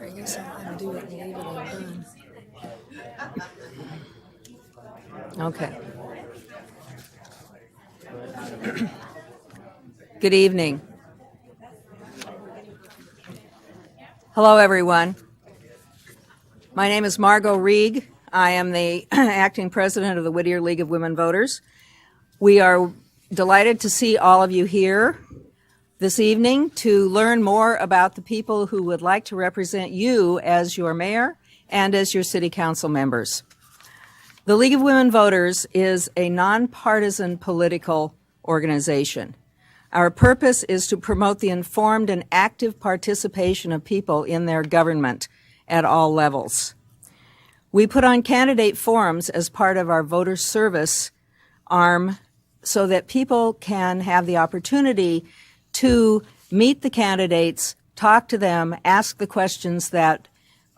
I guess I'll undo it and leave it undone. Okay. Good evening. Hello, everyone. My name is Margot Rieg. I am the acting president of the Whittier League of Women Voters. We are delighted to see all of you here this evening to learn more about the people who would like to represent you as your mayor and as your city council members. The League of Women Voters is a nonpartisan political organization. Our purpose is to promote the informed and active participation of people in their government at all levels. We put on candidate forums as part of our voter service arm so that people can have the opportunity to meet the candidates, talk to them, ask the questions that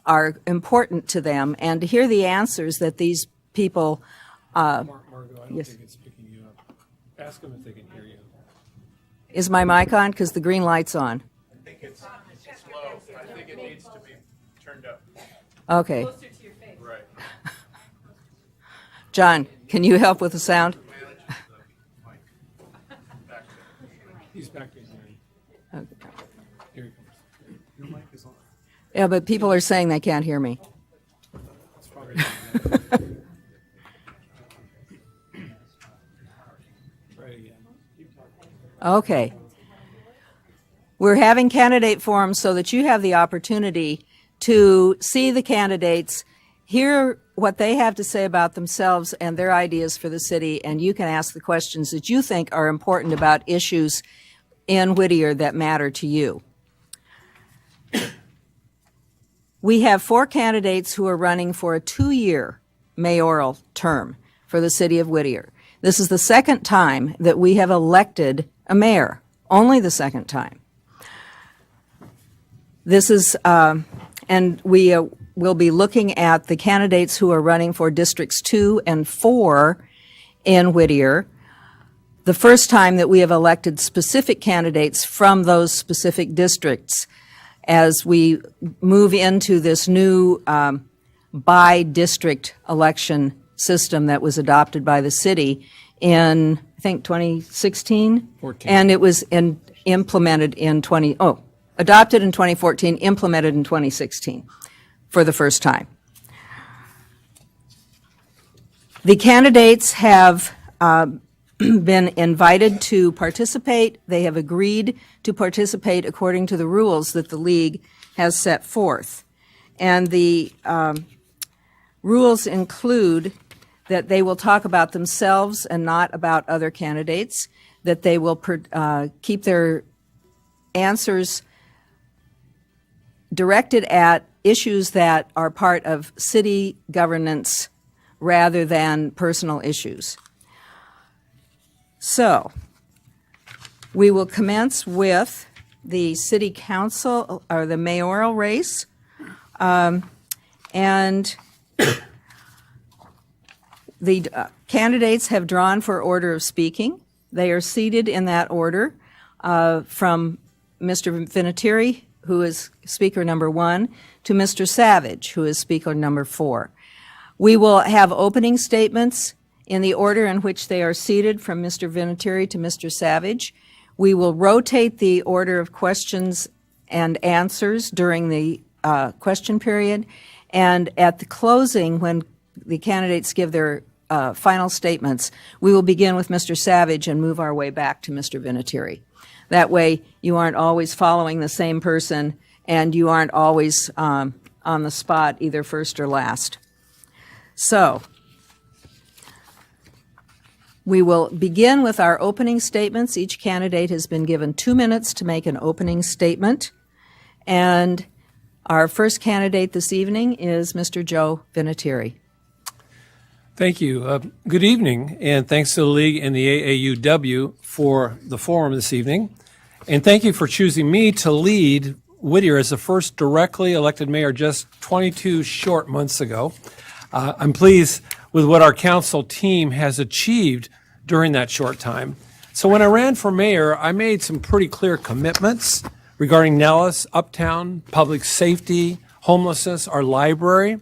are important to them, and to hear the answers that these people. Margot, I don't yes. think it's picking you up. Ask them if they can hear you. Is my mic on? Because the green light's on. I think it's low. I think it needs to be turned up. Okay. Closer to your face. Right. John, can you help with the sound? He's back in here. Okay. Here he comes. Your mic is on. Yeah, but people are saying they can't hear me. It's probably Right again. Okay. We're having candidate forums so that you have the opportunity to see the candidates, hear what they have to say about themselves and their ideas for the city, and you can ask the questions that you think are important about issues in Whittier that matter to you. We have 4 candidates who are running for a 2-year mayoral term for the city of Whittier. This is the second time that we have elected a mayor, only the second time. This is, and we will be looking at the candidates who are running for districts 2 and 4 in Whittier. The first time that we have elected specific candidates from those specific districts as we move into this new by-district election system that was adopted by the city in, I think, 2016? 14. And it was implemented in adopted in 2014, implemented in 2016 for the first time. The candidates have been invited to participate. They have agreed to participate according to the rules that the League has set forth. And the rules include that they will talk about themselves and not about other candidates, that they will keep their answers directed at issues that are part of city governance rather than personal issues. So, we will commence with the city council, or the mayoral race, and the candidates have drawn for order of speaking. They are seated in that order from Mr. Vinatieri, who is speaker number 1, to Mr. Savage, who is speaker number 4. We will have opening statements in the order in which they are seated from Mr. Vinatieri to Mr. Savage. We will rotate the order of questions and answers during the question period. And at the closing, when the candidates give their final statements, we will begin with Mr. Savage and move our way back to Mr. Vinatieri. That way, you aren't always following the same person, and you aren't always on the spot, either first or last. So, we will begin with our opening statements. Each candidate has been given 2 minutes to make an opening statement. And our first candidate this evening is Mr. Joe Vinatieri. Thank you. Good evening, and thanks to the League and the AAUW for the forum this evening. And thank you for choosing me to lead Whittier as the first directly elected mayor just 22 short months ago. I'm pleased with what our council team has achieved during that short time. So when I ran for mayor, I made some pretty clear commitments regarding Nellis, Uptown, public safety, homelessness, our library.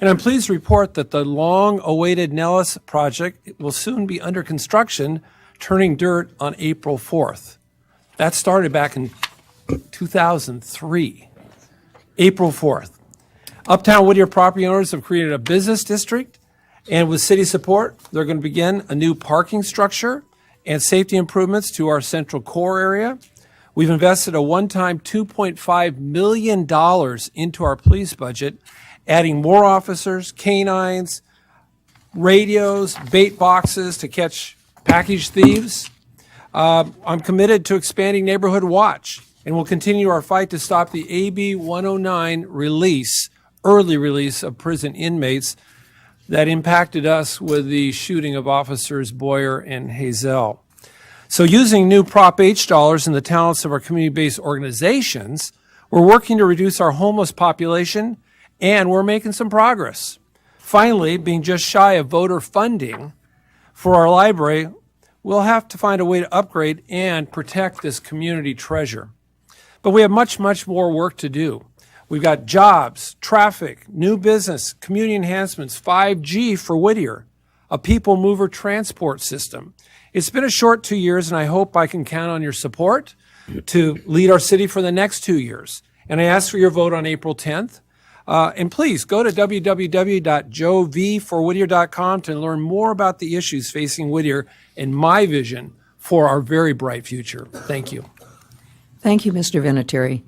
And I'm pleased to report that the long-awaited Nellis project will soon be under construction, turning dirt on April 4th. That started back in 2003, April 4th. Uptown Whittier property owners have created a business district, and with city support, they're going to begin a new parking structure and safety improvements to our central core area. We've invested a one-time $2.5 million into our police budget, adding more officers, canines, radios, bait boxes to catch package thieves. I'm committed to expanding Neighborhood Watch, and we'll continue our fight to stop the AB 109 early release of prison inmates that impacted us with the shooting of officers Boyer and Hazel. So using new Prop H dollars and the talents of our community-based organizations, we're working to reduce our homeless population, and we're making some progress. Finally, being just shy of voter funding for our library, we'll have to find a way to upgrade and protect this community treasure. But we have much, much more work to do. We've got jobs, traffic, new business, community enhancements, 5G for Whittier, a people mover transport system. It's been a short 2 years, and I hope I can count on your support to lead our city for the next 2 years. And I ask for your vote on April 10th. And please go to www.joevforwhittier.com to learn more about the issues facing Whittier and my vision for our very bright future. Thank you. Thank you, Mr. Vinatieri.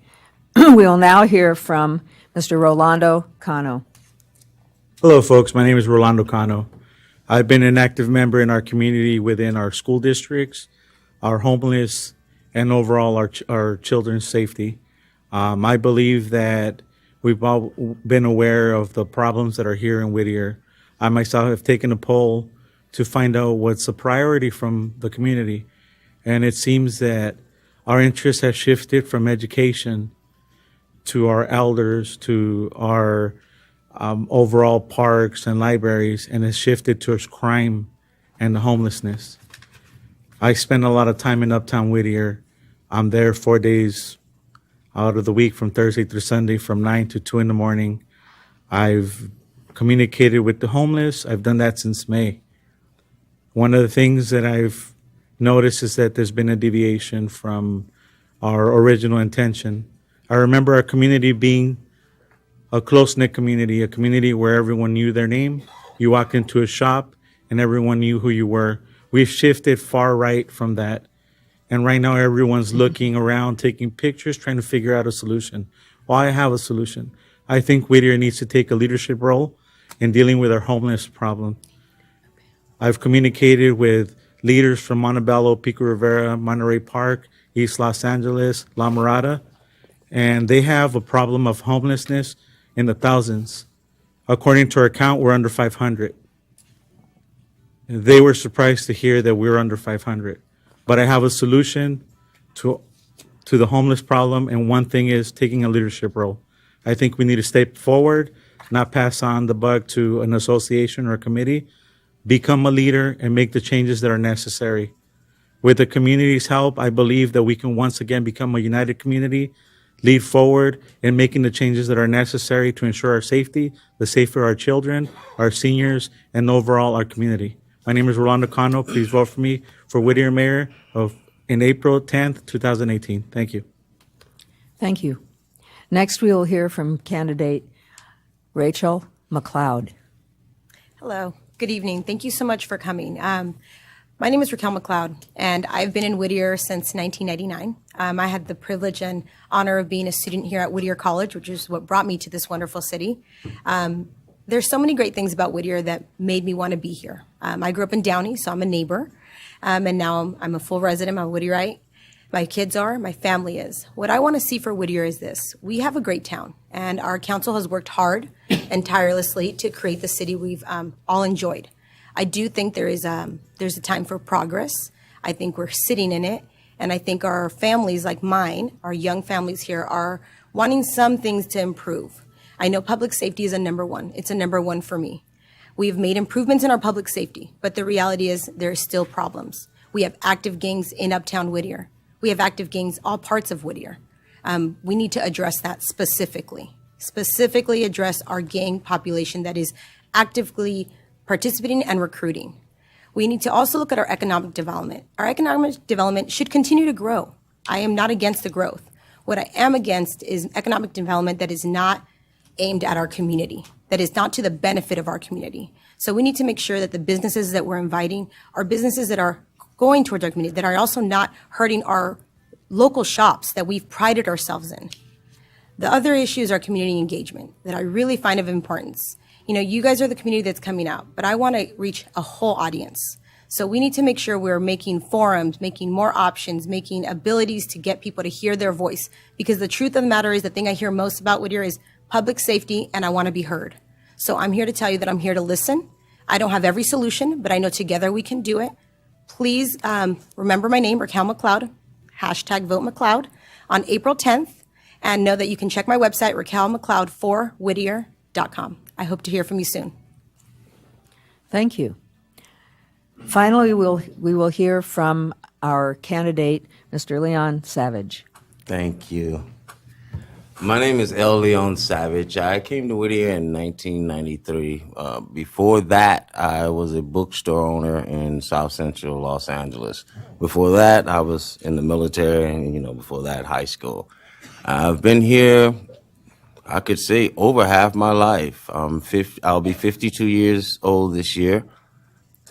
We will now hear from Mr. Rolando Cano. Hello, folks. My name is Rolando Cano. I've been an active member in our community within our school districts, our homeless, and overall our children's safety. I believe that we've all been aware of the problems that are here in Whittier. I myself have taken a poll to find out what's a priority from the community. And it seems that our interest has shifted from education to our elders, to our overall parks and libraries, and has shifted towards crime and homelessness. I spend a lot of time in Uptown Whittier. I'm there 4 days out of the week, from Thursday through Sunday, from 9 to 2 in the morning. I've communicated with the homeless. I've done that since May. One of the things that I've noticed is that there's been a deviation from our original intention. I remember our community being a close-knit community, a community where everyone knew their name. You walked into a shop and everyone knew who you were. We've shifted far right from that. And right now everyone's looking around, taking pictures, trying to figure out a solution. Well, I have a solution. I think Whittier needs to take a leadership role in dealing with our homeless problem. I've communicated with leaders from Montebello, Pico Rivera, Monterey Park, East Los Angeles, La Mirada, and they have a problem of homelessness in the thousands. According to our count, we're under 500. They were surprised to hear that we're under 500. But I have a solution to the homeless problem, and one thing is taking a leadership role. I think we need to step forward, not pass on the buck to an association or a committee, become a leader, and make the changes that are necessary. With the community's help, I believe that we can once again become a united community, lead forward in making the changes that are necessary to ensure our safety, the safety of our children, our seniors, and overall our community. My name is Rolando Cano. Please vote for me for Whittier Mayor in April 10th, 2018. Thank you. Thank you. Next, we will hear from candidate Rachel McLeod. Hello. Good evening. Thank you so much for coming. My name is Raquel McLeod, and I've been in Whittier since 1999. I had the privilege and honor of being a student here at Whittier College, which is what brought me to this wonderful city. There's so many great things about Whittier that made me want to be here. I grew up in Downey, so I'm a neighbor, and now I'm a full resident. I'm a Whittierite. My kids are, my family is. What I want to see for Whittier is this. We have a great town, and our council has worked hard and tirelessly to create the city we've all enjoyed. I do think there's a time for progress. I think we're sitting in it, and I think our families like mine, our young families here, are wanting some things to improve. I know public safety is a number one. It's a number one for me. We have made improvements in our public safety, but the reality is there are still problems. We have active gangs in Uptown Whittier. We have active gangs all parts of Whittier. We need to address that specifically address our gang population that is actively participating and recruiting. We need to also look at our economic development. Our economic development should continue to grow. I am not against the growth. What I am against is economic development that is not aimed at our community, that is not to the benefit of our community. So we need to make sure that the businesses that we're inviting are businesses that are going towards our community, that are also not hurting our local shops that we've prided ourselves in. The other issue is our community engagement that I really find of importance. You know, you guys are the community that's coming out, but I want to reach a whole audience. So we need to make sure we're making forums, making more options, making abilities to get people to hear their voice. Because the truth of the matter is the thing I hear most about Whittier is public safety, and I want to be heard. So I'm here to tell you that I'm here to listen. I don't have every solution, but I know together we can do it. Please remember my name, Raquel McLeod, #VoteMcLeod, on April 10th, and know that you can check my website, raquelmcleod4whittier.com. I hope to hear from you soon. Thank you. Finally, we will hear from our candidate, Mr. Leon Savage. Thank you. My name is L. Leon Savage. I came to Whittier in 1993. Before that, I was a bookstore owner in South Central Los Angeles. Before that, I was in the military, and before that, high school. I've been here, I could say, over half my life. I'll be 52 years old this year,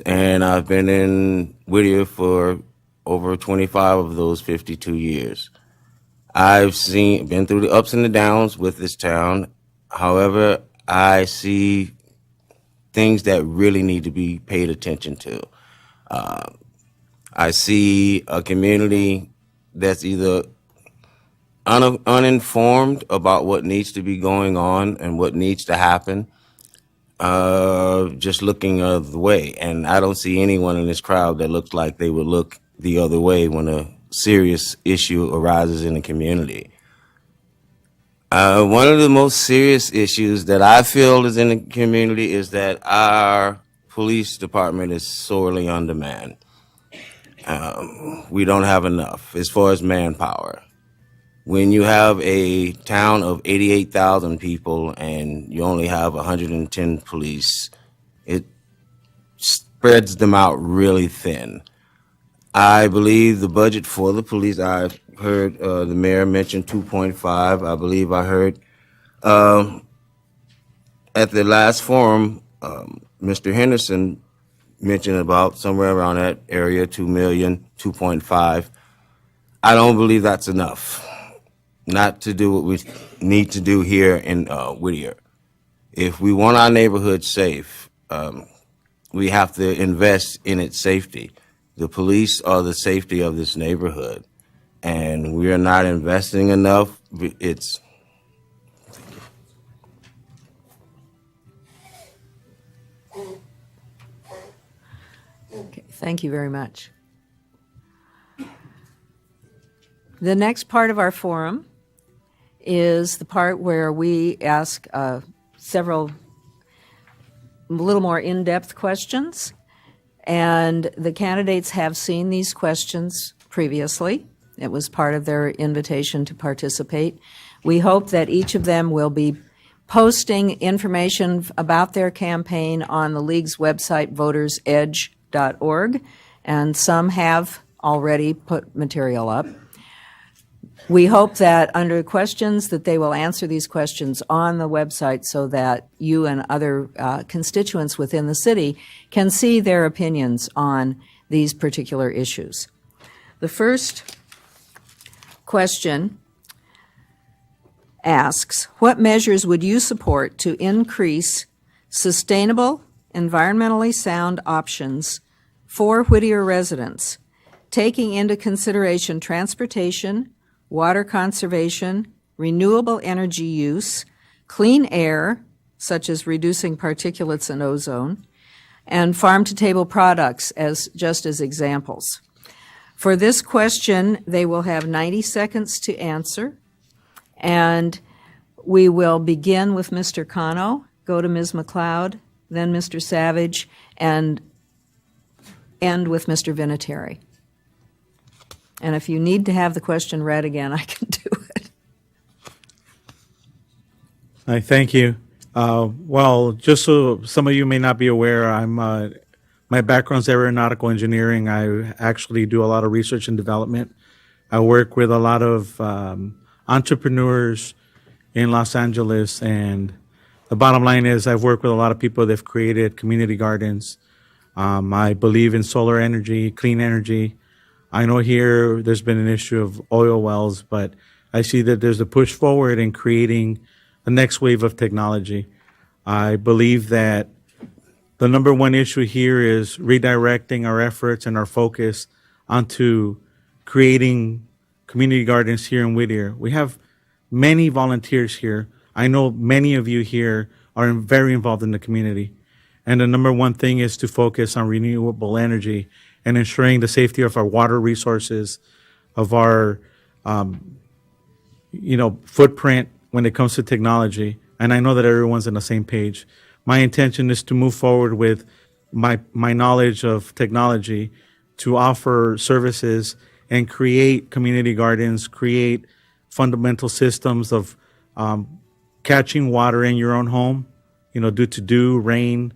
and I've been in Whittier for over 25 of those 52 years. I've been through the ups and the downs with this town. However, I see things that really need to be paid attention to. I see a community that's either uninformed about what needs to be going on and what needs to happen, just looking the other way. And I don't see anyone in this crowd that looks like they would look the other way when a serious issue arises in the community. One of the most serious issues that I feel is in the community is that our police department is sorely undermanned. We don't have enough as far as manpower. When you have a town of 88,000 people and you only have 110 police, it spreads them out really thin. I believe the budget for the police, I've heard the mayor mention 2.5. I believe I heard at the last forum, Mr. Henderson mentioned about somewhere around that area, 2 million, 2.5. I don't believe that's enough, not to do what we need to do here in Whittier. If we want our neighborhood safe, we have to invest in its safety. The police are the safety of this neighborhood, and we are not investing enough. It's Okay, thank you very much. The next part of our forum is the part where we ask several little more in-depth questions. And the candidates have seen these questions previously. It was part of their invitation to participate. We hope that each of them will be posting information about their campaign on the League's website, votersedge.org, and some have already put material up. We hope that under questions that they will answer these questions on the website so that you and other constituents within the city can see their opinions on these particular issues. The first question asks, what measures would you support to increase sustainable, environmentally sound options for Whittier residents, taking into consideration transportation, water conservation, renewable energy use, clean air, such as reducing particulates and ozone, and farm-to-table products as examples. For this question, they will have 90 seconds to answer, and we will begin with Mr. Cano, go to Ms. McLeod, then Mr. Savage, and end with Mr. Vinatieri. And if you need to have the question read again, I can do it. I thank you. Well, just so some of you may not be aware, my background's aeronautical engineering. I actually do a lot of research and development. I work with a lot of entrepreneurs in Los Angeles, and the bottom line is I've worked with a lot of people that have created community gardens. I believe in solar energy, clean energy. I know here there's been an issue of oil wells, but I see that there's a push forward in creating the next wave of technology. I believe that the number one issue here is redirecting our efforts and our focus onto creating community gardens here in Whittier. We have many volunteers here. I know many of you here are very involved in the community. And the number one thing is to focus on renewable energy and ensuring the safety of our water resources, of our footprint when it comes to technology. And I know that everyone's on the same page. My intention is to move forward with my knowledge of technology to offer services and create community gardens, create fundamental systems of catching water in your own home, due to dew, rain,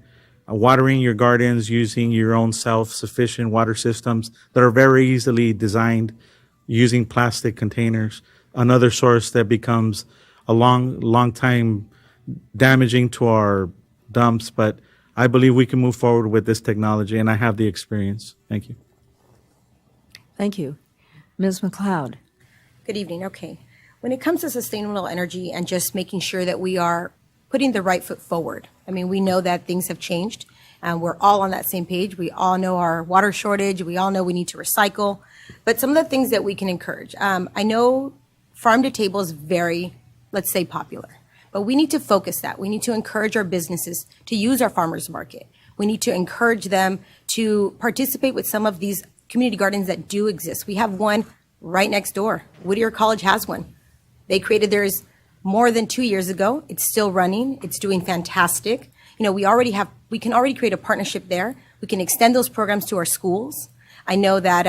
watering your gardens using your own self-sufficient water systems that are very easily designed using plastic containers. Another source that becomes a long time damaging to our dumps, but I believe we can move forward with this technology, and I have the experience. Thank you. Thank you. Ms. McLeod. Good evening. Okay. When it comes to sustainable energy and just making sure that we are putting the right foot forward, I mean, we know that things have changed, and we're all on that same page. We all know our water shortage. We all know we need to recycle. But some of the things that we can encourage, I know farm to table is very, let's say, popular. But we need to focus that. We need to encourage our businesses to use our farmers market. We need to encourage them to participate with some of these community gardens that do exist. We have one right next door. Whittier College has one. They created theirs more than 2 years ago. It's still running. It's doing fantastic. We can already create a partnership there. We can extend those programs to our schools. I know that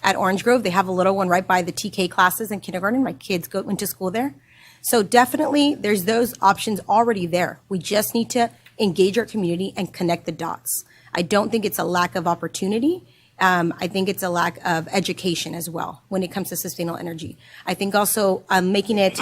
at Orange Grove, they have a little one right by the TK classes in kindergarten. My kids went to school there. So definitely there's those options already there. We just need to engage our community and connect the dots. I don't think it's a lack of opportunity. I think it's a lack of education as well when it comes to sustainable energy. I think also making it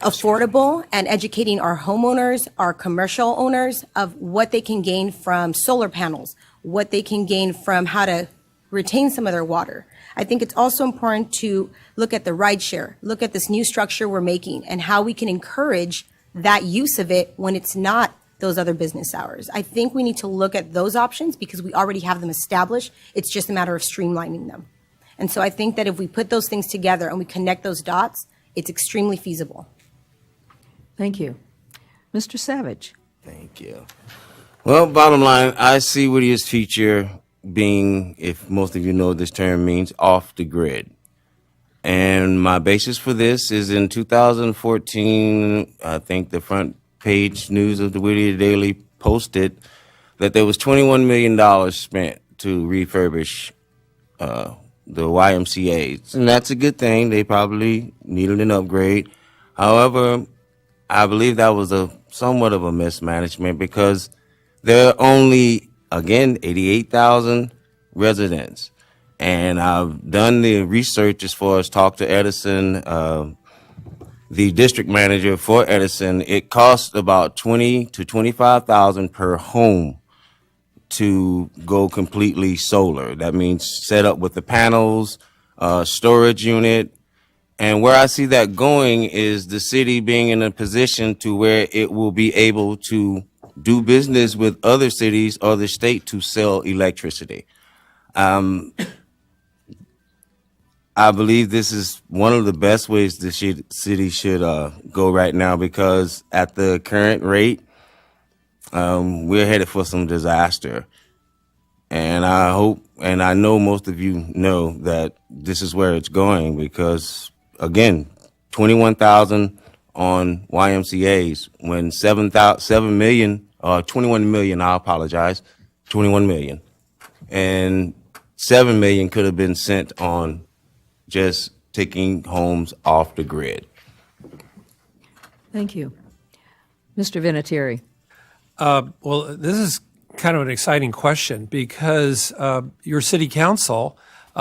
affordable and educating our homeowners, our commercial owners of what they can gain from solar panels, what they can gain from how to retain some of their water. I think it's also important to look at the rideshare, look at this new structure we're making and how we can encourage that use of it when it's not those other business hours. I think we need to look at those options because we already have them established. It's just a matter of streamlining them. And so I think that if we put those things together and we connect those dots, it's extremely feasible. Thank you. Mr. Savage. Thank you. Well, bottom line, I see Whittier's future being, if most of you know what this term means, off the grid. And my basis for this is in 2014, I think the front page news of the Whittier Daily posted that there was $21 million spent to refurbish the YMCAs. And that's a good thing. They probably needed an upgrade. However, I believe that was somewhat of a mismanagement because there are only, again, 88,000 residents. And I've done the research as far as talk to Edison, the district manager for Edison. It costs about $20,000 to $25,000 per home to go completely solar. That means set up with the panels, storage unit. And where I see that going is the city being in a position to where it will be able to do business with other cities or the state to sell electricity. I believe this is one of the best ways the city should go right now because at the current rate, we're headed for some disaster. And I hope, and I know most of you know that this is where it's going because, again, 21,000 on YMCAs when 7 million 21 million, I apologize, 21 million. And 7 million could have been sent on just taking homes off the grid. Thank you. Mr. Vinatieri. Well, this is kind of an exciting question because your city council,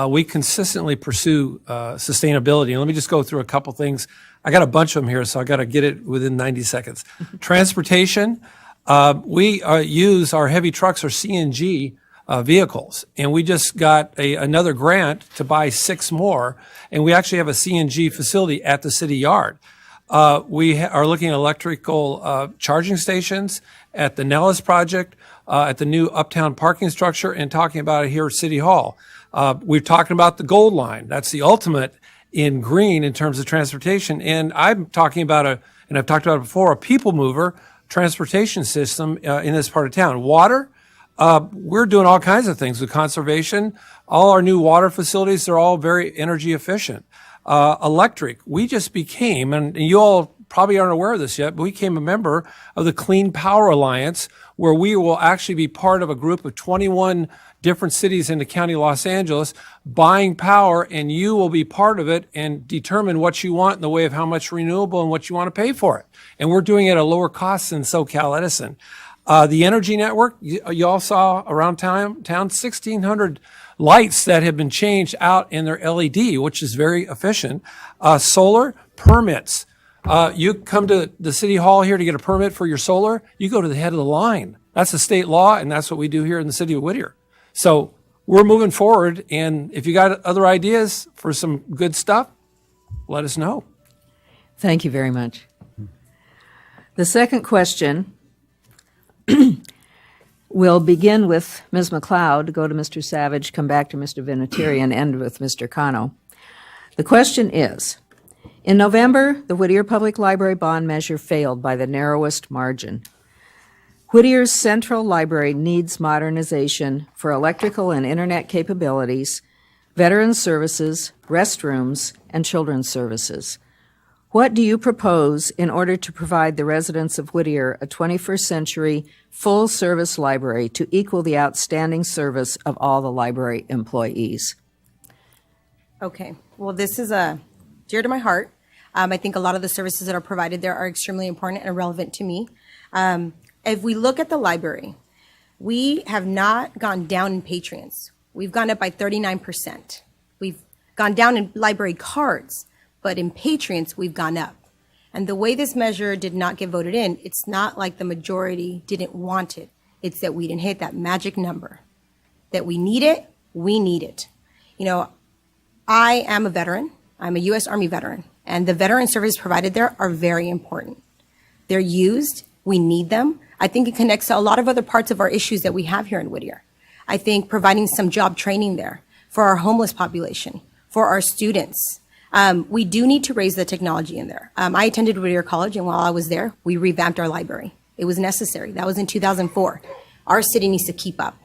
we consistently pursue sustainability. And let me just go through a couple things. I got a bunch of them here, so I got to get it within 90 seconds. Transportation, we use our heavy trucks or CNG vehicles, and we just got another grant to buy 6 more, and we actually have a CNG facility at the city yard. We are looking at electrical charging stations at the Nellis project, at the new uptown parking structure, and talking about it here at City Hall. We're talking about the Gold Line. That's the ultimate in green in terms of transportation. And I'm talking about and I've talked about it before, a people mover transportation system in this part of town. Water, we're doing all kinds of things with conservation. All our new water facilities, they're all very energy efficient. Electric, we just became, and you all probably aren't aware of this yet, but we became a member of the Clean Power Alliance, where we will actually be part of a group of 21 different cities in the county of Los Angeles buying power, and you will be part of it and determine what you want in the way of how much renewable and what you want to pay for it. And we're doing it at a lower cost than SoCal Edison. The energy network, you all saw around town 1,600 lights that have been changed out in their LED, which is very efficient. Solar permits. You come to the city hall here to get a permit for your solar, you go to the head of the line. That's a state law, and that's what we do here in the city of Whittier. So we're moving forward, and if you got other ideas for some good stuff, let us know. Thank you very much. The second question will begin with Ms. McLeod, go to Mr. Savage, come back to Mr. Vinatieri, and end with Mr. Cano. The question is, in November, the Whittier Public Library bond measure failed by the narrowest margin. Whittier's Central Library needs modernization for electrical and internet capabilities, veteran services, restrooms, and children's services. What do you propose in order to provide the residents of Whittier a 21st century full-service library to equal the outstanding service of all the library employees? Okay, well, this is dear to my heart. I think a lot of the services that are provided there are extremely important and relevant to me. If we look at the library, we have not gone down in patrons. We've gone up by 39%. We've gone down in library cards, but in patrons, we've gone up. And the way this measure did not get voted in, it's not like the majority didn't want it. It's that we didn't hit that magic number. That we need it, we need it. You know, I am a veteran. I'm a U.S. Army veteran. And the veteran services provided there are very important. They're used. We need them. I think it connects to a lot of other parts of our issues that we have here in Whittier. I think providing some job training there for our homeless population, for our students. We do need to raise the technology in there. I attended Whittier College, and while I was there, we revamped our library. It was necessary. That was in 2004. Our city needs to keep up.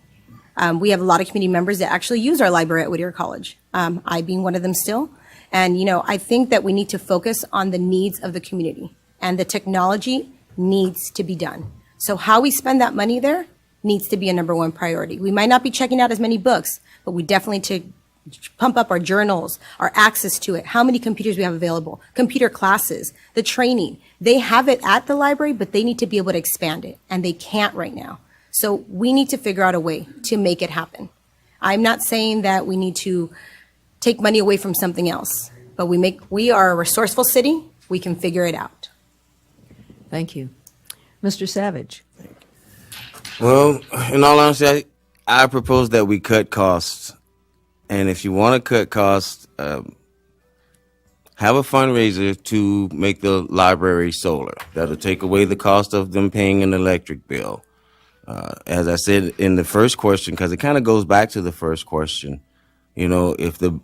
We have a lot of community members that actually use our library at Whittier College, I being one of them still. And, you know, I think that we need to focus on the needs of the community, and the technology needs to be done. So how we spend that money there needs to be a #1 priority. We might not be checking out as many books, but we definitely to pump up our journals, our access to it, how many computers we have available, computer classes, the training. They have it at the library, but they need to be able to expand it, and they can't right now. So we need to figure out a way to make it happen. I'm not saying that we need to take money away from something else, but we are a resourceful city. We can figure it out. Thank you. Mr. Savage. Well, in all honesty, I propose that we cut costs. And if you want to cut costs, have a fundraiser to make the library solar. That'll take away the cost of them paying an electric bill. As I said in the first question, because it kind of goes back to the first question, you know, if the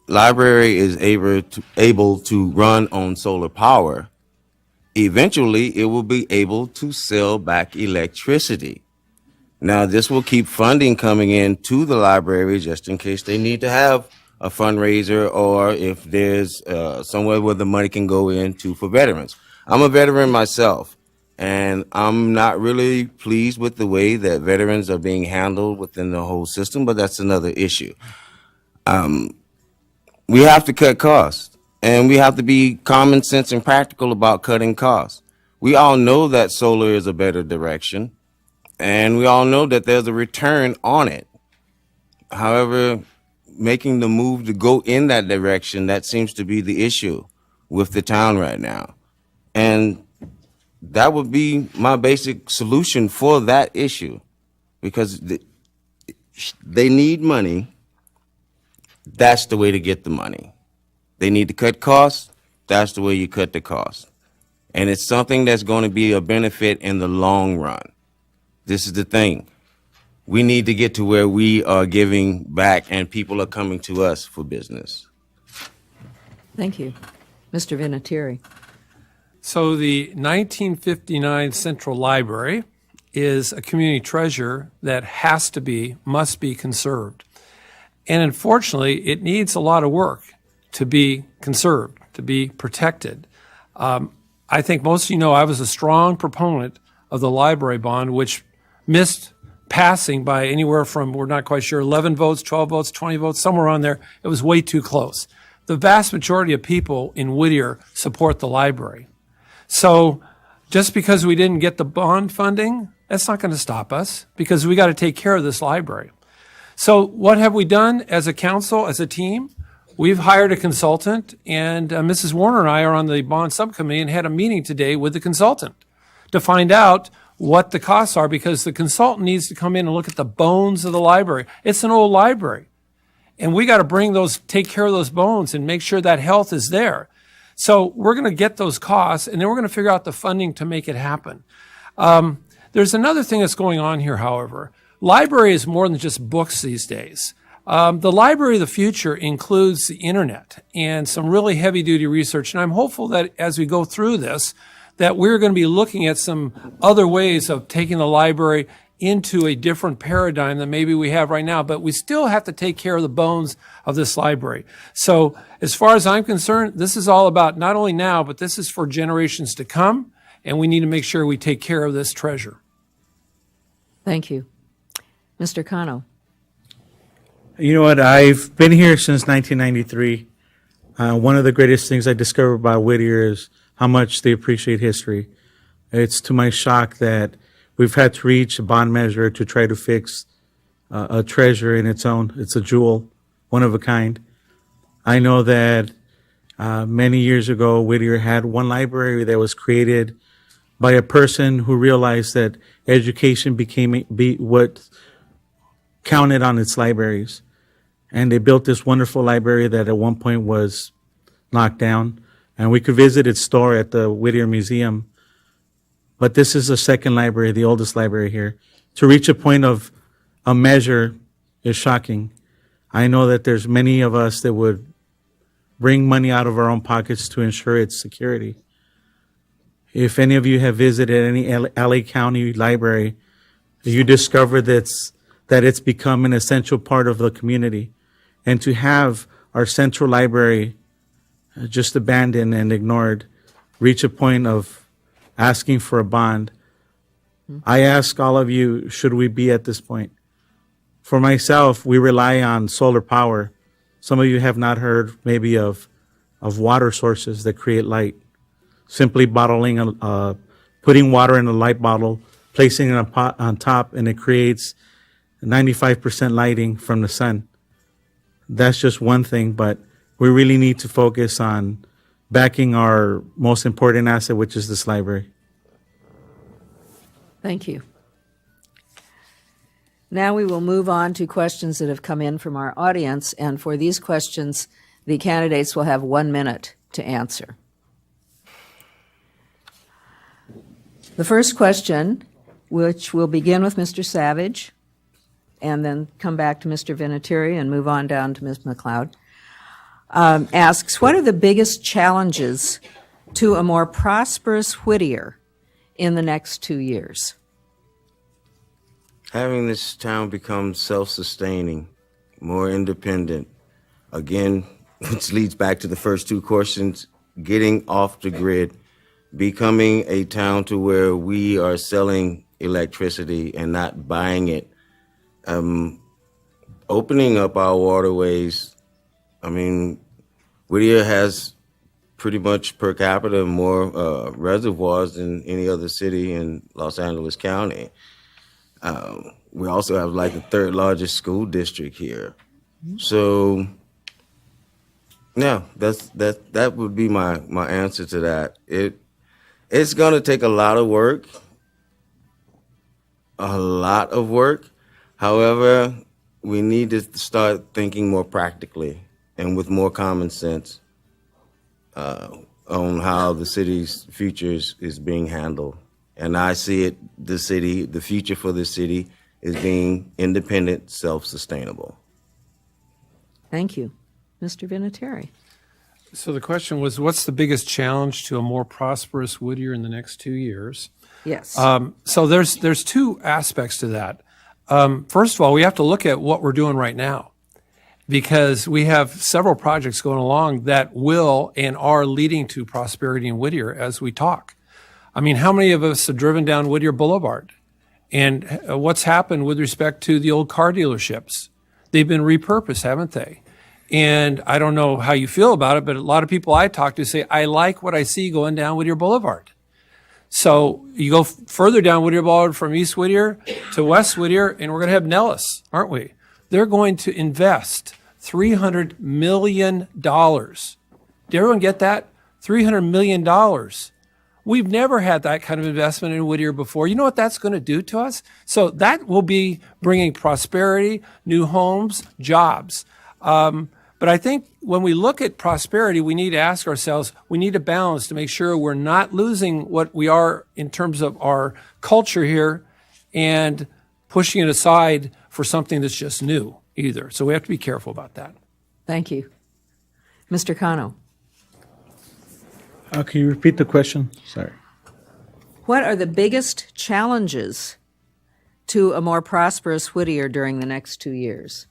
library is able to run on solar power, eventually it will be able to sell back electricity. Now, this will keep funding coming in to the library just in case they need to have a fundraiser, or if there's somewhere where the money can go into for veterans. I'm a veteran myself, And I'm not really pleased with the way that veterans are being handled within the whole system, but that's another issue. We have to cut costs, and we have to be common sense and practical about cutting costs. We all know that solar is a better direction, and we all know that there's a return on it. However, making the move to go in that direction, that seems to be the issue with the town right now. And that would be my basic solution for that issue, because they need money. That's the way to get the money. They need to cut costs. That's the way you cut the costs. And it's something that's going to be a benefit in the long run. This is the thing. We need to get to where we are giving back and people are coming to us for business. Thank you. Mr. Vinatieri. So the 1959 Central Library is a community treasure that must be conserved. And unfortunately, it needs a lot of work to be conserved, to be protected. I think most of you know I was a strong proponent of the library bond, which missed passing by anywhere from, we're not quite sure, 11 votes, 12 votes, 20 votes, somewhere on there. It was way too close. The vast majority of people in Whittier support the library. So just because we didn't get the bond funding, that's not going to stop us, because we got to take care of this library. So what have we done as a council, as a team? We've hired a consultant, and Mrs. Warner and I are on the bond subcommittee and had a meeting today with the consultant to find out what the costs are, because the consultant needs to come in and look at the bones of the library. It's an old library, and we got to take care of those bones and make sure that health is there. So we're going to get those costs, and then we're going to figure out the funding to make it happen. There's another thing that's going on here, however. Library is more than just books these days. The library of the future includes the internet and some really heavy-duty research, and I'm hopeful that as we go through this, that we're going to be looking at some other ways of taking the library into a different paradigm than maybe we have right now, but we still have to take care of the bones of this library. So as far as I'm concerned, this is all about not only now, but this is for generations to come, and we need to make sure we take care of this treasure. Thank you. Mr. Cano. You know what? I've been here since 1993. One of the greatest things I discovered about Whittier is how much they appreciate history. It's to my shock that we've had to reach a bond measure to try to fix a treasure in its own. It's a jewel, one of a kind. I know that many years ago, Whittier had one library that was created by a person who realized that education became what counted on its libraries. And they built this wonderful library that at one point was knocked down. And we could visit its store at the Whittier Museum. But this is the second library, the oldest library here. To reach a point of a measure is shocking. I know that there's many of us that would bring money out of our own pockets to ensure its security. If any of you have visited any LA County library, you discover that it's become an essential part of the community. And to have our central library just abandoned and ignored, reach a point of asking for a bond, I ask all of you, should we be at this point? For myself, we rely on solar power. Some of you have not heard maybe of water sources that create light. Simply putting water in a light bottle, placing it in a pot on top, and it creates 95% lighting from the sun. That's just one thing, but we really need to focus on backing our most important asset, which is this library. Thank you. Now we will move on to questions that have come in from our audience, and for these questions, the candidates will have 1 minute to answer. The first question, which will begin with Mr. Savage, and then come back to Mr. Vinatieri and move on down to Ms. McLeod, asks, what are the biggest challenges to a more prosperous Whittier in the next 2 years? Having this town become self-sustaining, more independent. Again, which leads back to the first two questions, getting off the grid. becoming a town to where we are selling electricity and not buying it, opening up our waterways. I mean, Whittier has pretty much per capita more reservoirs than any other city in Los Angeles County. We also have like the third largest school district here. So, yeah, that would be my answer to that. It's going to take a lot of work. However, we need to start thinking more practically and with more common sense on how the city's future is being handled. And I see it, the future for the city is being independent, self-sustainable. Thank you. Mr. Vinatieri. So the question was, what's the biggest challenge to a more prosperous Whittier in the next 2 years? Yes. So there's two aspects to that. First of all, we have to look at what we're doing right now, because we have several projects going along that will and are leading to prosperity in Whittier as we talk. I mean, how many of us have driven down Whittier Boulevard? And what's happened with respect to the old car dealerships? They've been repurposed, haven't they? And I don't know how you feel about it, but a lot of people I talk to say, I like what I see going down Whittier Boulevard. So you go further down Whittier Boulevard from East Whittier to West Whittier, and we're going to have Nellis, aren't we? They're going to invest $300 million. Did everyone get that? $300 million. We've never had that kind of investment in Whittier before. You know what that's going to do to us? So that will be bringing prosperity, new homes, jobs. But I think when we look at prosperity, we need to ask ourselves, we need a balance to make sure we're not losing what we are in terms of our culture here and pushing it aside for something that's just new either. So we have to be careful about that. Thank you. Mr. Cano. Can you repeat the question? Sorry. What are the biggest challenges to a more prosperous Whittier during the next 2 years?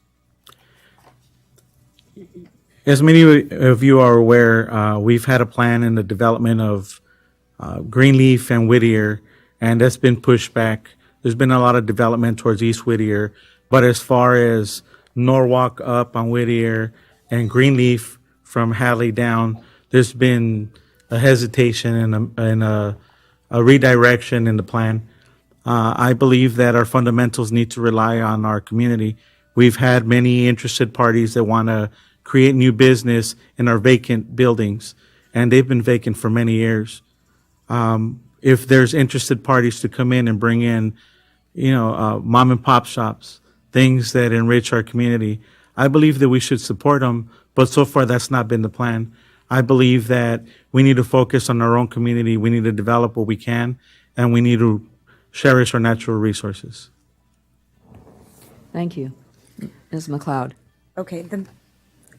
As many of you are aware, we've had a plan in the development of Greenleaf and Whittier, and that's been pushed back. There's been a lot of development towards East Whittier, but as far as Norwalk up on Whittier and Greenleaf from Hadley down, there's been a hesitation and a redirection in the plan. I believe that our fundamentals need to rely on our community. We've had many interested parties that want to create new business in our vacant buildings, and they've been vacant for many years. If there's interested parties to come in and bring in, mom and pop shops, things that enrich our community, I believe that we should support them, but so far that's not been the plan. I believe that we need to focus on our own community, we need to develop what we can, and we need to cherish our natural resources. Thank you. Ms. McLeod. Okay,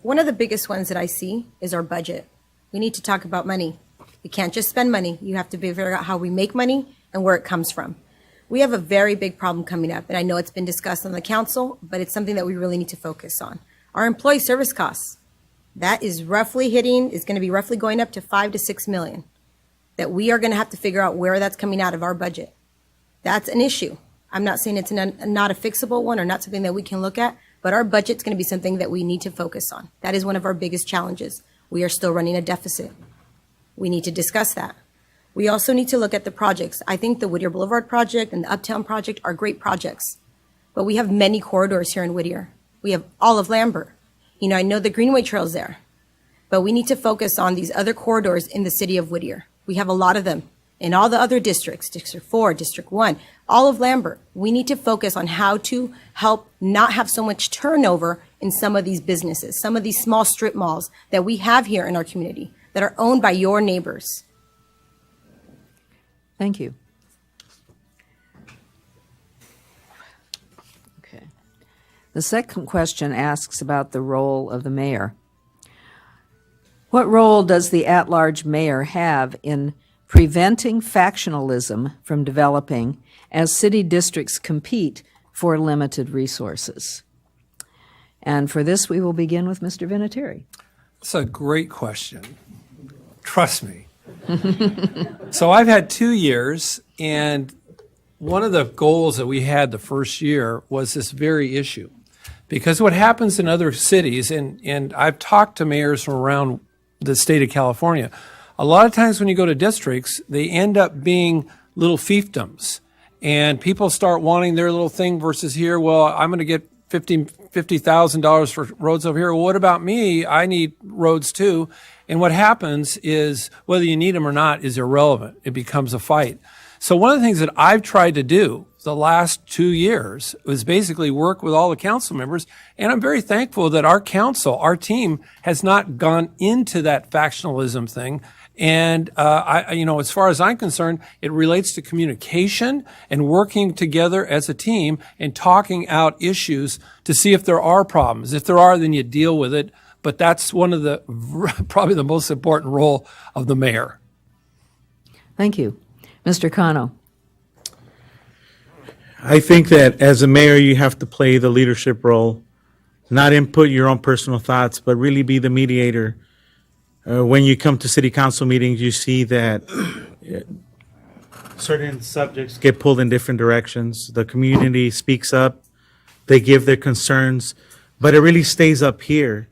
one of the biggest ones that I see is our budget. We need to talk about money. We can't just spend money. You have to figure out how we make money and where it comes from. We have a very big problem coming up, and I know it's been discussed on the council, but it's something that we really need to focus on. Our employee service costs. That is going to be roughly going up to 5 to 6 million. That we are going to have to figure out where that's coming out of our budget. That's an issue. I'm not saying it's not a fixable one or not something that we can look at, but our budget's going to be something that we need to focus on. That is one of our biggest challenges. We are still running a deficit. We need to discuss that. We also need to look at the projects. I think the Whittier Boulevard project and the Uptown project are great projects, but we have many corridors here in Whittier. We have all of Lambert. I know the Greenway Trail's there, but we need to focus on these other corridors in the city of Whittier. We have a lot of them in all the other districts, District 4, District 1, all of Lambert. We need to focus on how to help not have so much turnover in some of these businesses, some of these small strip malls that we have here in our community that are owned by your neighbors. Thank you. Okay. The second question asks about the role of the mayor. What role does the at-large mayor have in preventing factionalism from developing as city districts compete for limited resources? And for this, we will begin with Mr. Vinatieri. That's a great question. Trust me. So I've had 2 years, and one of the goals that we had the first year was this very issue. Because what happens in other cities, and I've talked to mayors from around the state of California, a lot of times when you go to districts, they end up being little fiefdoms. And people start wanting their little thing versus here, well, I'm going to get $50,000 for roads over here. Well, what about me? I need roads too. And what happens is whether you need them or not is irrelevant. It becomes a fight. So one of the things that I've tried to do the last 2 years was basically work with all the council members. And I'm very thankful that our council, our team, has not gone into that factionalism thing. And, as far as I'm concerned, it relates to communication and working together as a team and talking out issues to see if there are problems. If there are, then you deal with it. But that's one of the, probably the most important role of the mayor. Thank you. Mr. Cano. I think that as a mayor, you have to play the leadership role, not input your own personal thoughts, but really be the mediator. When you come to city council meetings, you see that certain subjects get pulled in different directions. The community speaks up, they give their concerns, but it really stays up here.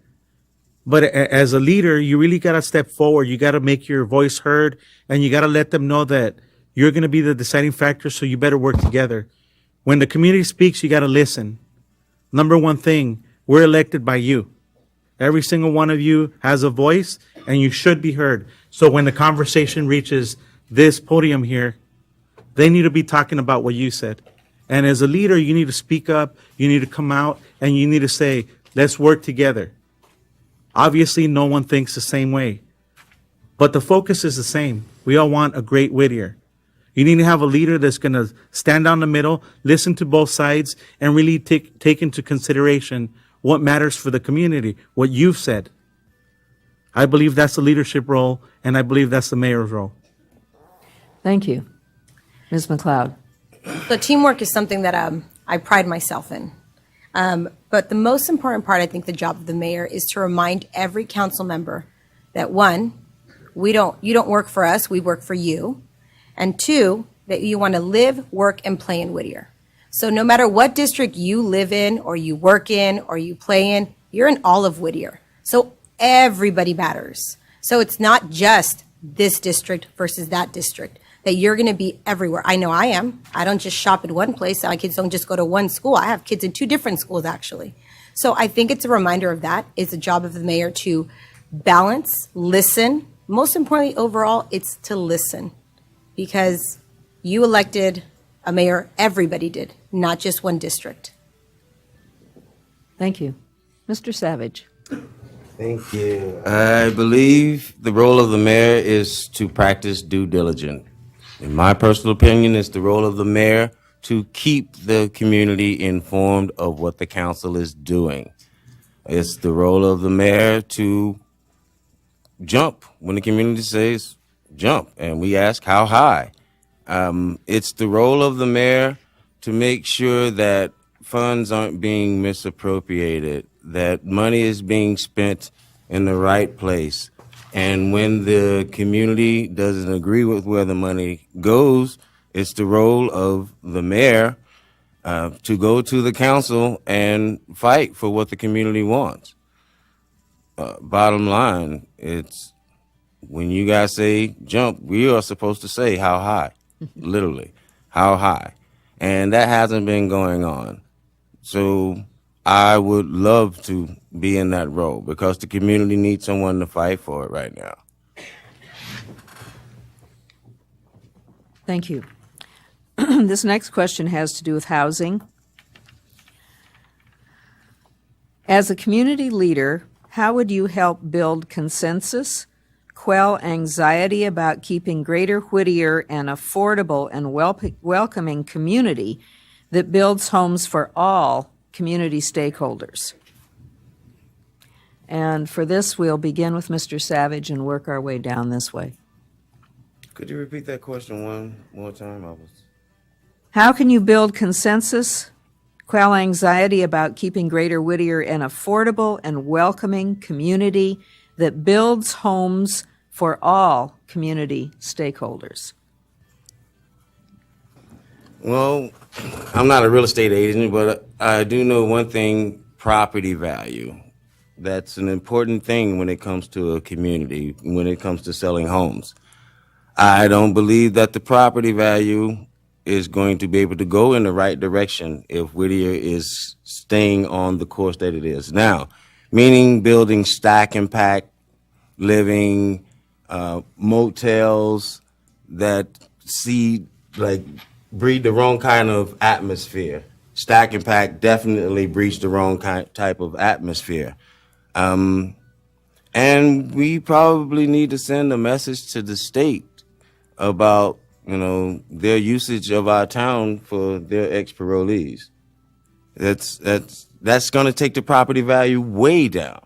But as a leader, you really got to step forward. You got to make your voice heard, and you got to let them know that you're going to be the deciding factor, so you better work together. When the community speaks, you got to listen. Number one thing, we're elected by you. Every single one of you has a voice, and you should be heard. So when the conversation reaches this podium here, they need to be talking about what you said. And as a leader, you need to speak up, you need to come out, and you need to say, let's work together. Obviously, no one thinks the same way, but the focus is the same. We all want a great Whittier. You need to have a leader that's going to stand down the middle, listen to both sides, and really take into consideration what matters for the community, what you've said. I believe that's the leadership role, and I believe that's the mayor's role. Thank you. Ms. McLeod. So teamwork is something that I pride myself in. But the most important part, I think, the job of the mayor is to remind every council member that, one, you don't work for us, we work for you. And two, that you want to live, work, and play in Whittier. So no matter what district you live in, or you work in, or you play in, you're in all of Whittier. So everybody matters. So it's not just this district versus that district, that you're going to be everywhere. I know I am. I don't just shop in one place. My kids don't just go to one school. I have kids in 2 different schools, actually. So I think it's a reminder of that. It's a job of the mayor to balance, listen. Most importantly, overall, it's to listen. Because you elected a mayor, everybody did, not just one district. Thank you. Mr. Savage. Thank you. I believe the role of the mayor is to practice due diligence. In my personal opinion, it's the role of the mayor to keep the community informed of what the council is doing. It's the role of the mayor to jump when the community says jump, and we ask how high. It's the role of the mayor to make sure that funds aren't being misappropriated, that money is being spent in the right place. And when the community doesn't agree with where the money goes, it's the role of the mayor to go to the council and fight for what the community wants. Bottom line, it's when you guys say jump, we are supposed to say how high, literally, how high. And that hasn't been going on. So I would love to be in that role because the community needs someone to fight for it right now. Thank you. This next question has to do with housing. As a community leader, how would you help build consensus, quell anxiety about keeping Greater Whittier an affordable and welcoming community that builds homes for all community stakeholders? And for this, we'll begin with Mr. Savage and work our way down this way. Could you repeat that question one more time? How can you build consensus, quell anxiety about keeping Greater Whittier an affordable and welcoming community that builds homes for all community stakeholders? Well, I'm not a real estate agent, but I do know one thing, property value. That's an important thing when it comes to a community, when it comes to selling homes. I don't believe that the property value is going to be able to go in the right direction if Whittier is staying on the course that it is now, meaning building stack and pack, living, motels that breed the wrong kind of atmosphere. Stack and pack definitely breeds the wrong type of atmosphere. And we probably need to send a message to the state about, their usage of our town for their ex-parolees. That's going to take the property value way down.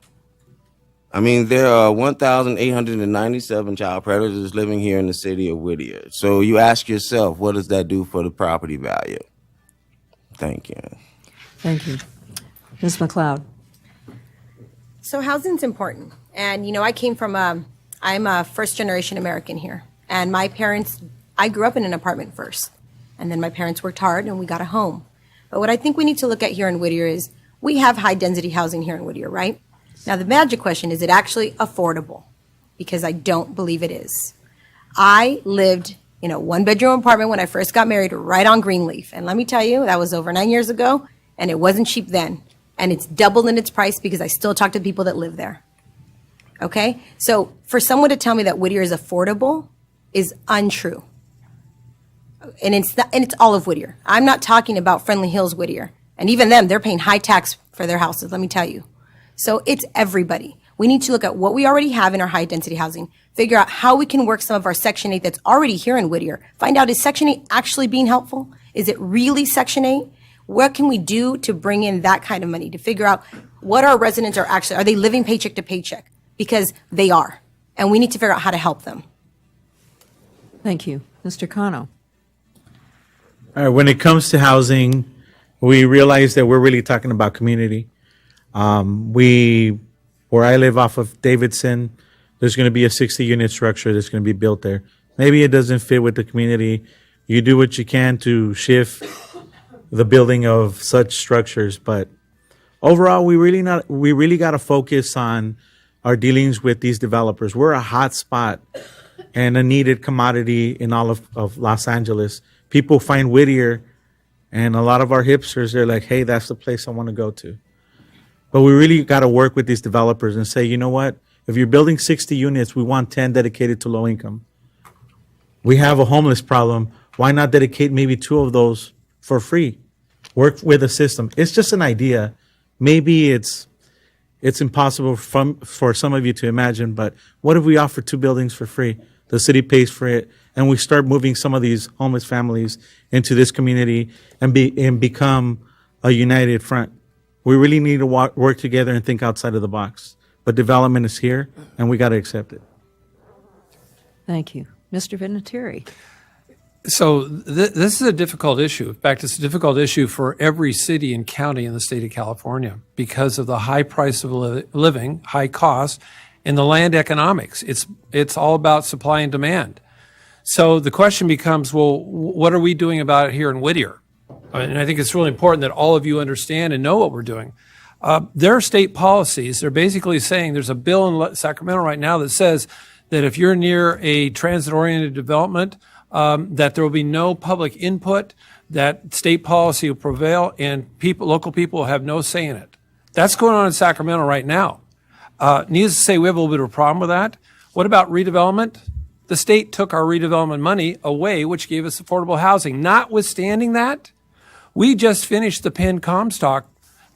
I mean, there are 1,897 child predators living here in the city of Whittier. So you ask yourself, what does that do for the property value? Thank you. Thank you. Ms. McLeod. So housing's important. And, I came from I'm a first-generation American here. And I grew up in an apartment first. And then my parents worked hard and we got a home. But what I think we need to look at here in Whittier is we have high-density housing here in Whittier, right? Now, the magic question, is it actually affordable? Because I don't believe it is. I lived in a one-bedroom apartment when I first got married right on Greenleaf. And let me tell you, that was over 9 years ago, and it wasn't cheap then. And it's doubled in its price because I still talk to people that live there. Okay? So for someone to tell me that Whittier is affordable is untrue. And it's all of Whittier. I'm not talking about Friendly Hills, Whittier. And even them, they're paying high tax for their houses, let me tell you. So it's everybody. We need to look at what we already have in our high-density housing, figure out how we can work some of our Section 8 that's already here in Whittier, find out, is Section 8 actually being helpful? Is it really Section 8? What can we do to bring in that kind of money, to figure out what our residents are they living paycheck to paycheck? Because they are. And we need to figure out how to help them. Thank you. Mr. Cano. All right, when it comes to housing, we realize that we're really talking about community. Where I live off of Davidson, there's going to be a 60-unit structure that's going to be built there. Maybe it doesn't fit with the community. You do what you can to shift the building of such structures, but overall, we really got to focus on our dealings with these developers. We're a hot spot and a needed commodity in all of Los Angeles. People find Whittier, and a lot of our hipsters, they're like, hey, that's the place I want to go to. But we really got to work with these developers and say, you know what? If you're building 60 units, we want 10 dedicated to low income. We have a homeless problem. Why not dedicate maybe 2 of those for free? Work with a system. It's just an idea. Maybe it's impossible for some of you to imagine, but what if we offer 2 buildings for free? The city pays for it, and we start moving some of these homeless families into this community and become a united front. We really need to work together and think outside of the box. But development is here, and we got to accept it. Thank you. Mr. Vinatieri. So this is a difficult issue. In fact, it's a difficult issue for every city and county in the state of California because of the high price of living, high cost, and the land economics. It's all about supply and demand. So the question becomes, well, what are we doing about it here in Whittier? And I think it's really important that all of you understand and know what we're doing. There are state policies. They're basically saying there's a bill in Sacramento right now that says that if you're near a transit-oriented development, that there will be no public input, that state policy will prevail, and local people will have no say in it. That's going on in Sacramento right now. Needless to say, we have a little bit of a problem with that. What about redevelopment? The state took our redevelopment money away, which gave us affordable housing. Notwithstanding that, we just finished the Penn Comstock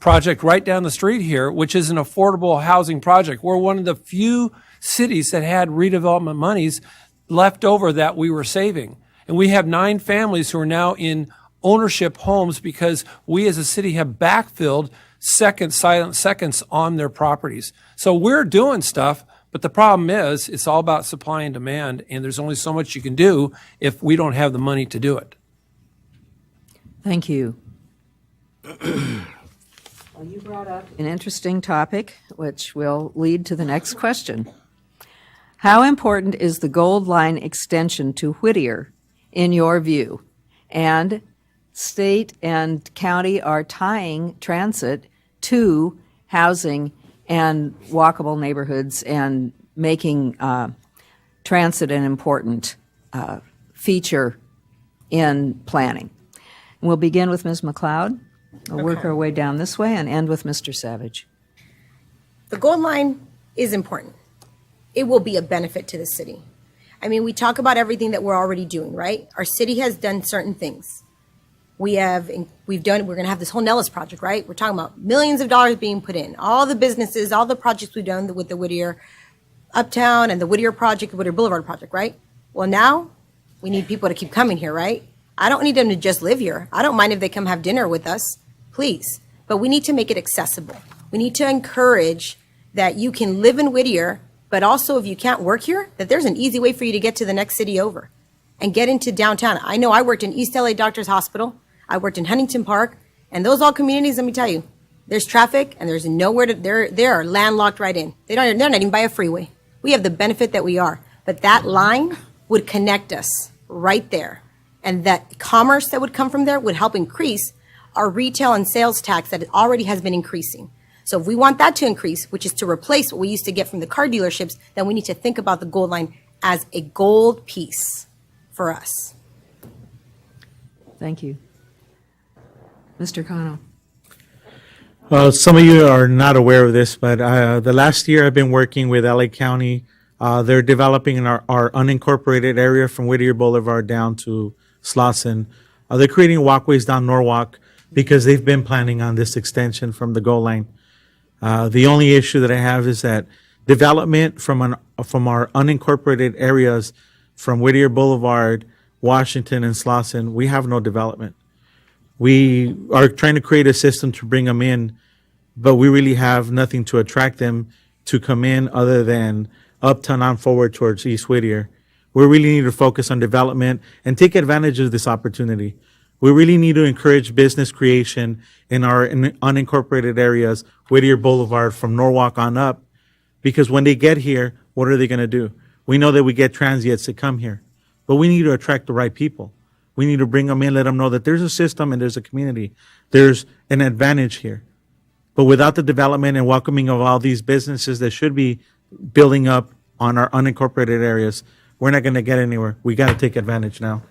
project right down the street here, which is an affordable housing project. We're one of the few cities that had redevelopment monies left over that we were saving. And we have 9 families who are now in ownership homes because we as a city have backfilled silent seconds on their properties. So we're doing stuff, but the problem is it's all about supply and demand, and there's only so much you can do if we don't have the money to do it. Thank you. Well, you brought up an interesting topic, which will lead to the next question. How important is the Gold Line extension to Whittier in your view? And state and county are tying transit to housing and walkable neighborhoods and making transit an important feature in planning. And we'll begin with Ms. McLeod. We'll work our way down this way and end with Mr. Savage. The Gold Line is important. It will be a benefit to the city. I mean, we talk about everything that we're already doing, right? Our city has done certain things. We're going to have this whole Nellis project, right? We're talking about millions of dollars being put in. All the businesses, all the projects we've done with the Whittier Uptown and the Whittier project, the Whittier Boulevard project, right? Well, now we need people to keep coming here, right? I don't need them to just live here. I don't mind if they come have dinner with us, please. But we need to make it accessible. We need to encourage that you can live in Whittier, but also if you can't work here, that there's an easy way for you to get to the next city over and get into downtown. I know I worked in East LA Doctors Hospital. I worked in Huntington Park, and those all communities, let me tell you, there's traffic and there's nowhere to, they are landlocked right in. They're not even by a freeway. We have the benefit that we are, but that line would connect us right there. And that commerce that would come from there would help increase our retail and sales tax that already has been increasing. So if we want that to increase, which is to replace what we used to get from the car dealerships, then we need to think about the Gold Line as a gold piece for us. Thank you. Mr. Cano. Some of you are not aware of this, but the last year I've been working with LA County. They're developing in our unincorporated area from Whittier Boulevard down to Slauson. They're creating walkways down Norwalk because they've been planning on this extension from the Gold Line. The only issue that I have is that development from our unincorporated areas from Whittier Boulevard, Washington, and Slauson, we have no development. We are trying to create a system to bring them in, but we really have nothing to attract them to come in other than uptown on forward towards East Whittier. We really need to focus on development and take advantage of this opportunity. We really need to encourage business creation in our unincorporated areas, Whittier Boulevard from Norwalk on up, because when they get here, what are they going to do? We know that we get transients that come here, but we need to attract the right people. We need to bring them in, let them know that there's a system and there's a community. There's an advantage here. But without the development and welcoming of all these businesses that should be building up on our unincorporated areas, we're not going to get anywhere. We got to take advantage now.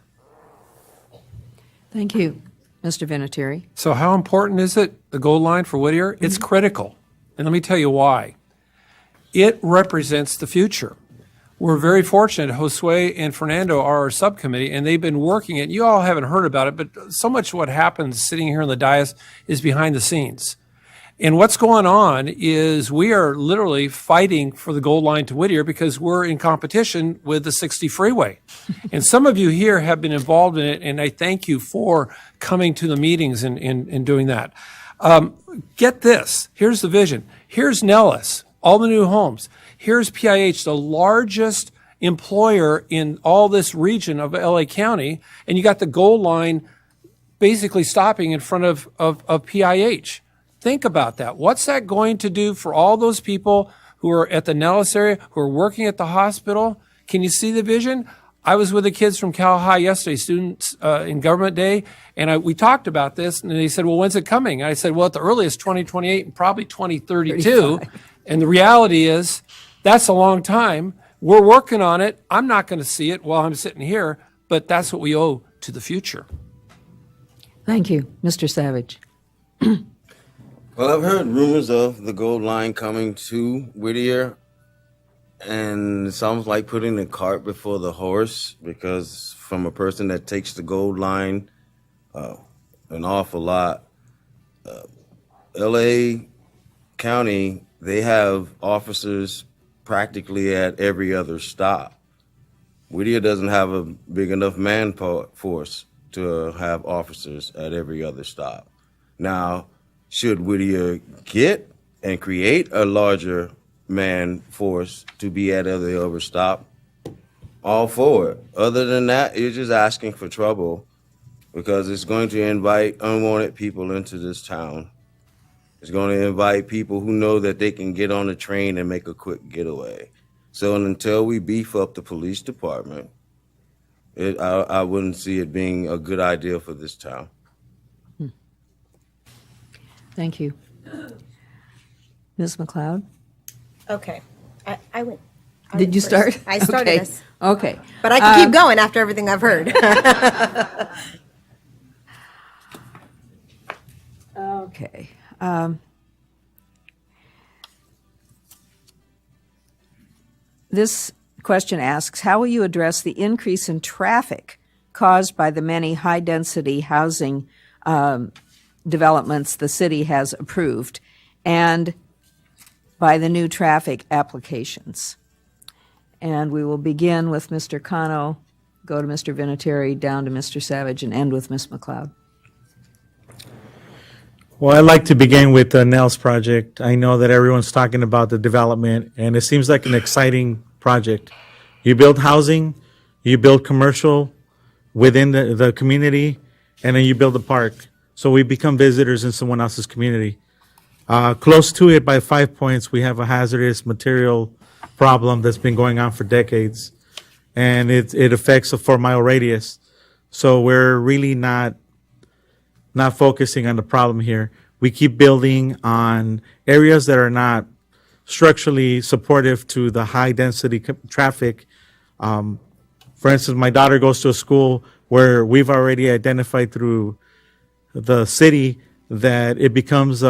Thank you, Mr. Vinatieri. So how important is it, the Gold Line for Whittier? It's critical. And let me tell you why. It represents the future. We're very fortunate. Josue and Fernando are our subcommittee, and they've been working it. You all haven't heard about it, but so much what happens sitting here in the dais is behind the scenes. And what's going on is we are literally fighting for the Gold Line to Whittier because we're in competition with the 60 freeway. And some of you here have been involved in it, and I thank you for coming to the meetings and doing that. Get this. Here's the vision. Here's Nellis, all the new homes. Here's PIH, the largest employer in all this region of LA County, and you got the Gold Line basically stopping in front of PIH. Think about that. What's that going to do for all those people who are at the Nellis area, who are working at the hospital? Can you see the vision? I was with the kids from Cal High yesterday, students in Government Day, and we talked about this, and they said, well, when's it coming? And I said, well, at the earliest, 2028 and probably 2032. And the reality is, that's a long time. We're working on it. I'm not going to see it while I'm sitting here, but that's what we owe to the future. Thank you, Mr. Savage. Well, I've heard rumors of the Gold Line coming to Whittier, and it's almost like putting the cart before the horse, because from a person that takes the Gold Line an awful lot, LA County, they have officers practically at every other stop. Whittier doesn't have a big enough force to have officers at every other stop. Now, should Whittier get and create a larger man force to be at every other stop, all for it. Other than that, you're just asking for trouble, because it's going to invite unwanted people into this town. It's going to invite people who know that they can get on a train and make a quick getaway. So until we beef up the police department, I wouldn't see it being a good idea for this town. Thank you. Ms. McLeod? Okay. I went. I Did went you first. start? I started Okay. this. Okay. But I can keep going after everything I've heard. Okay. This question asks, how will you address the increase in traffic caused by the many high-density housing developments the city has approved and by the new traffic applications? And we will begin with Mr. Cano, go to Mr. Vinatieri, down to Mr. Savage, and end with Ms. McLeod. Well, I'd like to begin with the Nels project. I know that everyone's talking about the development, and it seems like an exciting project. You build housing, you build commercial within the community, and then you build a park. So we become visitors in someone else's community. Close to it by 5 points, we have a hazardous material problem that's been going on for decades, and it affects a 4-mile radius. So we're really not focusing on the problem here. We keep building on areas that are not structurally supportive to the high density traffic. For instance, my daughter goes to a school where we've already identified through the city that it becomes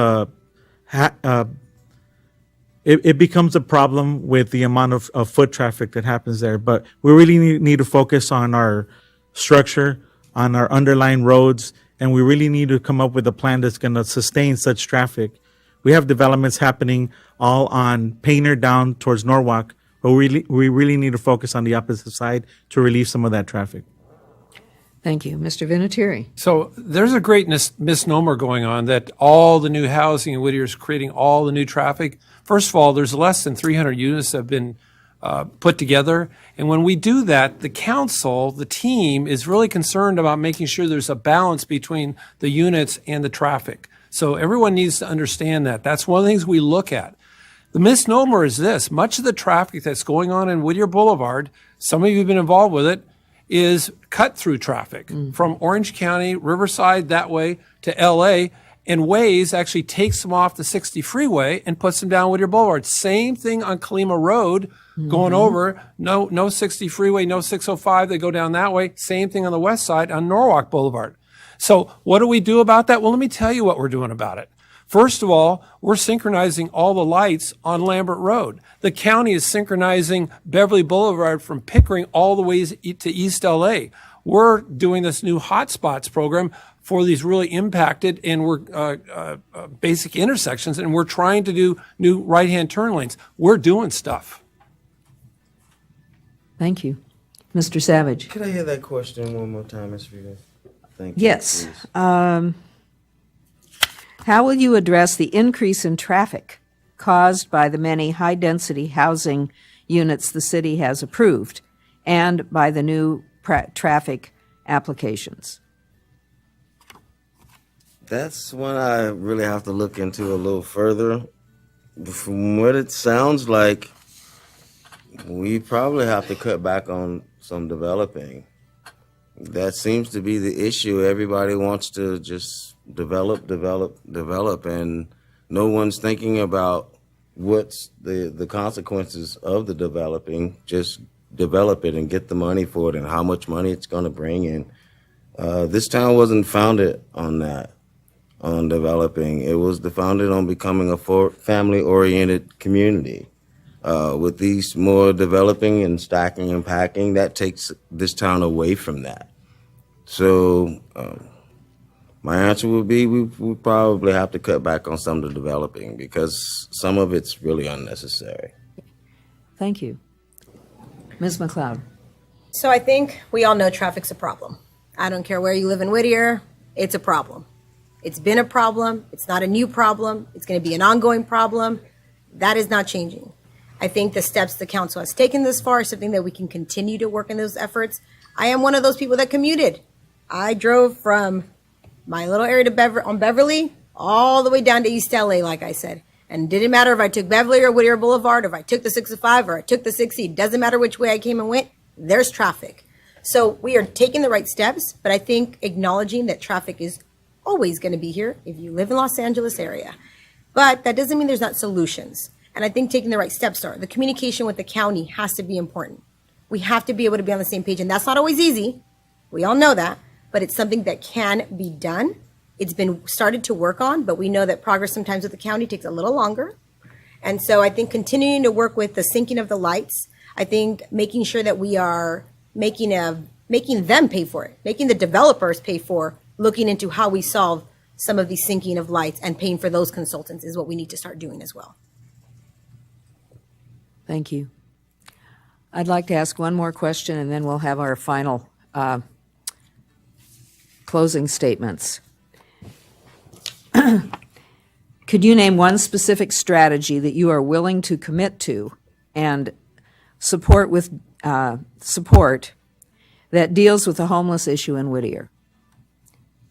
it becomes a problem with the amount of foot traffic that happens there. But we really need to focus on our structure, on our underlying roads, and we really need to come up with a plan that's going to sustain such traffic. We have developments happening all on Painter down towards Norwalk, but we really need to focus on the opposite side to relieve some of that traffic. Thank you. Mr. Vinatieri. So there's a great misnomer going on that all the new housing in Whittier is creating all the new traffic. First of all, there's less than 300 units that have been put together. And when we do that, the council, the team, is really concerned about making sure there's a balance between the units and the traffic. So everyone needs to understand that. That's one of the things we look at. The misnomer is this: much of the traffic that's going on in Whittier Boulevard, some of you have been involved with it, is cut-through traffic from Orange County, Riverside, that way to LA, and Waze actually takes them off the 60 freeway and puts them down Whittier Boulevard. Same thing on Kalima Road, going over, no 60 freeway, no 605, they go down that way. Same thing on the west side on Norwalk Boulevard. So what do we do about that? Well, let me tell you what we're doing about it. First of all, we're synchronizing all the lights on Lambert Road. The county is synchronizing Beverly Boulevard from Pickering all the way to East LA. We're doing this new hotspots program for these really impacted and we're basic intersections, and we're trying to do new right-hand turn lanes. We're doing stuff. Thank you. Mr. Savage. Could I hear that question one more time, Ms. Rita? Thank you. Yes. Please. How will you address the increase in traffic caused by the many high-density housing units the city has approved and by the new traffic applications? That's one I really have to look into a little further. From what it sounds like, we probably have to cut back on some developing. That seems to be the issue. Everybody wants to just develop, and no one's thinking about what's the consequences of the developing. Just develop it and get the money for it and how much money it's going to bring in. This town wasn't founded on that, on developing. It was founded on becoming a family-oriented community. With these more developing and stacking and packing, that takes this town away from that. So my answer would be we probably have to cut back on some of the developing because some of it's really unnecessary. Thank you. Ms. McLeod. So I think we all know traffic's a problem. I don't care where you live in Whittier, it's a problem. It's been a problem. It's not a new problem. It's going to be an ongoing problem. That is not changing. I think the steps the council has taken this far is something that we can continue to work in those efforts. I am one of those people that commuted. I drove from my little area on Beverly all the way down to East LA, like I said. And it didn't matter if I took Beverly or Whittier Boulevard, if I took the 65 or I took the 60, it doesn't matter which way I came and went, there's traffic. So we are taking the right steps, but I think acknowledging that traffic is always going to be here if you live in Los Angeles area. But that doesn't mean there's not solutions. And I think taking the right steps are. The communication with the county has to be important. We have to be able to be on the same page, and that's not always easy. We all know that, but it's something that can be done. It's been started to work on, but we know that progress sometimes with the county takes a little longer. And so I think continuing to work with the syncing of the lights, I think making sure that we are making them pay for it, making the developers pay for looking into how we solve some of these syncing of lights and paying for those consultants is what we need to start doing as well. Thank you. I'd like to ask one more question, and then we'll have our final closing statements. Could you name one specific strategy that you are willing to commit to and support that deals with the homeless issue in Whittier?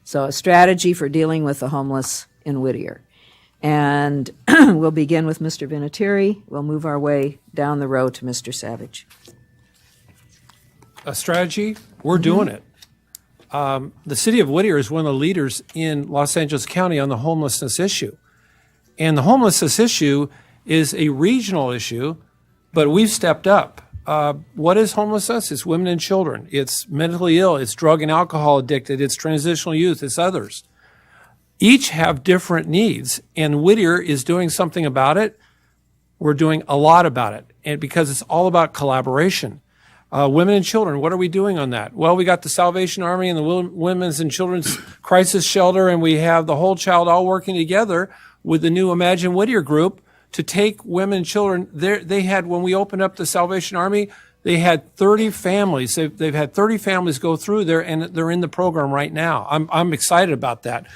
So a strategy for dealing with the homeless in Whittier. And we'll begin with Mr. Vinatieri. We'll move our way down the row to Mr. Savage. A strategy? We're doing it. The city of Whittier is one of the leaders in Los Angeles County on the homelessness issue. And the homelessness issue is a regional issue, but we've stepped up. What is homelessness? It's women and children. It's mentally ill. It's drug and alcohol addicted. It's transitional youth. It's others. Each have different needs, and Whittier is doing something about it. We're doing a lot about it, and because it's all about collaboration. Women and children, what are we doing on that? Well, we got the Salvation Army and the Women's and Children's Crisis Shelter, and we have the Whole Child all working together with the new Imagine Whittier group to take women and children. They had, when we opened up the Salvation Army, they had 30 families. They've had 30 families go through there, and they're in the program right now. I'm excited about that.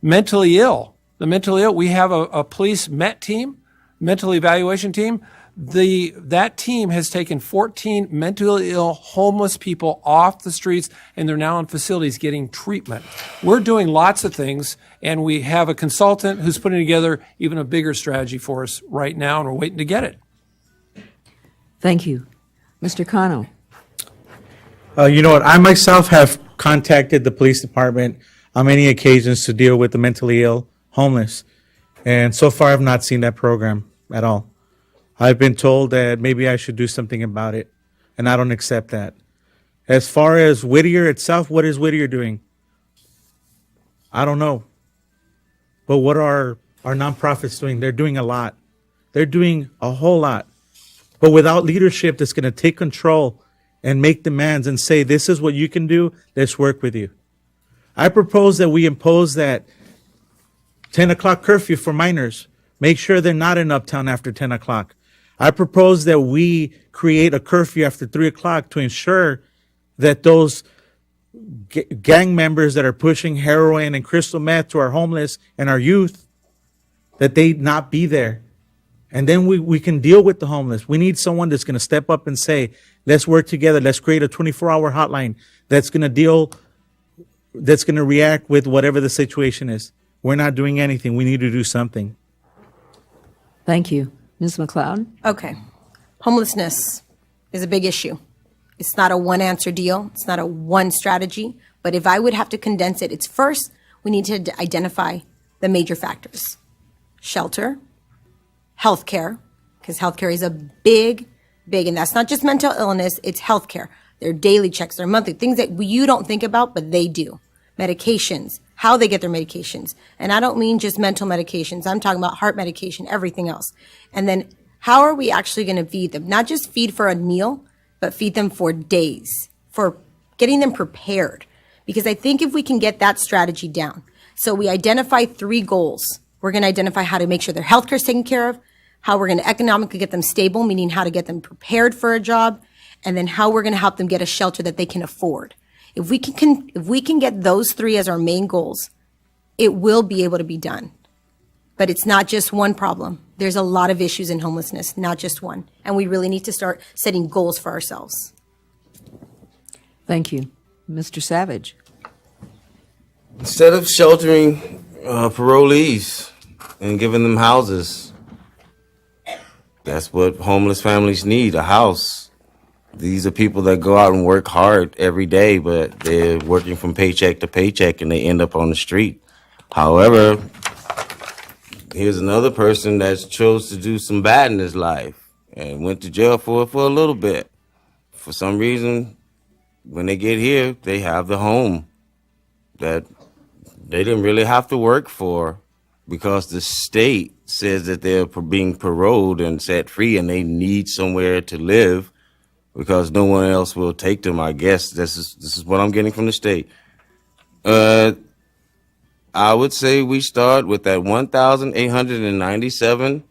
Mentally ill. The mentally ill, we have a police MET team, mental evaluation team. That team has taken 14 mentally ill homeless people off the streets, and they're now in facilities getting treatment. We're doing lots of things, and we have a consultant who's putting together even a bigger strategy for us right now, and we're waiting to get it. Thank you. Mr. Cano. You know what? I myself have contacted the police department on many occasions to deal with the mentally ill homeless. And so far, I've not seen that program at all. I've been told that maybe I should do something about it, and I don't accept that. As far as Whittier itself, what is Whittier doing? I don't know. But what are our nonprofits doing? They're doing a lot. They're doing a whole lot. But without leadership that's going to take control and make demands and say, this is what you can do, let's work with you. I propose that we impose that 10 o'clock curfew for minors. Make sure they're not in Uptown after 10 o'clock. I propose that we create a curfew after 3 o'clock to ensure that those gang members that are pushing heroin and crystal meth to our homeless and our youth, that they not be there. And then we can deal with the homeless. We need someone that's going to step up and say, let's work together. Let's create a 24-hour hotline that's going to react with whatever the situation is. We're not doing anything. We need to do something. Thank you. Ms. McLeod? Okay. Homelessness is a big issue. It's not a one answer deal. It's not a one strategy. But if I would have to condense it, it's first, we need to identify the major factors. Shelter, healthcare, because healthcare is a big, and that's not just mental illness, it's healthcare. Their daily checks, their monthly, things that you don't think about, but they do. Medications, how they get their medications. And I don't mean just mental medications. I'm talking about heart medication, everything else. And then how are we actually going to feed them? Not just feed for a meal, but feed them for days, for getting them prepared. Because I think if we can get that strategy down, so we identify 3 goals. We're going to identify how to make sure their healthcare is taken care of, how we're going to economically get them stable, meaning how to get them prepared for a job, and then how we're going to help them get a shelter that they can afford. If we can get those 3 as our main goals, it will be able to be done. But it's not just one problem. There's a lot of issues in homelessness, not just one. And we really need to start setting goals for ourselves. Thank you. Mr. Savage? Instead of sheltering parolees, and giving them houses. That's what homeless families need, a house. These are people that go out and work hard every day, but they're working from paycheck to paycheck and they end up on the street. However, here's another person that chose to do some bad in his life and went to jail for it for a little bit. For some reason, when they get here, they have the home that they didn't really have to work for because the state says that they're being paroled and set free and they need somewhere to live because no one else will take them. I guess this is what I'm getting from the state. I would say we start with that 1,897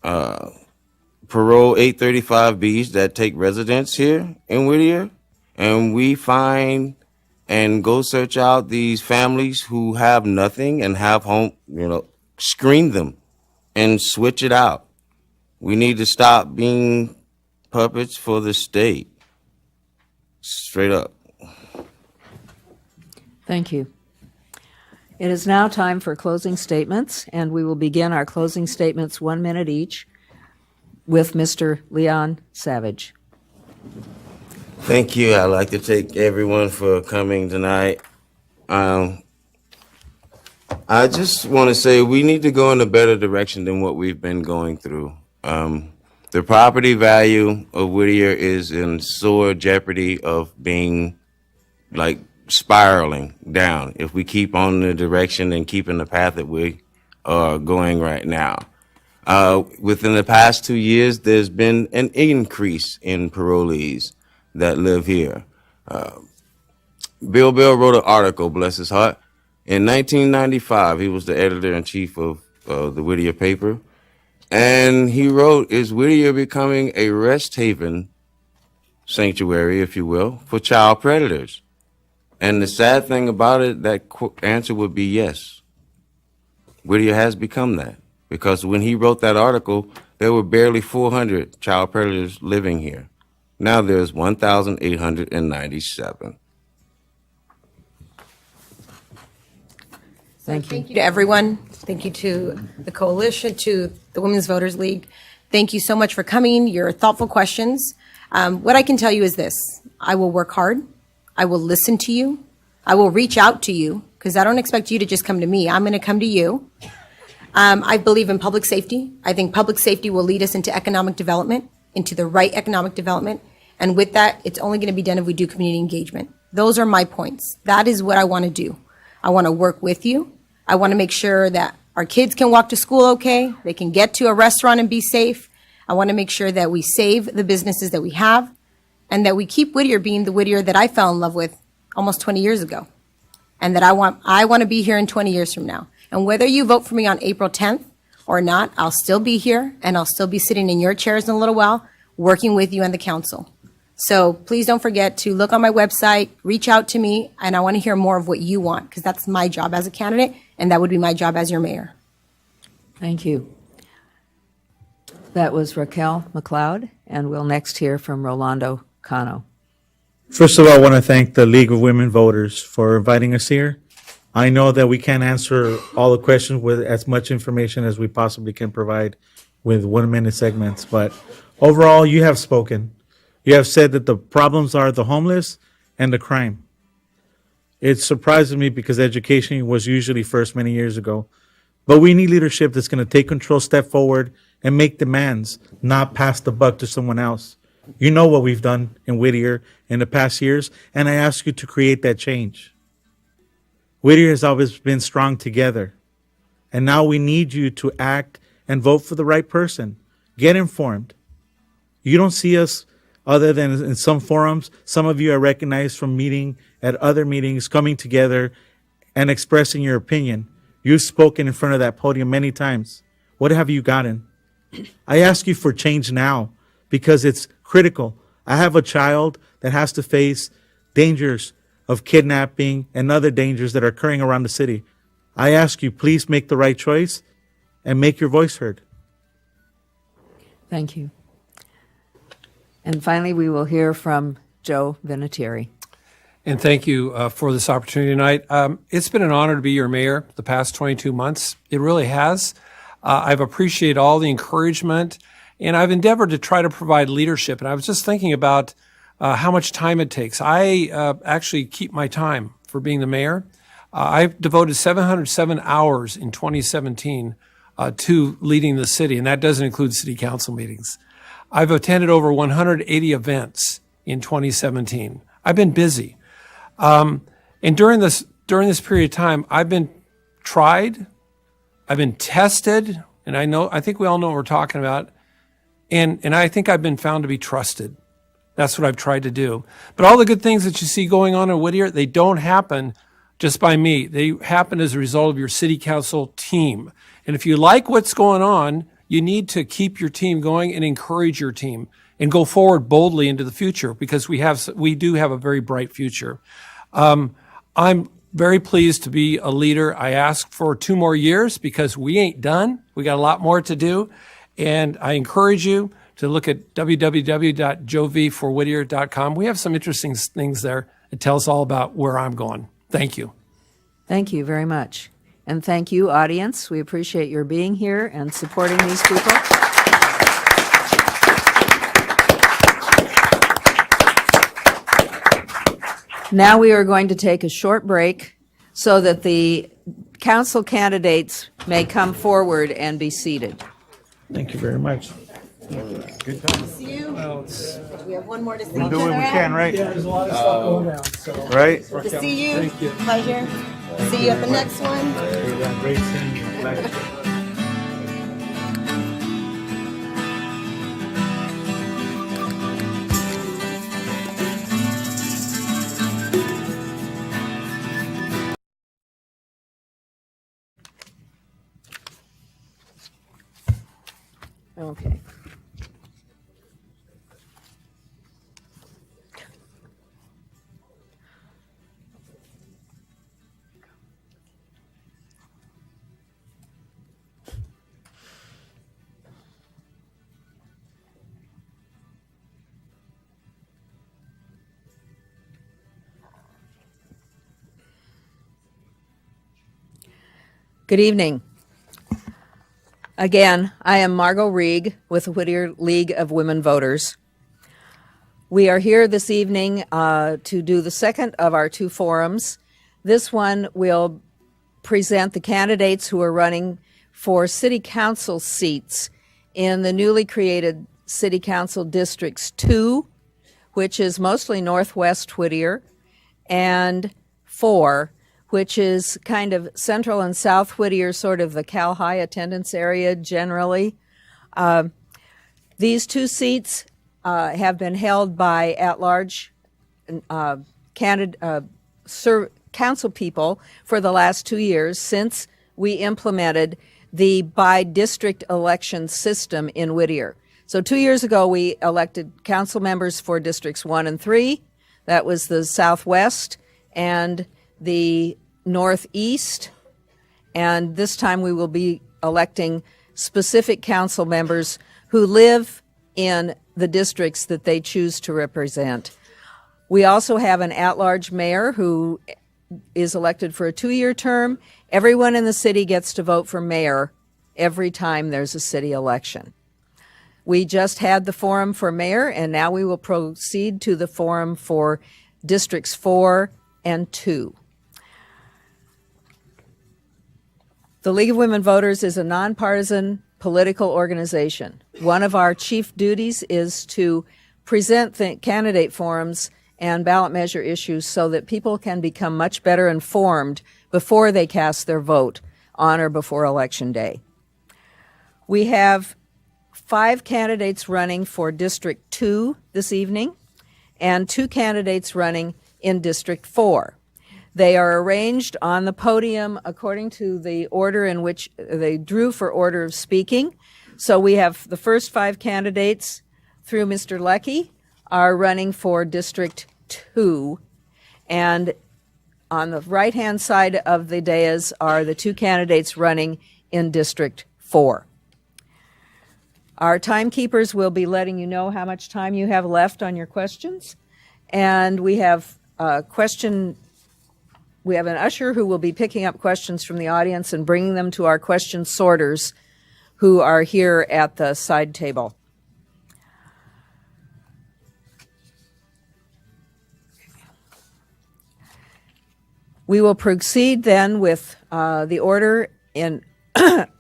parole 835Bs that take residence here in Whittier, and we find and go search out these families who have nothing and have home, screen them and switch it out. We need to stop being puppets for the state. Straight up. Thank you. It is now time for closing statements, and we will begin our closing statements 1 minute each with Mr. Leon Savage. Thank you. I'd like to thank everyone for coming tonight. I just want to say we need to go in a better direction than what we've been going through. The property value of Whittier is in sore jeopardy of being spiraling down if we keep on the direction and keeping the path that we are going right now. Within the past 2 years, there's been an increase in parolees that live here. Bill Bell wrote an article, bless his heart. In 1995, he was the editor-in-chief of the Whittier paper. And he wrote, "Is Whittier becoming a rest haven sanctuary, if you will, for child predators?" And the sad thing about it, that answer would be yes. Whittier has become that. Because when he wrote that article, there were barely 400 child predators living here. Now there's 1,897. Thank you. Thank you to everyone. Thank you to the coalition, to the Women's Voters League. Thank you so much for coming, your thoughtful questions. What I can tell you is this: I will work hard. I will listen to you. I will reach out to you, because I don't expect you to just come to me. I'm going to come to you. I believe in public safety. I think public safety will lead us into economic development, into the right economic development. And with that, it's only going to be done if we do community engagement. Those are my points. That is what I want to do. I want to work with you. I want to make sure that our kids can walk to school okay. They can get to a restaurant and be safe. I want to make sure that we save the businesses that we have and that we keep Whittier being the Whittier that I fell in love with almost 20 years ago. And that I want to be here in 20 years from now. And whether you vote for me on April 10th or not, I'll still be here, and I'll still be sitting in your chairs in a little while, working with you and the council. So please don't forget to look on my website, reach out to me, and I want to hear more of what you want, because that's my job as a candidate, and that would be my job as your mayor. Thank you. That was Raquel McLeod, and we'll next hear from Rolando Cano. First of all, I want to thank the League of Women Voters for inviting us here. I know that we can't answer all the questions with as much information as we possibly can provide with 1 minute segments, but overall, you have spoken. You have said that the problems are the homeless and the crime. It surprises me because education was usually first many years ago, but we need leadership that's going to take control, step forward, and make demands, not pass the buck to someone else. You know what we've done in Whittier in the past years, and I ask you to create that change. Whittier has always been strong together, and now we need you to act and vote for the right person. Get informed. You don't see us other than in some forums. Some of you are recognized from meeting at other meetings, coming together and expressing your opinion. You've spoken in front of that podium many times. What have you gotten? I ask you for change now because it's critical. I have a child that has to face dangers of kidnapping and other dangers that are occurring around the city. I ask you, please make the right choice and make your voice heard. Thank you. And finally, we will hear from Joe Vinatieri. And thank you for this opportunity tonight. It's been an honor to be your mayor the past 22 months. It really has. I've appreciated all the encouragement, and I've endeavored to try to provide leadership. And I was just thinking about how much time it takes. I actually keep my time for being the mayor. I've devoted 707 hours in 2017 to leading the city, and that doesn't include city council meetings. I've attended over 180 events in 2017. I've been busy. And during this period of time, I've been tried, I've been tested, and I think we all know what we're talking about. And I think I've been found to be trusted. That's what I've tried to do. But all the good things that you see going on in Whittier, they don't happen just by me. They happen as a result of your city council team. And if you like what's going on, you need to keep your team going and encourage your team and go forward boldly into the future, because we do have a very bright future. I'm very pleased to be a leader. I asked for 2 more years because we ain't done. We got a lot more to do. And I encourage you to look at www.jovforwhittier.com. We have some interesting things there. It tells all about where I'm going. Thank you. Thank you very much. And thank you, audience. We appreciate your being here and supporting these people. Now we are going to take a short break so that the council candidates may come forward and be seated. Thank you very much. See you. We have one more to see We'll each do what other we at. can, right? Yeah, there's a lot of stuff going down. So. Right? Good to see you. Thank you. Pleasure. See you at the next one. Great seeing you. Okay. Good evening. Again, I am Margot Rieg with the Whittier League of Women Voters. We are here this evening to do the second of our 2 forums. This one will present the candidates who are running for city council seats in the newly created City Council Districts 2, which is mostly Northwest Whittier, and 4, which is kind of Central and South Whittier, sort of the Cal High attendance area generally. These 2 seats have been held by at-large council people for the last 2 years since we implemented the by-district election system in Whittier. So 2 years ago, we elected council members for Districts 1 and 3. That was the Southwest and the Northeast, and this time we will be electing specific council members who live in the districts that they choose to represent. We also have an at-large mayor who is elected for a 2-year term. Everyone in the city gets to vote for mayor every time there's a city election. We just had the forum for mayor, and now we will proceed to the forum for Districts 4 and 2. The League of Women Voters is a nonpartisan political organization. One of our chief duties is to present the candidate forums and ballot measure issues so that people can become much better informed before they cast their vote on or before Election Day. We have 5 candidates running for District 2 this evening and 2 candidates running in District 4. They are arranged on the podium according to the order in which they drew for order of speaking. So we have the first 5 candidates through Mr. Leckie are running for District 2. And on the right-hand side of the dais are the 2 candidates running in District 4. Our timekeepers will be letting you know how much time you have left on your questions. And we have we have an usher who will be picking up questions from the audience and bringing them to our question sorters who are here at the side table. We will proceed then with the order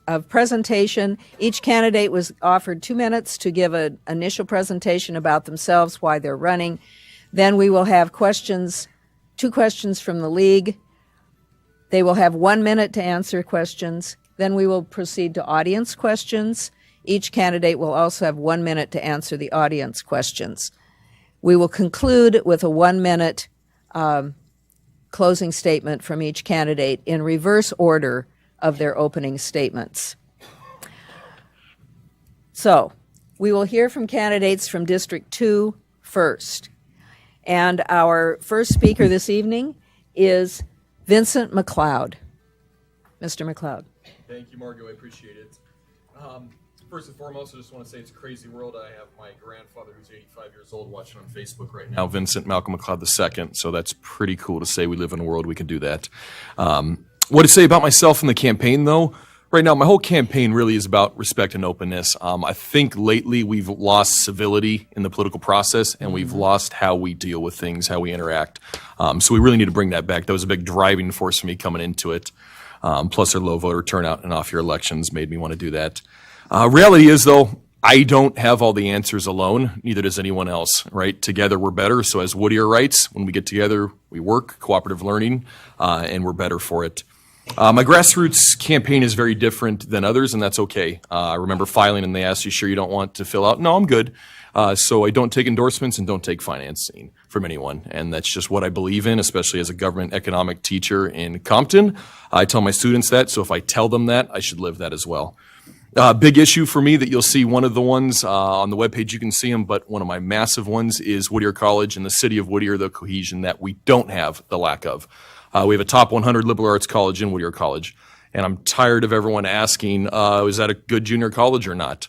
of presentation. Each candidate was offered 2 minutes to give an initial presentation about themselves, why they're running. Then we will have questions, 2 questions from the league. They will have 1 minute to answer questions. Then we will proceed to audience questions. Each candidate will also have 1 minute to answer the audience questions. We will conclude with a 1 minute closing statement from each candidate in reverse order of their opening statements. So, we will hear from candidates from District 2 first. And our first speaker this evening is Vincent McLeod. Mr. McLeod. Thank you, Margo. I appreciate it. First and foremost, I just want to say it's a crazy world. I have my grandfather, who's 85 years old, watching on Facebook right now, Vincent Malcolm McLeod II. So that's pretty cool to say we live in a world we can do that. What to say about myself in the campaign, though? Right now, my whole campaign really is about respect and openness. I think lately we've lost civility in the political process, and we've lost how we deal with things, how we interact. So we really need to bring that back. That was a big driving force for me coming into it. Plus our low voter turnout in off-year elections made me want to do that. Reality is, though, I don't have all the answers alone. Neither does anyone else, right? Together we're better. So as Whittier writes, when we get together, we work, cooperative learning, and we're better for it. My grassroots campaign is very different than others, and that's okay. I remember filing and they asked, you sure you don't want to fill out? No, I'm good. So I don't take endorsements and don't take financing from anyone. And that's just what I believe in, especially as a government economic teacher in Compton. I tell my students that, so if I tell them that, I should live that as well. Big issue for me that you'll see, one of the ones on the webpage, you can see them, but one of my massive ones is Whittier College and the city of Whittier, the cohesion that we don't have the lack of. We have a top 100 liberal arts college in Whittier College, and I'm tired of everyone asking, is that a good junior college or not?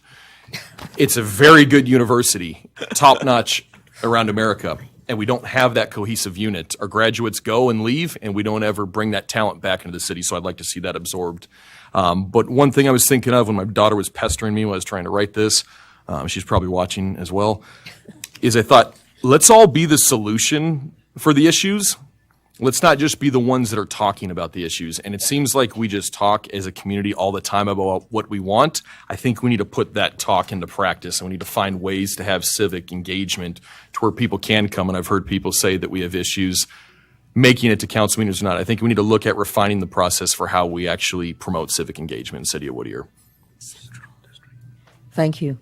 It's a very good university, top-notch around America, and we don't have that cohesive unit. Our graduates go and leave, and we don't ever bring that talent back into the city, so I'd like to see that absorbed. But one thing I was thinking of when my daughter was pestering me when I was trying to write this, she's probably watching as well, is I thought, let's all be the solution for the issues. Let's not just be the ones that are talking about the issues. And it seems like we just talk as a community all the time about what we want. I think we need to put that talk into practice, and we need to find ways to have civic engagement to where people can come. And I've heard people say that we have issues making it to council meetings or not. I think we need to look at refining the process for how we actually promote civic engagement in the city of Whittier. Thank you.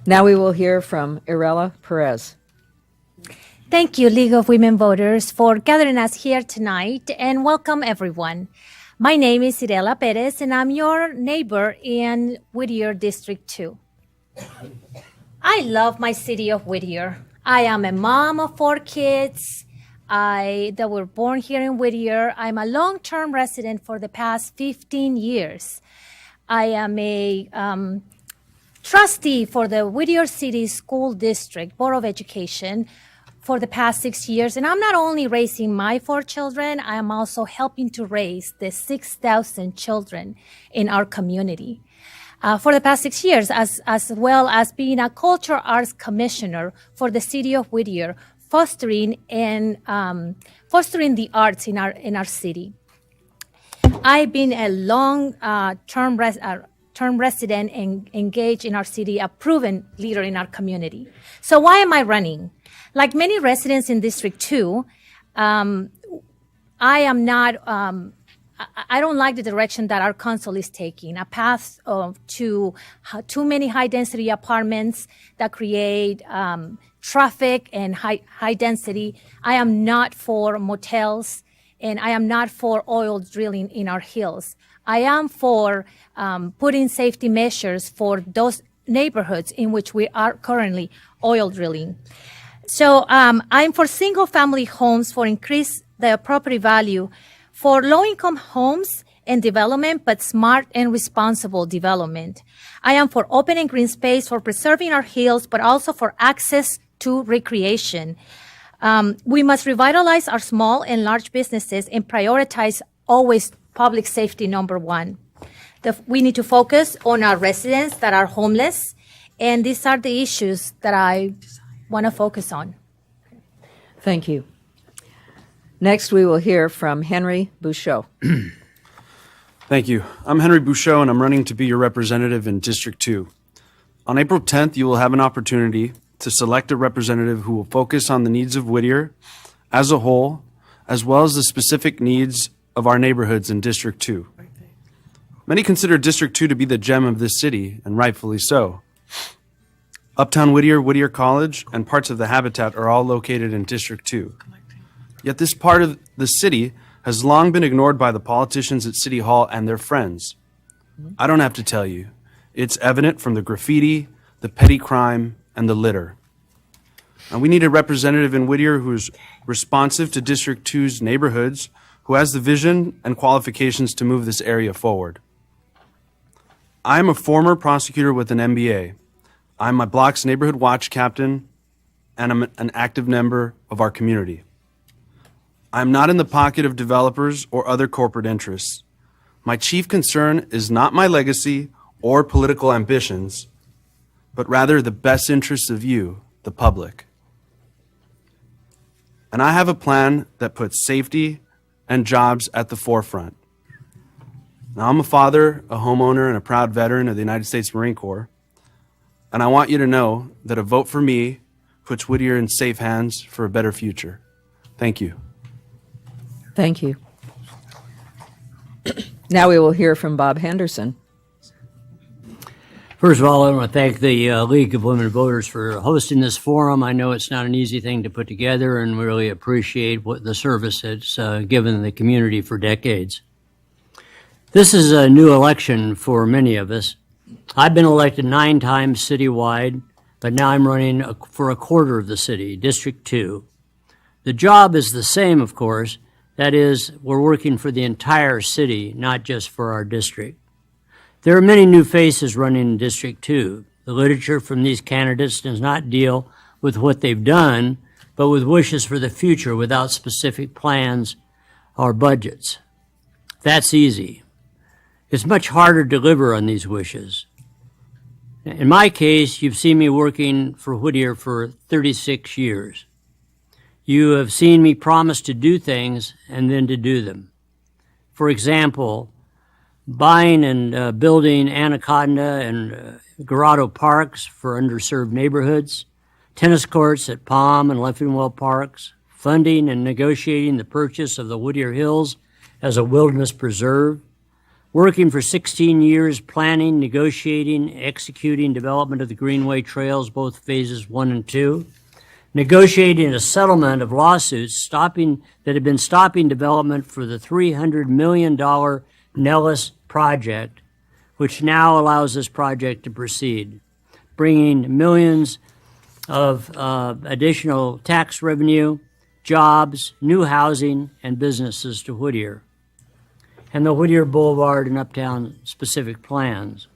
Now we will hear from Irela Perez. Thank you, League of Women Voters, for gathering us here tonight, and welcome everyone. My name is Irela Perez, and I'm your neighbor in Whittier District 2. I love my city of Whittier. I am a mom of 4 kids that were born here in Whittier. I'm a long-term resident for the past 15 years. I am a trustee for the Whittier City School District Board of Education for the past 6 years. And I'm not only raising my 4 children, I am also helping to raise the 6,000 children in our community. For the past 6 years, as well as being a cultural arts commissioner for the city of Whittier, fostering the arts in our city. I've been a long-term resident and engaged in our city, a proven leader in our community. So why am I running? Like many residents in District 2, I don't like the direction that our council is taking, a path to too many high-density apartments that create traffic and high density. I am not for motels, and I am not for oil drilling in our hills. I am for putting safety measures for those neighborhoods in which we are currently oil drilling. So I'm for single-family homes, for increase the property value, for low-income homes and development, but smart and responsible development. I am for open and green space, for preserving our hills, but also for access to recreation. We must revitalize our small and large businesses and prioritize always public safety number one. We need to focus on our residents that are homeless, and these are the issues that I want to focus on. Thank you. Next, we will hear from Henry Bouchot. Thank you. I'm Henry Bouchot, and I'm running to be your representative in District 2. On April 10th, you will have an opportunity to select a representative who will focus on the needs of Whittier as a whole, as well as the specific needs of our neighborhoods in District 2. Many consider District 2 to be the gem of this city, and rightfully so. Uptown Whittier, Whittier College, and parts of the Habitat are all located in District 2. Yet this part of the city has long been ignored by the politicians at City Hall and their friends. I don't have to tell you. It's evident from the graffiti, the petty crime, and the litter. And we need a representative in Whittier who is responsive to District 2's neighborhoods, who has the vision and qualifications to move this area forward. I am a former prosecutor with an MBA. I'm my block's neighborhood watch captain, and I'm an active member of our community. I'm not in the pocket of developers or other corporate interests. My chief concern is not my legacy or political ambitions, but rather the best interests of you, the public. And I have a plan that puts safety and jobs at the forefront. Now, I'm a father, a homeowner, and a proud veteran of the United States Marine Corps, and I want you to know that a vote for me puts Whittier in safe hands for a better future. Thank you. Thank you. Now we will hear from Bob Henderson. First of all, I want to thank the League of Women Voters for hosting this forum. I know it's not an easy thing to put together, and we really appreciate the service it's given the community for decades. This is a new election for many of us. I've been elected 9 times citywide, but now I'm running for a quarter of the city, District 2. The job is the same, of course. That is, we're working for the entire city, not just for our district. There are many new faces running in District 2. The literature from these candidates does not deal with what they've done, but with wishes for the future without specific plans or budgets. That's easy. It's much harder to deliver on these wishes. In my case, you've seen me working for Whittier for 36 years. You have seen me promise to do things and then to do them. For example, buying and building Anaconda and Grotto parks for underserved neighborhoods, tennis courts at Palm and Leffingwell parks, funding and negotiating the purchase of the Whittier Hills as a wilderness preserve, working for 16 years planning, negotiating, executing development of the Greenway Trails, both phases 1 and 2, negotiating a settlement of lawsuits that had been stopping development for the $300 million Nellis project, which now allows this project to proceed, bringing millions of additional tax revenue, jobs, new housing, and businesses to Whittier, and the Whittier Boulevard and Uptown specific plans.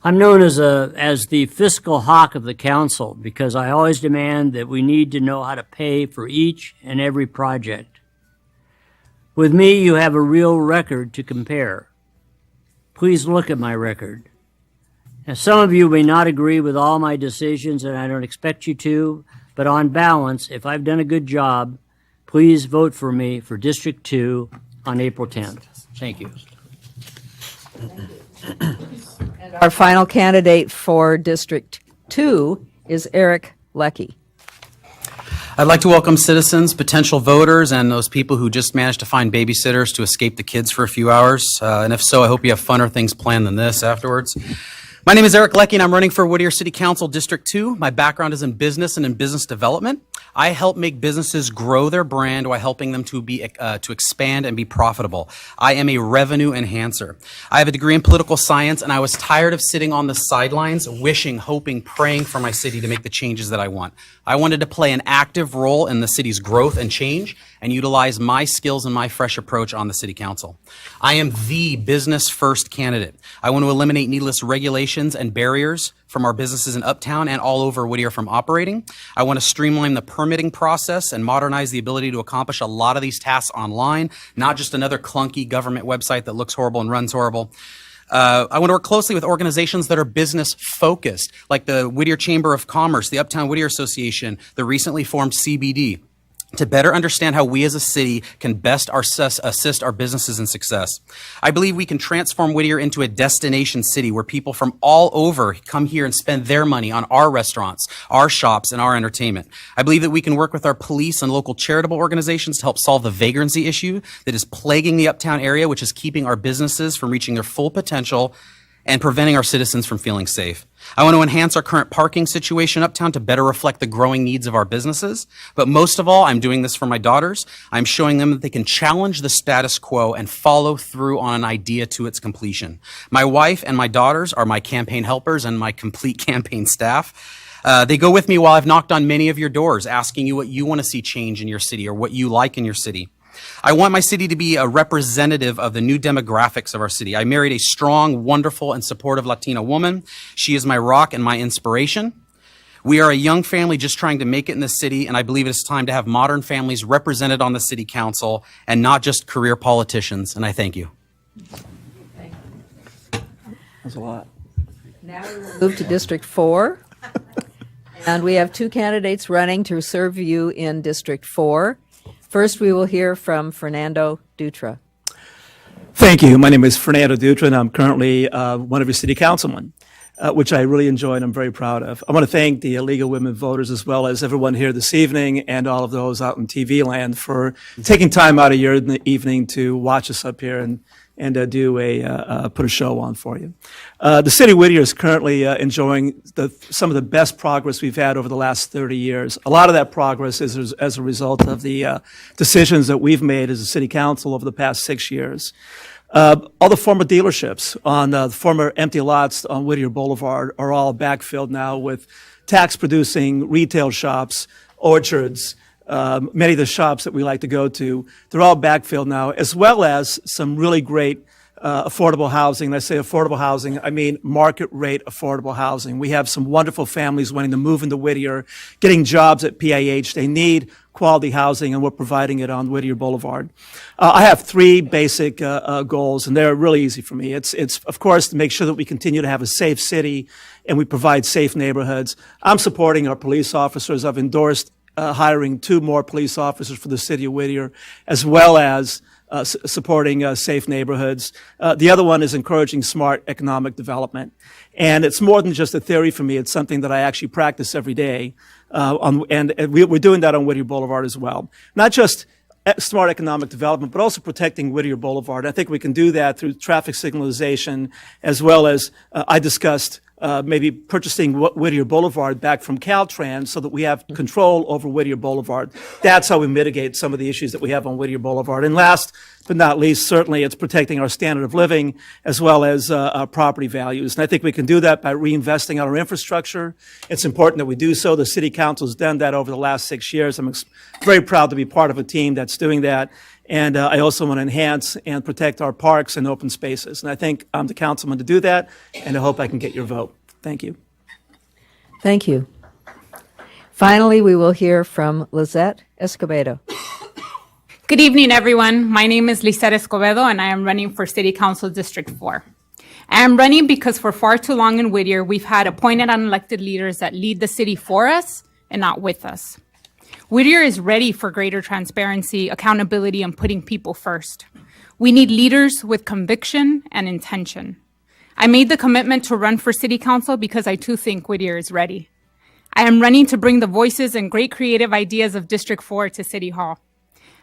I'm known as the fiscal hawk of the council because I always demand that we need to know how to pay for each and every project. With me, you have a real record to compare. Please look at my record. Now, some of you may not agree with all my decisions, and I don't expect you to, but on balance, if I've done a good job, please vote for me for District 2 on April 10th. Thank you. Our final candidate for District 2 is Eric Leckie. I'd like to welcome citizens, potential voters, and those people who just managed to find babysitters to escape the kids for a few hours. And if so, I hope you have funner things planned than this afterwards. My name is Eric Leckie, and I'm running for Whittier City Council District 2. My background is in business and in business development. I help make businesses grow their brand while helping them to expand and be profitable. I am a revenue enhancer. I have a degree in political science, and I was tired of sitting on the sidelines, wishing, hoping, praying for my city to make the changes that I want. I wanted to play an active role in the city's growth and change and utilize my skills and my fresh approach on the city council. I am the business first candidate. I want to eliminate needless regulation regulations and barriers from our businesses in Uptown and all over Whittier from operating. I want to streamline the permitting process and modernize the ability to accomplish a lot of these tasks online, not just another clunky government website that looks horrible and runs horrible. I want to work closely with organizations that are business focused, like the Whittier Chamber of Commerce, the Uptown Whittier Association, the recently formed CBD, to better understand how we as a city can best assist our businesses in success. I believe we can transform Whittier into a destination city where people from all over come here and spend their money on our restaurants, our shops, and our entertainment. I believe that we can work with our police and local charitable organizations to help solve the vagrancy issue that is plaguing the Uptown area, which is keeping our businesses from reaching their full potential and preventing our citizens from feeling safe. I want to enhance our current parking situation uptown to better reflect the growing needs of our businesses. But most of all, I'm doing this for my daughters. I'm showing them that they can challenge the status quo and follow through on an idea to its completion. My wife and my daughters are my campaign helpers and my complete campaign staff. They go with me while I've knocked on many of your doors, asking you what you want to see change in your city or what you like in your city. I want my city to be a representative of the new demographics of our city. I married a strong, wonderful, and supportive Latina woman. She is my rock and my inspiration. We are a young family just trying to make it in the city, and I believe it's time to have modern families represented on the city council and not just career politicians, and I thank you. That's a lot. Now we will move to District 4. And we have two candidates running to serve you in District 4. First, we will hear from Fernando Dutra. Thank you. My name is Fernando Dutra, and I'm currently one of your city councilmen, which I really enjoy and I'm very proud of. I want to thank the League of Women Voters as well as everyone here this evening and all of those out in TV land for taking time out of your evening to watch us up here and put a show on for you. The city of Whittier is currently enjoying some of the best progress we've had over the last 30 years. A lot of that progress is as a result of the decisions that we've made as a city council over the past 6 years. All the former dealerships on the former empty lots on Whittier Boulevard are all backfilled now with tax-producing retail shops, orchards, many of the shops that we like to go to, they're all backfilled now, as well as some really great affordable housing. And I say affordable housing, I mean market rate affordable housing. We have some wonderful families wanting to move into Whittier, getting jobs at PIH. They need quality housing, and we're providing it on Whittier Boulevard. I have three basic goals, and they're really easy for me. It's of course to make sure that we continue to have a safe city and we provide safe neighborhoods. I'm supporting our police officers. I've endorsed hiring 2 more police officers for the city of Whittier, as well as supporting safe neighborhoods. The other one is encouraging smart economic development. And it's more than just a theory for me. It's something that I actually practice every day. And we're doing that on Whittier Boulevard as well. Not just smart economic development, but also protecting Whittier Boulevard. I think we can do that through traffic signalization, as well as I discussed maybe purchasing Whittier Boulevard back from Caltrans so that we have control over Whittier Boulevard. That's how we mitigate some of the issues that we have on Whittier Boulevard. And last but not least, certainly it's protecting our standard of living as well as our property values. And I think we can do that by reinvesting on our infrastructure. It's important that we do so. The City Council has done that over the last 6 years. I'm very proud to be part of a team that's doing that. And I also want to enhance and protect our parks and open spaces. And I think I'm the councilman to do that, and I hope I can get your vote. Thank you. Thank you. Finally, we will hear from Lizette Escobedo. Good evening, everyone. My name is Lisette Escobedo, and I am running for City Council District 4. I am running because for far too long in Whittier, we've had appointed and elected leaders that lead the city for us and not with us. Whittier is ready for greater transparency, accountability, and putting people first. We need leaders with conviction and intention. I made the commitment to run for City Council because I too think Whittier is ready. I am running to bring the voices and great creative ideas of District 4 to City Hall.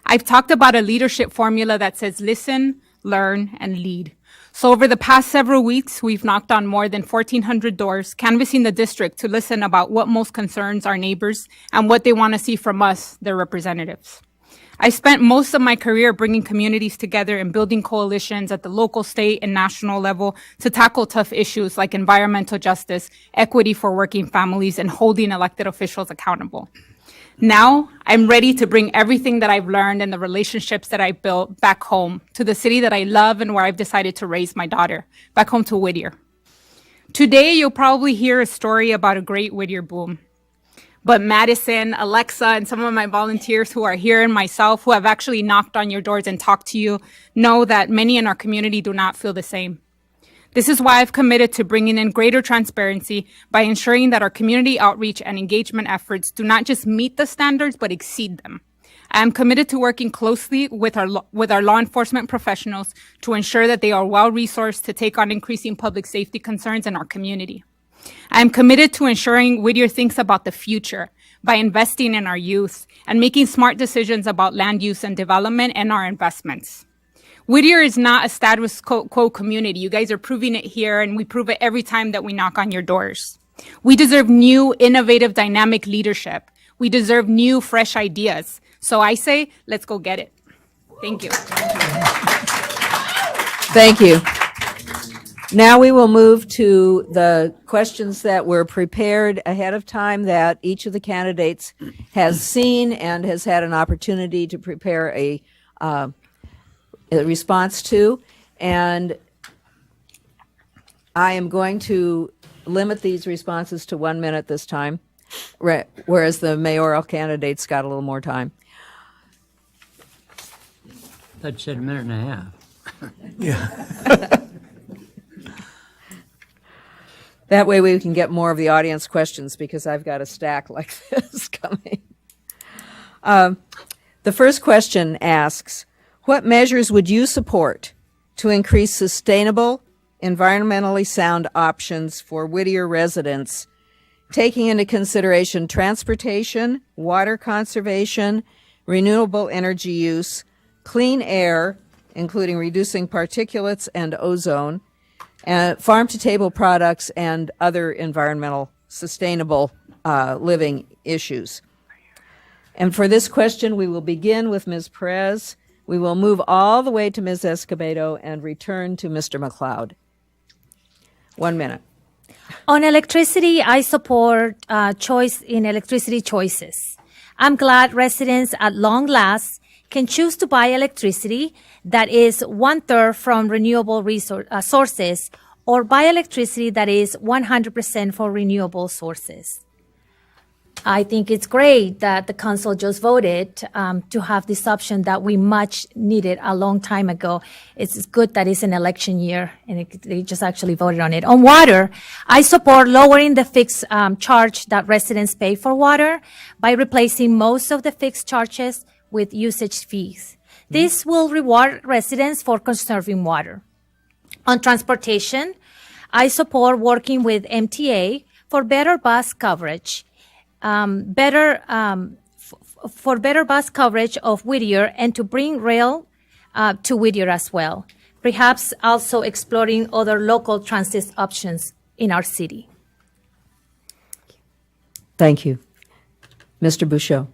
I've talked about a leadership formula that says listen, learn, and lead. So over the past several weeks, we've knocked on more than 1,400 doors, canvassing the district to listen about what most concerns our neighbors and what they want to see from us, their representatives. I spent most of my career bringing communities together and building coalitions at the local, state, and national level to tackle tough issues like environmental justice, equity for working families, and holding elected officials accountable. Now, I'm ready to bring everything that I've learned and the relationships that I've built back home to the city that I love and where I've decided to raise my daughter, back home to Whittier. Today, you'll probably hear a story about a great Whittier boom. But Madison, Alexa, and some of my volunteers who are here and myself who have actually knocked on your doors and talked to you know that many in our community do not feel the same. This is why I've committed to bringing in greater transparency by ensuring that our community outreach and engagement efforts do not just meet the standards, but exceed them. I am committed to working closely with our law enforcement professionals to ensure that they are well-resourced to take on increasing public safety concerns in our community. I am committed to ensuring Whittier thinks about the future by investing in our youth and making smart decisions about land use and development and our investments. Whittier is not a status quo community. You guys are proving it here, and we prove it every time that we knock on your doors. We deserve new, innovative, dynamic leadership. We deserve new, fresh ideas. So I say, let's go get it. Thank you. Thank you. Now we will move to the questions that were prepared ahead of time that each of the candidates has seen and has had an opportunity to prepare a response to. And I am going to limit these responses to 1 minute this time, whereas the mayoral candidates got a little more time. I thought you said a minute and a half. That way we can get more of the audience questions because I've got a stack like this coming. The first question asks, what measures would you support to increase sustainable, environmentally sound options for Whittier residents, taking into consideration transportation, water conservation, renewable energy use, clean air, including reducing particulates and ozone, farm-to-table products, and other environmental sustainable living issues? And for this question, we will begin with Ms. Perez. We will move all the way to Ms. Escobedo and return to Mr. McLeod. 1 minute. On electricity, I support choice in electricity choices. I'm glad residents at long last can choose to buy electricity that is 1/3 from renewable sources or buy electricity that is 100% for renewable sources. I think it's great that the council just voted to have this option that we much needed a long time ago. It's good that it's an election year and they just actually voted on it. On water, I support lowering the fixed charge that residents pay for water by replacing most of the fixed charges with usage fees. This will reward residents for conserving water. On transportation, I support working with MTA for better bus coverage. For better bus coverage of Whittier and to bring rail to Whittier as well. Perhaps also exploring other local transit options in our city. Thank you. Mr. Bouchot.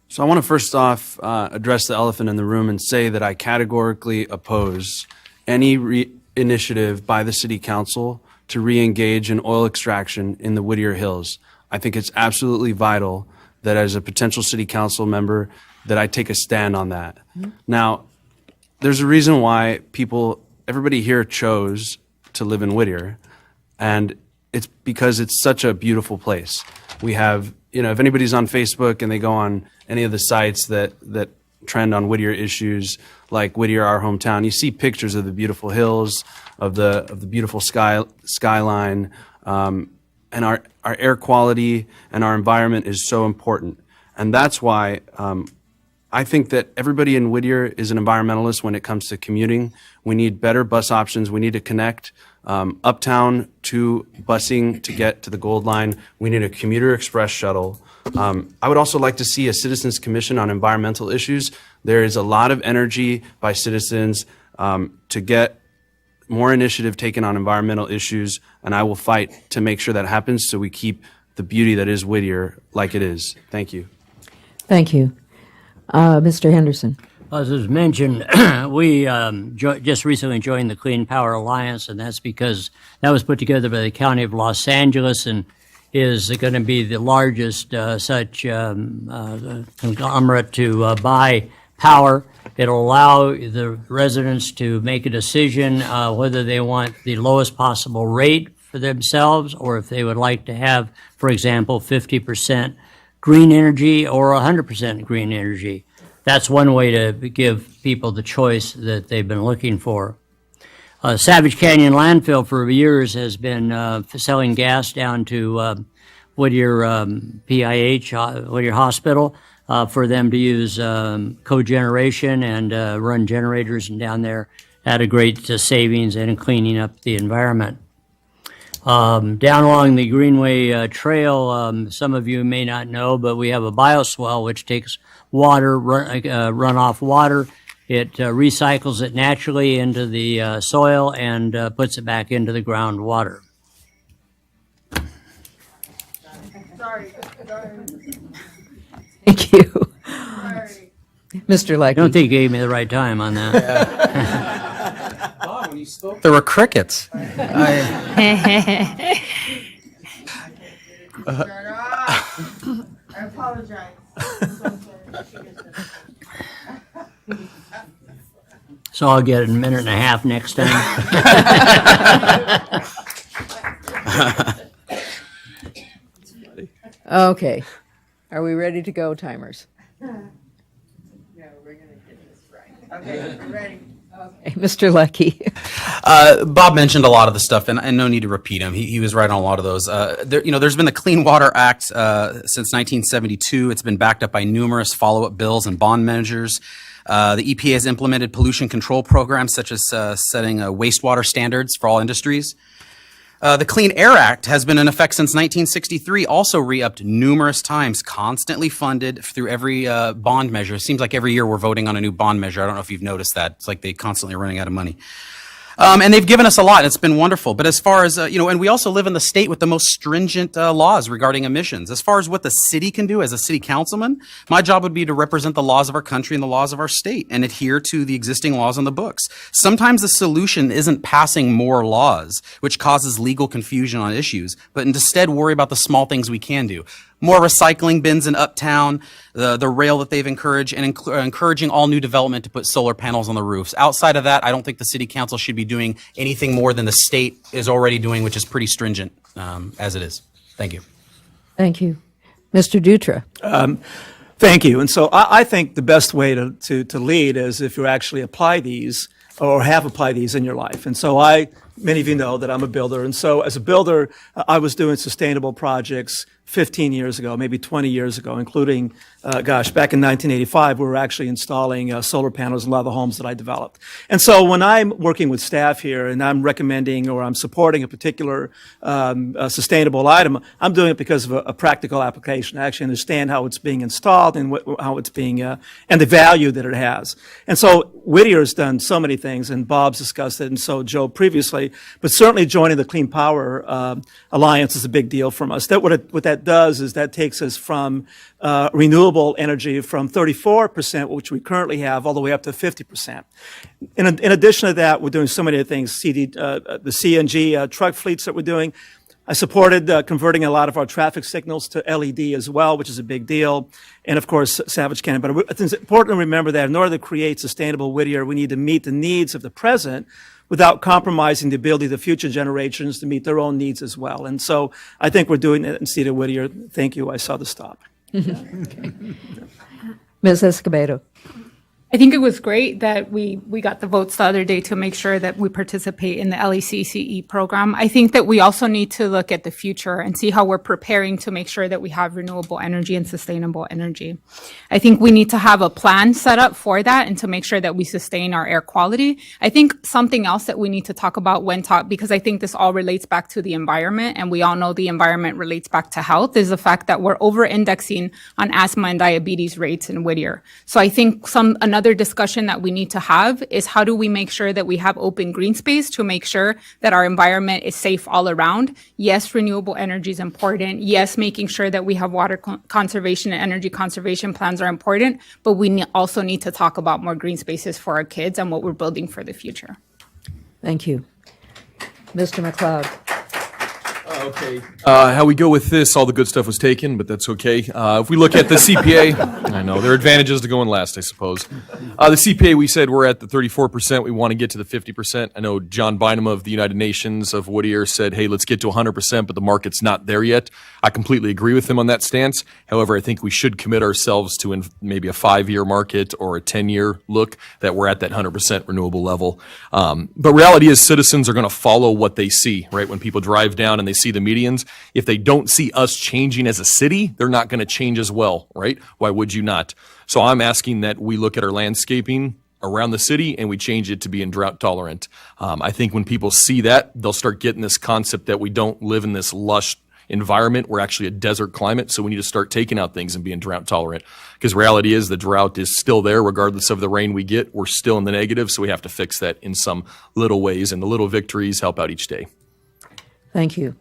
So I want to first off address the elephant in the room and say that I categorically oppose any initiative by the City Council to re-engage in oil extraction in the Whittier Hills. I think it's absolutely vital that as a potential City Council member that I take a stand on that. Mm-hmm. Now, there's a reason why everybody here chose to live in Whittier, and it's because it's such a beautiful place. We have, if anybody's on Facebook and they go on any of the sites that trend on Whittier issues, like Whittier, Our Hometown, you see pictures of the beautiful hills, of the beautiful skyline, and our air quality and our environment is so important. And that's why I think that everybody in Whittier is an environmentalist when it comes to commuting. We need better bus options. We need to connect uptown to busing to get to the Gold Line. We need a commuter express shuttle. I would also like to see a citizens commission on environmental issues. There is a lot of energy by citizens to get more initiative taken on environmental issues, and I will fight to make sure that happens so we keep the beauty that is Whittier like it is. Thank you. Thank you. Mr. Henderson. As was mentioned, we just recently joined the Clean Power Alliance, and that's because that was put together by the County of Los Angeles and is going to be the largest such conglomerate to buy power. It'll allow the residents to make a decision whether they want the lowest possible rate for themselves or if they would like to have, for example, 50% green energy or 100% green energy. That's one way to give people the choice that they've been looking for. Savage Canyon Landfill for years has been selling gas down to Whittier PIH, Whittier Hospital, for them to use cogeneration and run generators down there at a great savings and in cleaning up the environment. Down along the Greenway Trail, some of you may not know, but we have a bioswale which takes water, runoff water. It recycles it naturally into the soil and puts it back into the groundwater. Thank you. Mr. I Leckie. don't think you gave me the right time on that. Bob, when you spoke, there were crickets. I apologize. So I'll get a minute and a half next time. Okay. Are we ready to go, timers? No, we're going to get this right. Okay, we're ready. Okay. Mr. Leckie. Bob mentioned a lot of the stuff, and no need to repeat him. He was right on a lot of those. There's been the Clean Water Act since 1972. It's been backed up by numerous follow-up bills and bond measures. The EPA has implemented pollution control programs such as setting wastewater standards for all industries. The Clean Air Act has been in effect since 1963, also re-upped numerous times, constantly funded through every bond measure. It seems like every year we're voting on a new bond measure. I don't know if you've noticed that. It's like they constantly are running out of money. And they've given us a lot, and it's been wonderful. But as far as, and we also live in the state with the most stringent laws regarding emissions. As far as what the city can do as a city councilman, my job would be to represent the laws of our country and the laws of our state and adhere to the existing laws on the books. Sometimes the solution isn't passing more laws, which causes legal confusion on issues, but instead worry about the small things we can do. More recycling bins in Uptown, the rail that they've encouraged, and encouraging all new development to put solar panels on the roofs. Outside of that, I don't think the city council should be doing anything more than the state is already doing, which is pretty stringent as it is. Thank you. Thank you. Mr. Dutra. Thank you. And so I think the best way to lead is if you actually apply these or have applied these in your life. And so many of you know that I'm a builder. And so as a builder, I was doing sustainable projects 15 years ago, maybe 20 years ago, including, back in 1985, we were actually installing solar panels in a lot of the homes that I developed. And so when I'm working with staff here and I'm recommending or I'm supporting a particular sustainable item, I'm doing it because of a practical application. I actually understand how it's being installed and how it's being, and the value that it has. And so Whittier's done so many things, and Bob's discussed it, and so Joe previously, but certainly joining the Clean Power Alliance is a big deal from us. What that does is that takes us from renewable energy from 34%, which we currently have, all the way up to 50%. In addition to that, we're doing so many other things, the CNG truck fleets that we're doing. I supported converting a lot of our traffic signals to LED as well, which is a big deal. And of course, Savage Canyon. But it's important to remember that in order to create sustainable Whittier, we need to meet the needs of the present without compromising the ability of the future generations to meet their own needs as well. And so I think we're doing it in Cedar Whittier. Thank you. I saw the stop. Ms. Escobedo. I think it was great that we got the votes the other day to make sure that we participate in the LECCE program. I think that we also need to look at the future and see how we're preparing to make sure that we have renewable energy and sustainable energy. I think we need to have a plan set up for that and to make sure that we sustain our air quality. I think something else that we need to talk about because I think this all relates back to the environment, and we all know the environment relates back to health, is the fact that we're over-indexing on asthma and diabetes rates in Whittier. So I think another discussion that we need to have is how do we make sure that we have open green space to make sure that our environment is safe all around. Yes, renewable energy is important. Yes, making sure that we have water conservation and energy conservation plans are important, but we also need to talk about more green spaces for our kids and what we're building for the future. Thank you. Mr. McLeod. Okay. How we go with this, all the good stuff was taken, but that's okay. If we look at the CPA, I know there are advantages to going last, I suppose. The CPA, we said we're at the 34%. We want to get to the 50%. I know John Bynum of the United Nations of Whittier said, hey, let's get to 100%, but the market's not there yet. I completely agree with him on that stance. However, I think we should commit ourselves to maybe a 5-year market or a 10-year look that we're at that 100% renewable level. But reality is citizens are going to follow what they see, right? When people drive down and they see the medians, if they don't see us changing as a city, they're not going to change as well, right? Why would you not? So I'm asking that we look at our landscaping around the city and we change it to being drought tolerant. I think when people see that, they'll start getting this concept that we don't live in this lush environment. We're actually a desert climate, so we need to start taking out things and being drought tolerant. Because reality is the drought is still there regardless of the rain we get. We're still in the negative, so we have to fix that in some little ways, and the little victories help out each day. Thank you.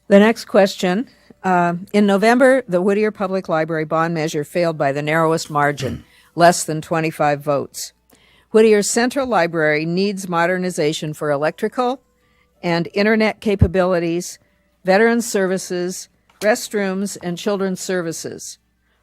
The next question. In November, the Whittier Public Library bond measure failed by the narrowest margin, less than 25 votes. Whittier's Central Library needs modernization for electrical and internet capabilities, veterans services, restrooms, and children's services.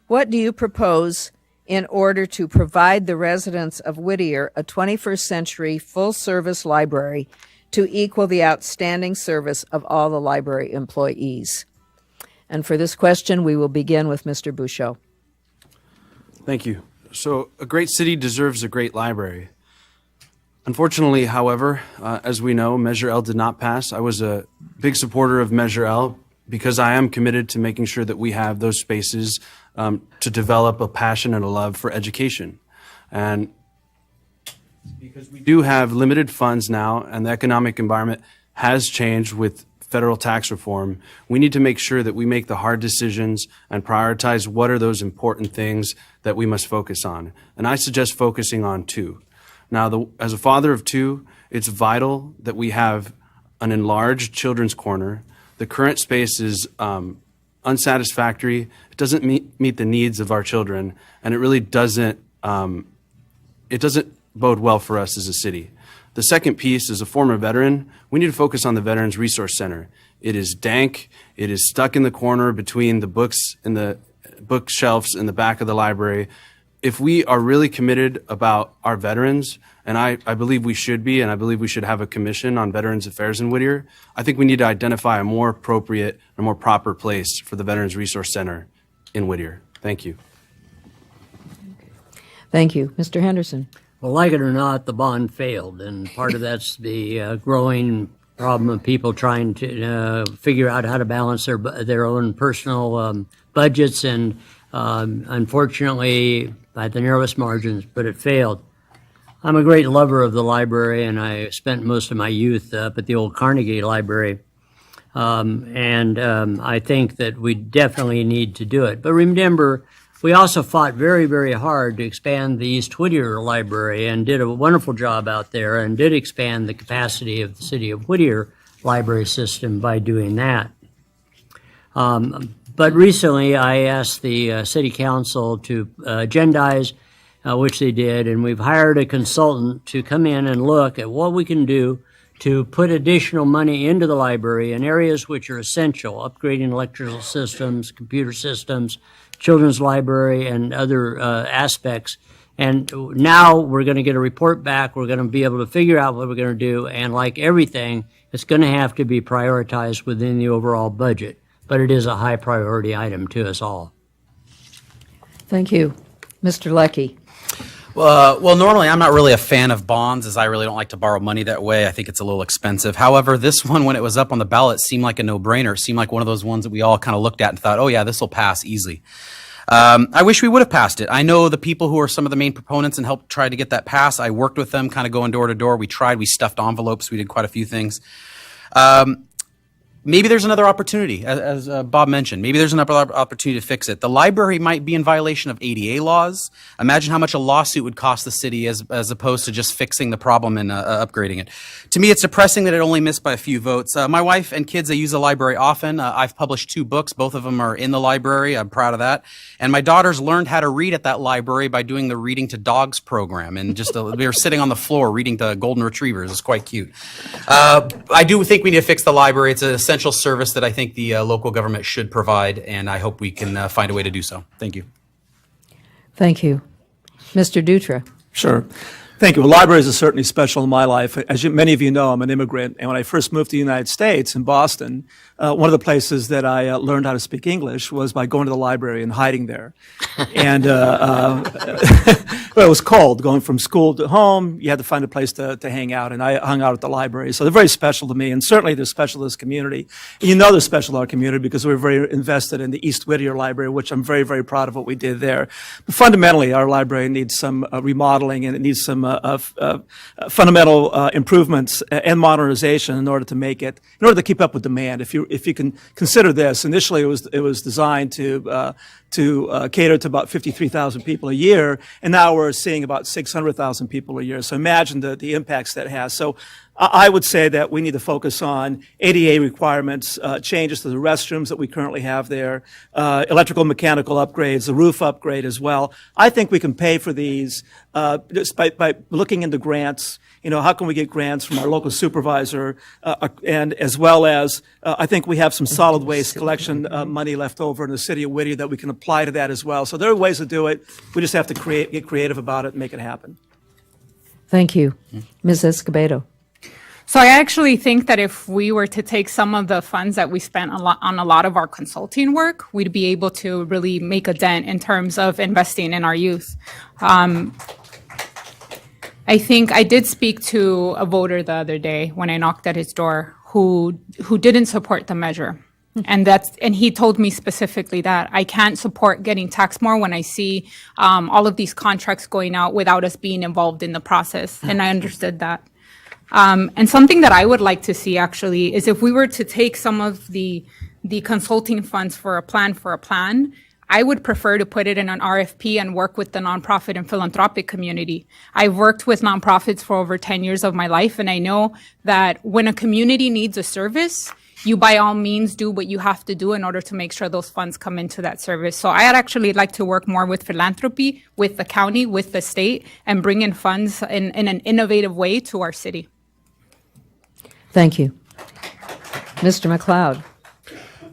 What do you propose in order to provide the residents of Whittier a 21st century full-service library to equal the outstanding service of all the library employees? And for this question, we will begin with Mr. Bouchot. Thank you. So, a great city deserves a great library. Unfortunately, however, as we know, Measure L did not pass. I was a big supporter of Measure L because I am committed to making sure that we have those spaces to develop a passion and a love for education. And because we do have limited funds now and the economic environment has changed with federal tax reform, we need to make sure that we make the hard decisions and prioritize what are those important things that we must focus on. And I suggest focusing on 2. Now, as a father of 2, it's vital that we have an enlarged children's corner. The current space is unsatisfactory. It doesn't meet the needs of our children, and it really doesn't bode well for us as a city. The second piece, as a former veteran, we need to focus on the Veterans Resource Center. It is dank. It is stuck in the corner between the books and the bookshelves in the back of the library. If we are really committed about our veterans, and I believe we should be, and I believe we should have a commission on Veterans Affairs in Whittier, I think we need to identify a more appropriate and more proper place for the Veterans Resource Center in Whittier. Thank you. Thank you. Mr. Henderson. Well, like it or not, the bond failed, and part of that's the growing problem of people trying to figure out how to balance their own personal budgets, and unfortunately, by the narrowest margins, but it failed. I'm a great lover of the library, and I spent most of my youth up at the old Carnegie Library, and I think that we definitely need to do it. But remember, we also fought very, very hard to expand the East Whittier Library and did a wonderful job out there and did expand the capacity of the City of Whittier library system by doing that. But recently I asked the City Council to agendize, which they did, and we've hired a consultant to come in and look at what we can do to put additional money into the library in areas which are essential, upgrading electrical systems, computer systems, children's library, and other aspects. And now we're going to get a report back. We're going to be able to figure out what we're going to do. And like everything, it's going to have to be prioritized within the overall budget. But it is a high priority item to us all. Thank you. Mr. Leckie. Well, normally I'm not really a fan of bonds, as I really don't like to borrow money that way. I think it's a little expensive. However, this one, when it was up on the ballot, seemed like a no-brainer. It seemed like one of those ones that we all kind of looked at and thought, oh yeah, this will pass easily. I wish we would have passed it. I know the people who are some of the main proponents and helped try to get that passed. I worked with them, kind of going door to door. We stuffed envelopes. We did quite a few things. maybe there's another opportunity, as Bob mentioned. Maybe there's another opportunity to fix it. The library might be in violation of ADA laws. Imagine how much a lawsuit would cost the city as opposed to just fixing the problem and upgrading it. To me, it's depressing that it only missed by a few votes. My wife and kids, they use the library often. I've published 2 books. Both of them are in the library. I'm proud of that. And my daughters learned how to read at that library by doing the Reading to Dogs program. And just they were sitting on the floor reading to golden retrievers. It's quite cute. I do think we need to fix the library. It's an essential service that I think the local government should provide, and I hope we can find a way to do so. Thank you. Thank you. Mr. Dutra. Sure. Thank you. Well, libraries are certainly special in my life. As many of you know, I'm an immigrant, and when I first moved to the United States in Boston, one of the places that I learned how to speak English was by going to the library and hiding there. And well, it was cold. Going from school to home, you had to find a place to hang out, and I hung out at the library. So they're very special to me, and certainly they're special to this community. And you know they're special to our community because we're very invested in the East Whittier Library, which I'm very, very proud of what we did there. But fundamentally, our library needs some remodeling, and it needs some fundamental improvements and modernization in order to keep up with demand. If you can consider this, initially it was designed to cater to about 53,000 people a year, and now we're seeing about 600,000 people a year. So imagine the impacts that has. So I would say that we need to focus on ADA requirements, changes to the restrooms that we currently have there, electrical, mechanical upgrades, the roof upgrade as well. I think we can pay for these just by looking into grants. How can we get grants from our local supervisor, and as well as I think we have some solid waste collection money left over in the city of Whittier that we can apply to that as well. So there are ways to do it. We just have to get creative about it and make it happen. Thank you. Ms. Escobedo. So I actually think that if we were to take some of the funds that we spent on a lot of our consulting work, we'd be able to really make a dent in terms of investing in our youth. I think I did speak to a voter the other day when I knocked at his door who didn't support the measure. And he told me specifically that I can't support getting taxed more when I see all of these contracts going out without us being involved in the process. And I understood that. And something that I would like to see actually is if we were to take some of the consulting funds for a plan, I would prefer to put it in an RFP and work with the nonprofit and philanthropic community. I've worked with nonprofits for over 10 years of my life, and I know that when a community needs a service, you by all means do what you have to do in order to make sure those funds come into that service. So I'd actually like to work more with philanthropy, with the county, with the state, and bring in funds in an innovative way to our city. Thank you. Mr. McLeod.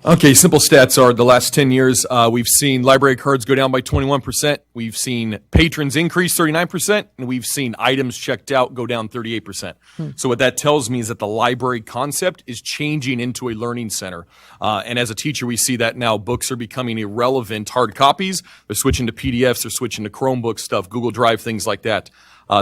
Okay, simple stats are the last 10 years, we've seen library cards go down by 21%, we've seen patrons increase 39%, and we've seen items checked out go down 38%. So what that tells me is that the library concept is changing into a learning center. And as a teacher, we see that now books are becoming irrelevant hard copies. They're switching to PDFs, they're switching to Chromebook stuff, Google Drive, things like that.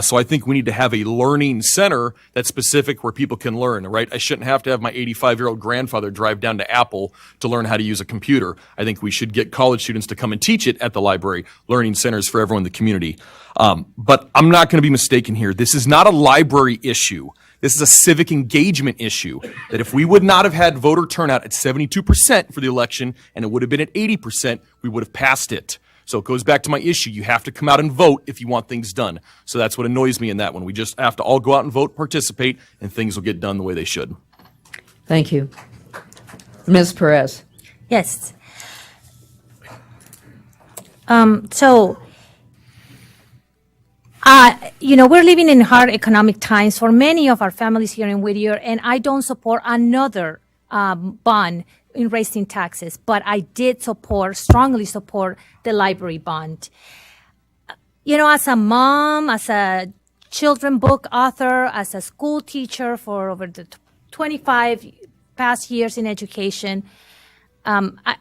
So I think we need to have a learning center that's specific where people can learn, right? I shouldn't have to have my 85-year-old grandfather drive down to Apple to learn how to use a computer. I think we should get college students to come and teach it at the library, learning centers for everyone in the community. But I'm not going to be mistaken here. This is not a library issue. This is a civic engagement issue, that if we would not have had voter turnout at 72% for the election and it would have been at 80%, we would have passed it. So it goes back to my issue. You have to come out and vote if you want things done. So that's what annoys me in that one. We just have to all go out and vote, participate, and things will get done the way they should. Thank you. Ms. Perez. Yes. We're living in hard economic times for many of our families here in Whittier, and I don't support another bond in raising taxes, but I did strongly support the library bond. As a mom, as a children book author, as a school teacher for over the 25 past years in education, I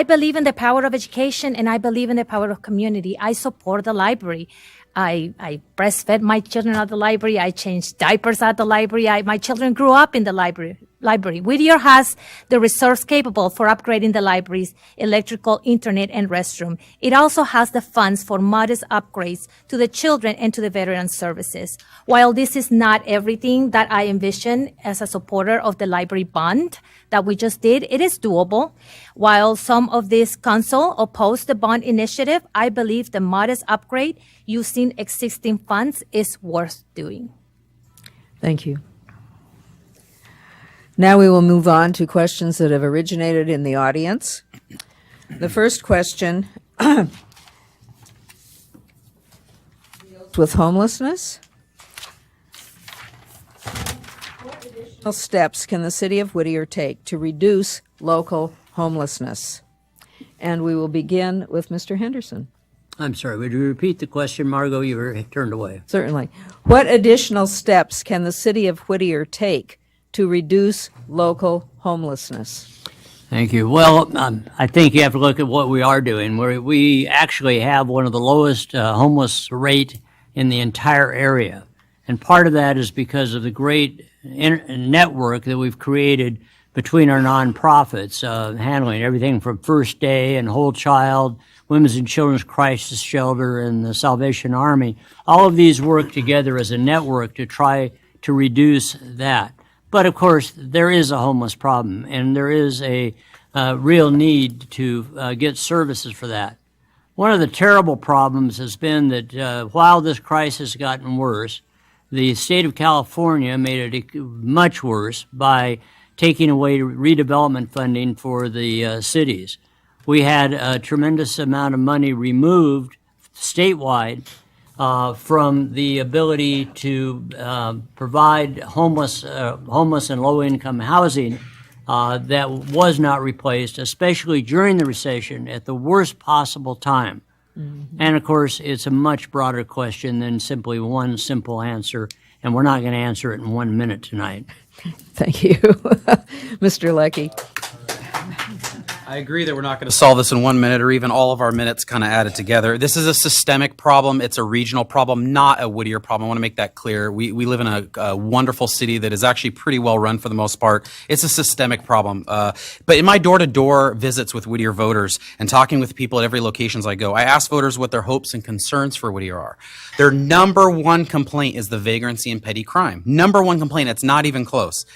believe in the power of education and I believe in the power of community. I support the library. I breastfed my children at the library. I changed diapers at the library. My children grew up in the library. library. Whittier has the resource capable for upgrading the library's electrical, internet, and restroom. It also has the funds for modest upgrades to the children and to the veteran services. While this is not everything that I envision as a supporter of the library bond that we just did, it is doable. While some of this council oppose the bond initiative, I believe the modest upgrade using existing funds is worth doing. Thank you. Now we will move on to questions that have originated in the audience. The first question deals with homelessness. What additional steps can the city of Whittier take to reduce local homelessness? And we will begin with Mr. Henderson. I'm sorry, would you repeat the question, Margot? You were turned away. Certainly. What additional steps can the city of Whittier take to reduce local homelessness? Thank you. Well, I think you have to look at what we are doing. We actually have one of the lowest homeless rate in the entire area. And part of that is because of the great network that we've created between our nonprofits, handling everything from First Day and Whole Child, Women's and Children's Crisis Shelter, and the Salvation Army. All of these work together as a network to try to reduce that. But of course, there is a homeless problem, and there is a real need to get services for that. One of the terrible problems has been that while this crisis has gotten worse, the state of California made it much worse by taking away redevelopment funding for the cities. We had a tremendous amount of money removed statewide from the ability to provide homeless and low-income housing that was not replaced, especially during the recession at the worst possible time. Mm-hmm. And of course, it's a much broader question than simply one simple answer, and we're not going to answer it in 1 minute tonight. Thank you. Mr. Leckie. I agree that we're not going to solve this in 1 minute or even all of our minutes kind of added together. This is a systemic problem. It's a regional problem, not a Whittier problem. I want to make that clear. We live in a wonderful city that is actually pretty well run for the most part. It's a systemic problem. But in my door-to-door visits with Whittier voters and talking with people at every locations I go, I ask voters what their hopes and concerns for Whittier are. Their number one complaint is the vagrancy and petty crime. Number one complaint. It's not even close.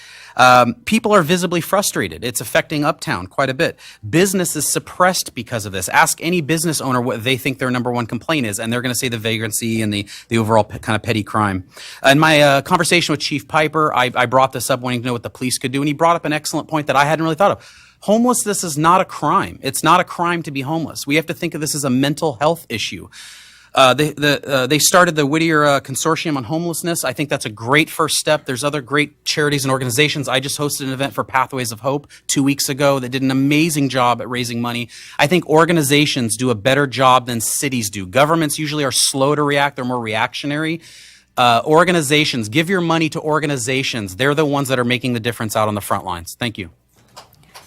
People are visibly frustrated. It's affecting Uptown quite a bit. Business is suppressed because of this. Ask any business owner what they think their number one complaint is, and they're going to say the vagrancy and the overall kind of petty crime. In my conversation with Chief Piper, I brought this up wanting to know what the police could do, and he brought up an excellent point that I hadn't really thought of. Homelessness is not a crime. It's not a crime to be homeless. We have to think of this as a mental health issue. They started the Whittier Consortium on Homelessness. I think that's a great first step. There's other great charities and organizations. I just hosted an event for Pathways of Hope 2 weeks ago that did an amazing job at raising money. I think organizations do a better job than cities do. Governments usually are slow to react. They're more reactionary. Organizations, give your money to organizations. They're the ones that are making the difference out on the front lines. Thank you.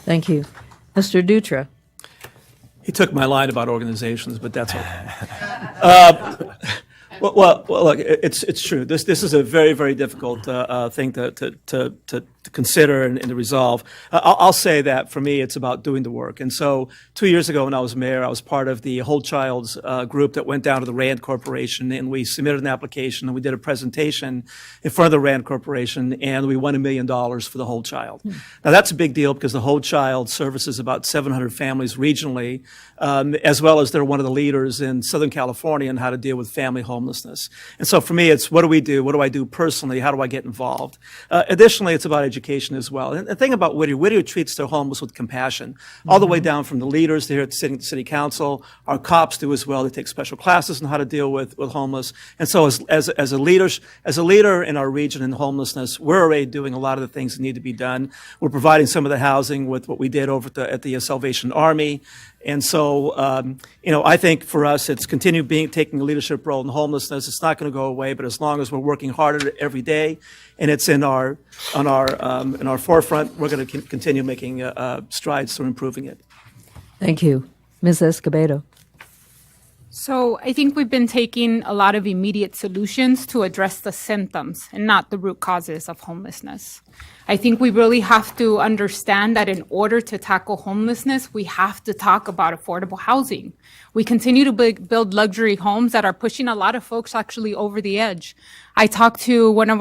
Thank you. Mr. Dutra. He took my line about organizations, but that's okay. Well, look, it's true. This is a very, very difficult thing to consider and to resolve. I'll say that for me, it's about doing the work. And so 2 years ago when I was mayor, I was part of the Whole Child's group that went down to the Rand Corporation, and we submitted an application, and we did a presentation in front of the Rand Corporation, and we won $1 million for the Whole Child. Now, that's a big deal because the Whole Child services about 700 families regionally, as well as they're one of the leaders in Southern California on how to deal with family homelessness. And so for me, it's what do we do? What do I do personally? How do I get involved? Additionally, it's about education as well. And the thing about Whittier treats their homeless with compassion, all the way down from the leaders here at the city council. Our cops do as well. They take special classes on how to deal with homeless. And so as a leader in our region in homelessness, we're already doing a lot of the things that need to be done. We're providing some of the housing with what we did over at the Salvation Army. And so, I think for us, it's continue taking a leadership role in homelessness. It's not going to go away, but as long as we're working hard at it every day, and it's in our forefront, we're going to continue making strides to improving it. Thank you. Ms. Escobedo. So I think we've been taking a lot of immediate solutions to address the symptoms and not the root causes of homelessness. I think we really have to understand that in order to tackle homelessness, we have to talk about affordable housing. We continue to build luxury homes that are pushing a lot of folks actually over the edge. I talked to one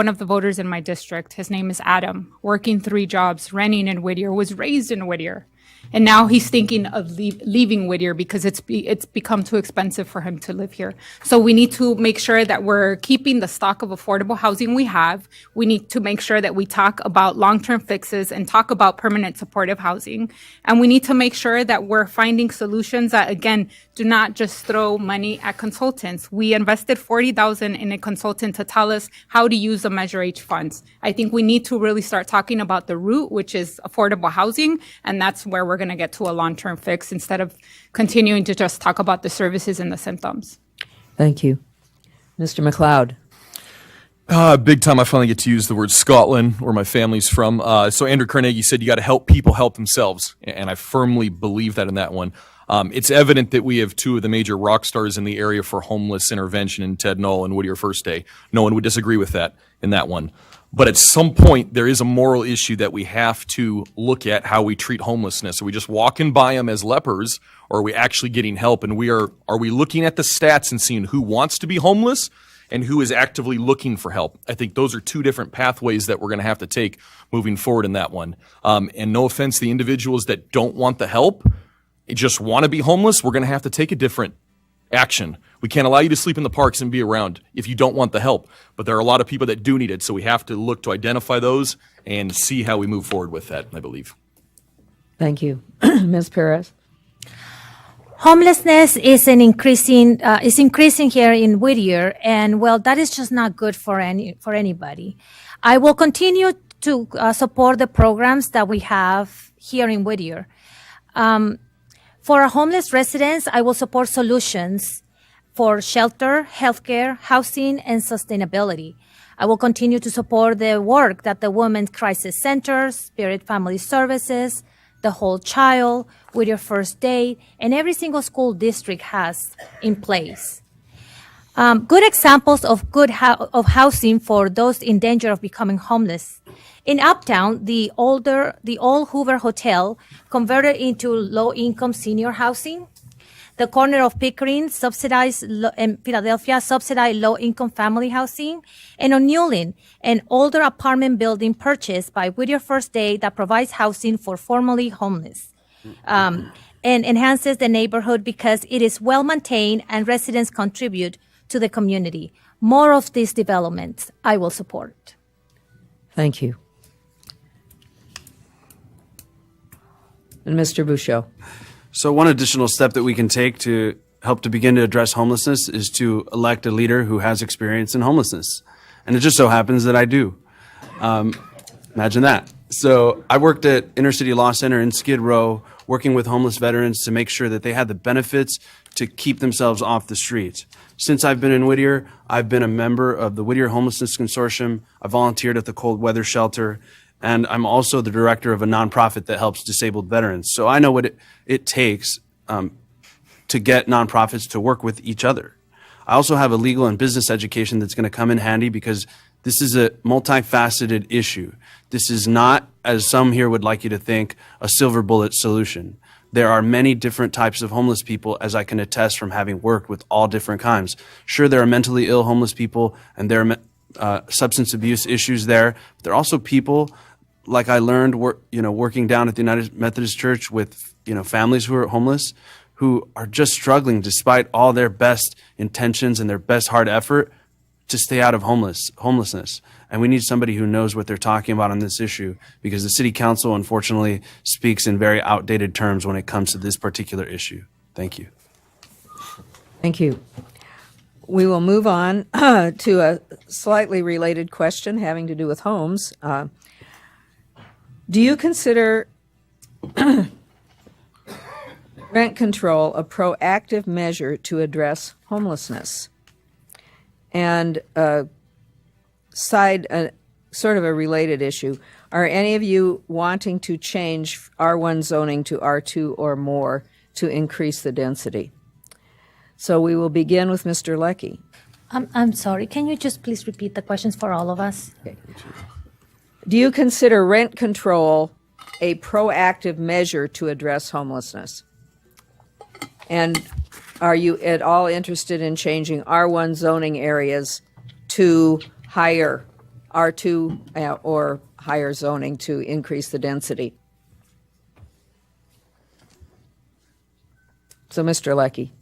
of the voters in my district. His name is Adam, working 3 jobs, renting in Whittier, was raised in Whittier. And now he's thinking of leaving Whittier because it's become too expensive for him to live here. So we need to make sure that we're keeping the stock of affordable housing we have. We need to make sure that we talk about long-term fixes and talk about permanent supportive housing. And we need to make sure that we're finding solutions that, again, do not just throw money at consultants. We invested $40,000 in a consultant to tell us how to use the Measure H funds. I think we need to really start talking about the root, which is affordable housing, and that's where we're going to get to a long-term fix instead of continuing to just talk about the services and the symptoms. Thank you. Mr. McLeod. Big time. I finally get to use the word Scotland, where my family's from. So Andrew Carnegie said you got to help people help themselves, and I firmly believe that in that one. It's evident that we have 2 of the major rock stars in the area for homeless intervention in Ted Knoll and Whittier First Day. No one would disagree with that in that one. But at some point, there is a moral issue that we have to look at how we treat homelessness. Are we just walking by them as lepers, or are we actually getting help? And are we looking at the stats and seeing who wants to be homeless and who is actively looking for help? I think those are 2 different pathways that we're going to have to take moving forward in that one. And no offense to the individuals that don't want the help, just want to be homeless, we're going to have to take a different action. We can't allow you to sleep in the parks and be around if you don't want the help. But there are a lot of people that do need it, so we have to look to identify those and see how we move forward with that, I believe. Thank you. Ms. Perez. Homelessness is increasing here in Whittier, and well, that is just not good for anybody. I will continue to support the programs that we have here in Whittier. For our homeless residents, I will support solutions for shelter, healthcare, housing, and sustainability. I will continue to support the work that the Women's Crisis Centers, Spirit Family Services, the Whole Child, Whittier First Day, and every single school district has in place. Good examples of of housing for those in danger of becoming homeless. In Uptown, the old Hoover Hotel converted into low-income senior housing. The corner of Pickering, and Philadelphia, subsidized low-income family housing. And on Newlyn, an older apartment building purchased by Whittier First Day that provides housing for formerly homeless. And enhances the neighborhood because it is well-maintained and residents contribute to the community. More of these developments I will support. Thank you. And Mr. Bouchot. So one additional step that we can take to help to begin to address homelessness is to elect a leader who has experience in homelessness. And it just so happens that I do. Imagine that. So I worked at Inner City Law Center in Skid Row, working with homeless veterans to make sure that they had the benefits to keep themselves off the streets. Since I've been in Whittier, I've been a member of the Whittier Homelessness Consortium. I volunteered at the Cold Weather Shelter, and I'm also the director of a nonprofit that helps disabled veterans. So I know what it takes to get nonprofits to work with each other. I also have a legal and business education that's going to come in handy because this is a multifaceted issue. This is not, as some here would like you to think, a silver bullet solution. There are many different types of homeless people, as I can attest from having worked with all different kinds. Sure, there are mentally ill homeless people, and there are substance abuse issues there. But there are also people, like I learned, working down at the United Methodist Church with families who are homeless, who are just struggling despite all their best intentions and their best hard effort to stay out of homelessness. And we need somebody who knows what they're talking about on this issue, because the city council, unfortunately, speaks in very outdated terms when it comes to this particular issue. Thank you. Thank you. We will move on to a slightly related question having to do with homes. Do you consider rent control a proactive measure to address homelessness? And sort of a related issue, are any of you wanting to change R1 zoning to R2 or more to increase the density? So we will begin with Mr. Leckie. I'm sorry. Can you just please repeat the questions for all of us? Do you consider rent control a proactive measure to address homelessness? And are you at all interested in changing R1 zoning areas to higher R2 or higher zoning to increase the density? So, Mr. Leckie.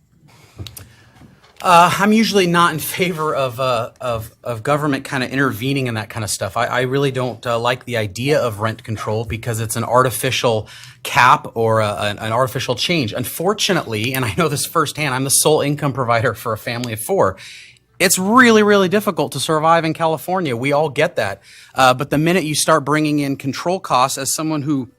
I'm usually not in favor of government kind of intervening in that kind of stuff. I really don't like the idea of rent control because it's an artificial cap or an artificial change. Unfortunately, and I know this firsthand, I'm the sole income provider for a family of 4. It's really, really difficult to survive in California. We all get that. But the minute you start bringing in control costs as someone who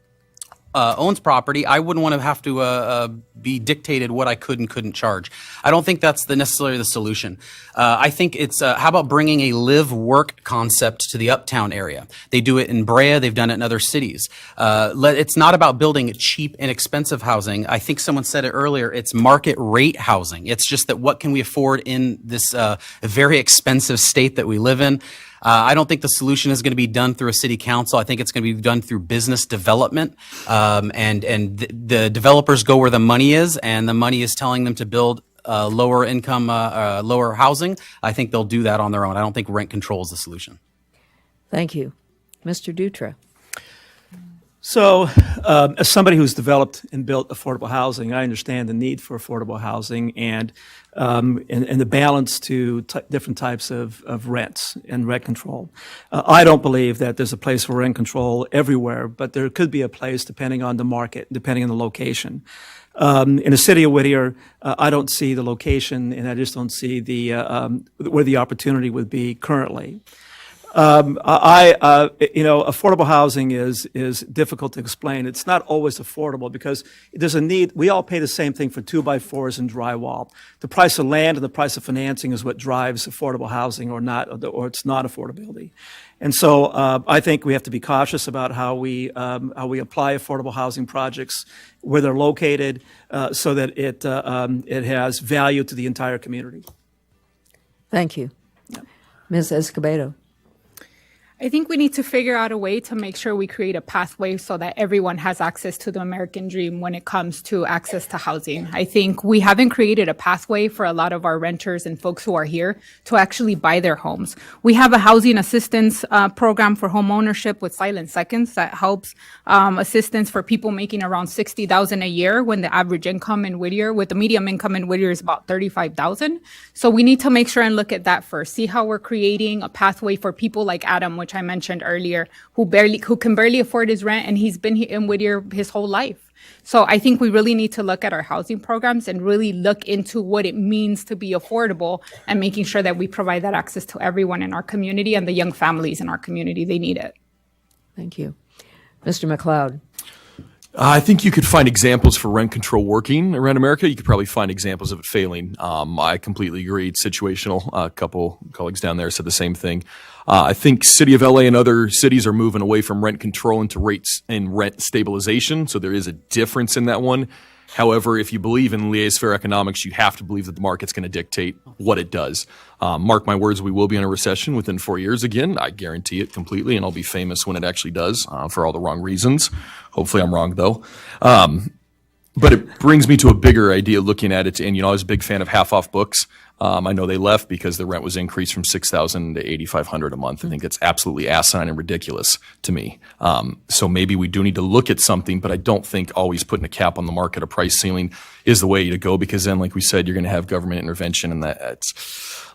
owns property, I wouldn't want to have to be dictated what I could and couldn't charge. I don't think that's necessarily the solution. I think it's, how about bringing a live-work concept to the uptown area? They do it in Brea. They've done it in other cities. It's not about building cheap and expensive housing. I think someone said it earlier. It's market rate housing. It's just that what can we afford in this very expensive state that we live in? I don't think the solution is going to be done through a city council. I think it's going to be done through business development. And the developers go where the money is, and the money is telling them to build lower income, lower housing. I think they'll do that on their own. I don't think rent control is the solution. Thank you. Mr. Dutra. So, as somebody who's developed and built affordable housing, I understand the need for affordable housing and the balance to different types of rents and rent control. I don't believe that there's a place for rent control everywhere, but there could be a place depending on the market, depending on the location. In the city of Whittier, I don't see the location, and I just don't see where the opportunity would be currently. Affordable housing is difficult to explain. It's not always affordable because there's a need. We all pay the same thing for 2x4s and drywall. The price of land and the price of financing is what drives affordable housing or not, or it's not affordability. And so I think we have to be cautious about how we apply affordable housing projects where they're located, so that it has value to the entire community. Thank you. Ms. Escobedo. I think we need to figure out a way to make sure we create a pathway so that everyone has access to the American dream when it comes to access to housing. I think we haven't created a pathway for a lot of our renters and folks who are here to actually buy their homes. We have a housing assistance program for home ownership with Silent Seconds that helps assistance for people making around $60,000 a year when the average income in Whittier, with the median income in Whittier, is about $35,000. So we need to make sure and look at that first, see how we're creating a pathway for people like Adam, which I mentioned earlier, who can barely afford his rent, and he's been in Whittier his whole life. So I think we really need to look at our housing programs and really look into what it means to be affordable and making sure that we provide that access to everyone in our community and the young families in our community. They need it. Thank you. Mr. McLeod. I think you could find examples for rent control working around America. You could probably find examples of it failing. I completely agree. It's situational. A couple colleagues down there said the same thing. I think City of LA and other cities are moving away from rent control into rates and rent stabilization. So there is a difference in that one. However, if you believe in laissez-faire economics, you have to believe that the market's going to dictate what it does. Mark my words, we will be in a recession within 4 years again. I guarantee it completely, and I'll be famous when it actually does, for all the wrong reasons. Hopefully I'm wrong, though. But it brings me to a bigger idea looking at it. And, I was a big fan of half-off books. I know they left because the rent was increased from $6,000 to $8,500 a month. I think it's absolutely asinine and ridiculous to me. So maybe we do need to look at something, but I don't think always putting a cap on the market, a price ceiling, is the way to go, because then, like we said, you're going to have government intervention, and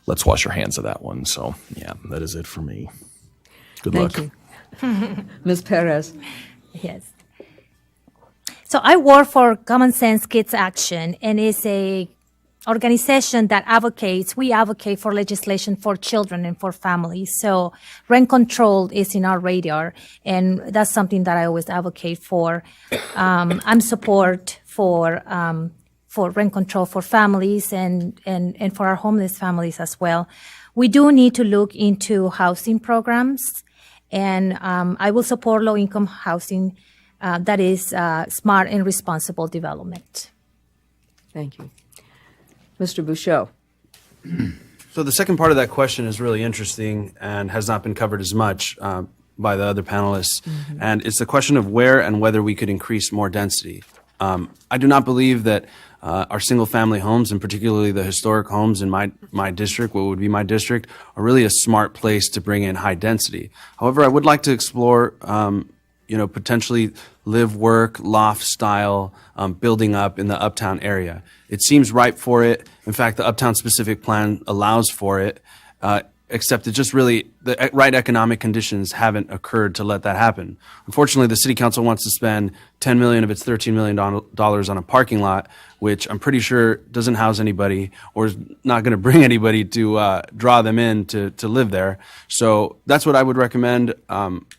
let's wash our hands of that one. So, yeah, that is it for me. Good luck. Thank you. Ms. Perez. Yes. So I work for Common Sense Kids Action, and it's a organization that we advocate for legislation for children and for families. So rent control is in our radar, and that's something that I always advocate for. I'm support for rent control for families and for our homeless families as well. We do need to look into housing programs, and I will support low-income housing that is smart and responsible development. Thank you. Mr. Bouchot. So the second part of that question is really interesting and has not been covered as much by the other panelists. And it's the question of where and whether we could increase more density. I do not believe that our single-family homes, and particularly the historic homes in my district, what would be my district, are really a smart place to bring in high density. However, I would like to explore, potentially live, work, loft style building up in the uptown area. It seems ripe for it. In fact, the uptown specific plan allows for it, except it just really, the right economic conditions haven't occurred to let that happen. Unfortunately, the city council wants to spend $10 million of its $13 million on a parking lot, which I'm pretty sure doesn't house anybody or is not going to bring anybody to draw them in to live there. So that's what I would recommend.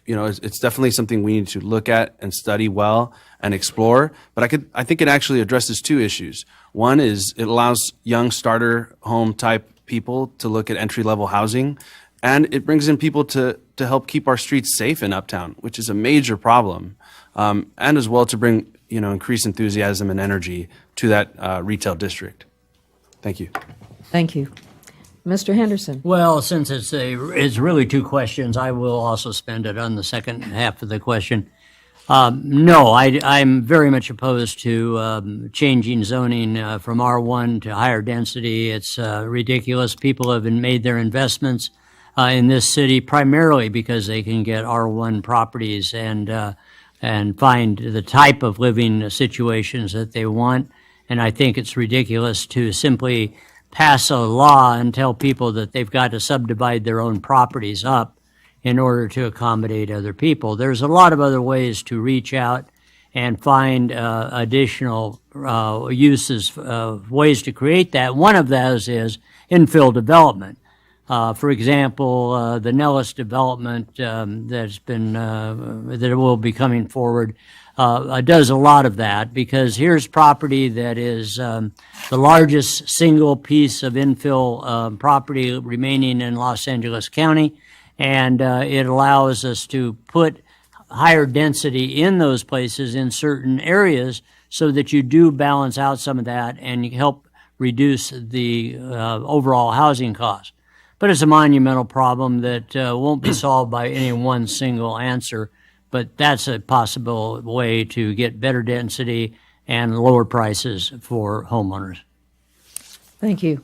It's definitely something we need to look at and study well and explore. But I think it actually addresses two issues. One is it allows young starter home type people to look at entry-level housing, and it brings in people to help keep our streets safe in Uptown, which is a major problem, and as well to bring increased enthusiasm and energy to that retail district. Thank you. Thank you. Mr. Henderson. Well, since it's really two questions, I will also spend it on the second half of the question. No, I'm very much opposed to changing zoning from R1 to higher density. It's ridiculous. People have made their investments in this city primarily because they can get R1 properties and find the type of living situations that they want. And I think it's ridiculous to simply pass a law and tell people that they've got to subdivide their own properties up in order to accommodate other people. There's a lot of other ways to reach out and find additional uses, ways to create that. One of those is infill development. For example, the Nellis development that will be coming forward does a lot of that, because here's property that is the largest single piece of infill property remaining in Los Angeles County. And it allows us to put higher density in those places in certain areas so that you do balance out some of that and you help reduce the overall housing cost. But it's a monumental problem that won't be solved by any one single answer, but that's a possible way to get better density and lower prices for homeowners. Thank you.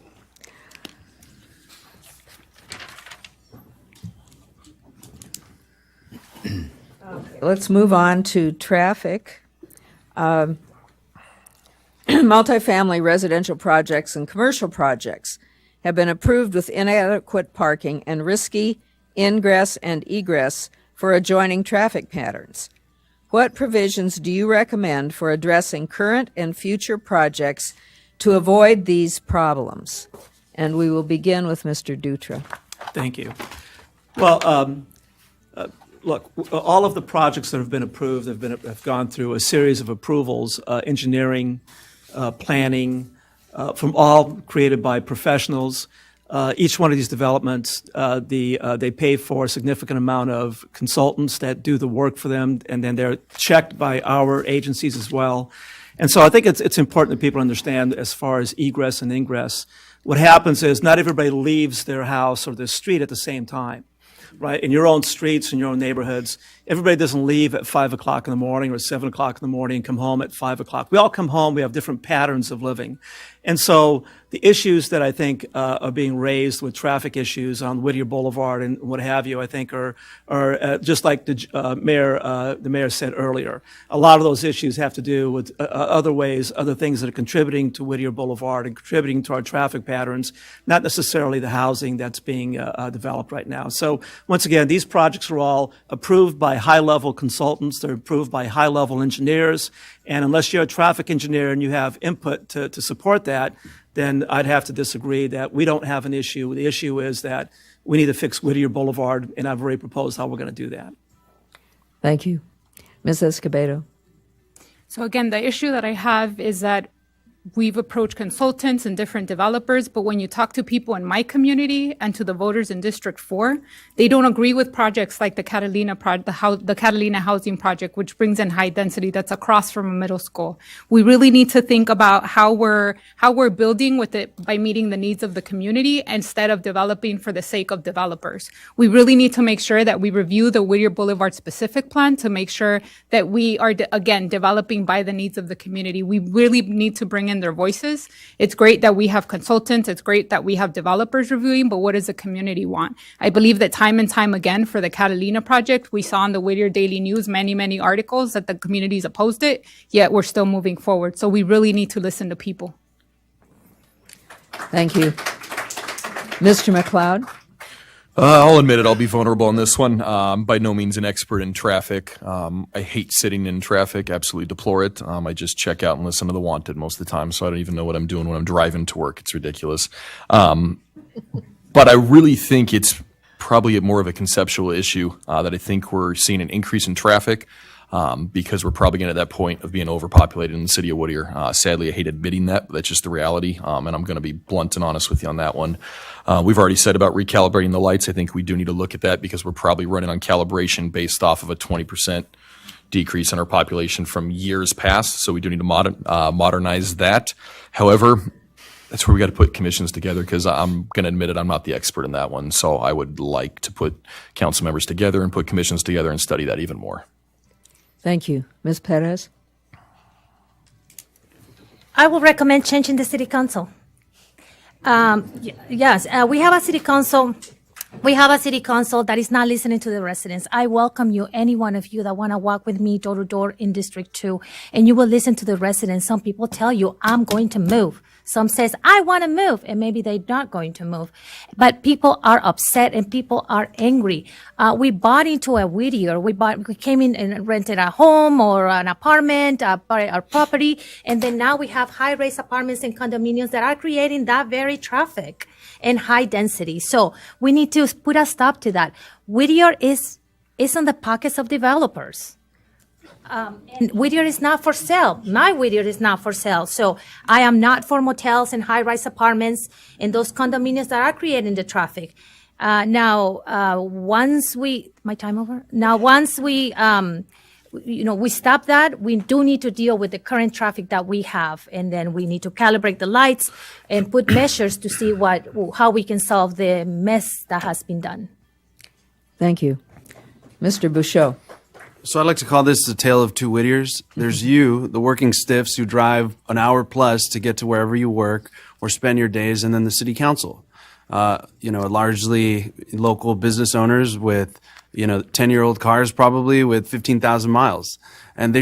Let's move on to traffic. Multifamily residential projects and commercial projects have been approved with inadequate parking and risky ingress and egress for adjoining traffic patterns. What provisions do you recommend for addressing current and future projects to avoid these problems? And we will begin with Mr. Dutra. Thank you. Well, look, all of the projects that have been approved have gone through a series of approvals, engineering, planning, from all created by professionals. Each one of these developments, they pay for a significant amount of consultants that do the work for them, and then they're checked by our agencies as well. And so I think it's important that people understand as far as egress and ingress. What happens is not everybody leaves their house or their street at the same time. Right, in your own streets, in your own neighborhoods, everybody doesn't leave at 5 o'clock in the morning or 7 o'clock in the morning and come home at 5 o'clock. We all come home, we have different patterns of living. And so the issues that I think are being raised with traffic issues on Whittier Boulevard and what have you, I think are just like the mayor said earlier. A lot of those issues have to do with other things that are contributing to Whittier Boulevard and contributing to our traffic patterns, not necessarily the housing that's being developed right now. So once again, these projects are all approved by high-level consultants. They're approved by high-level engineers. And unless you're a traffic engineer and you have input to support that, then I'd have to disagree that we don't have an issue. The issue is that we need to fix Whittier Boulevard, and I've already proposed how we're going to do that. Thank you. Ms. Escobedo. So again, the issue that I have is that we've approached consultants and different developers, but when you talk to people in my community and to the voters in District 4, they don't agree with projects like the Catalina housing project, which brings in high density that's across from a middle school. We really need to think about how we're building with it by meeting the needs of the community instead of developing for the sake of developers. We really need to make sure that we review the Whittier Boulevard specific plan to make sure that we are, again, developing by the needs of the community. We really need to bring in their voices. It's great that we have consultants. It's great that we have developers reviewing, but what does the community want? I believe that time and time again for the Catalina project, we saw in the Whittier Daily News many articles that the communities opposed it, yet we're still moving forward. So we really need to listen to people. Thank you. Mr. McLeod? I'll admit it, I'll be vulnerable on this one. I'm by no means an expert in traffic. I hate sitting in traffic, absolutely deplore it. I just check out and listen to The Wanted most of the time, so I don't even know what I'm doing when I'm driving to work. It's ridiculous. But I really think it's probably more of a conceptual issue that I think we're seeing an increase in traffic because we're probably getting at that point of being overpopulated in the city of Whittier. Sadly, I hate admitting that, but that's just the reality, and I'm going to be blunt and honest with you on that one. We've already said about recalibrating the lights. I think we do need to look at that because we're probably running on calibration based off of a 20% decrease in our population from years past, so we do need to modernize that. However, that's where we got to put commissions together because I'm going to admit it, I'm not the expert in that one, so I would like to put council members together and put commissions together and study that even more. Thank you. Ms. Perez? I will recommend changing the city council. Yes, we have a city council. We have a city council that is not listening to the residents. I welcome you, any one of you that want to walk with me door to door in District 2, and you will listen to the residents. Some people tell you, I'm going to move. Some says, I want to move, and maybe they're not going to move. But people are upset and people are angry. We bought into a Whittier. We came in and rented a home or an apartment, our property, and then now we have high-rise apartments and condominiums that are creating that very traffic and high density. So we need to put a stop to that. Whittier is in the pockets of developers. And Whittier is not for sale. My Whittier is not for sale. So I am not for motels and high-rise apartments and those condominiums that are creating the traffic. Once we we stop that, we do need to deal with the current traffic that we have, and then we need to calibrate the lights and put measures to see how we can solve the mess that has been done. Thank you. Mr. Bouchot? So I'd like to call this the tale of two Whittiers. There's you, the working stiffs who drive an hour plus to get to wherever you work or spend your days, and then the city council. Largely local business owners with 10-year-old cars probably with 15,000 miles. And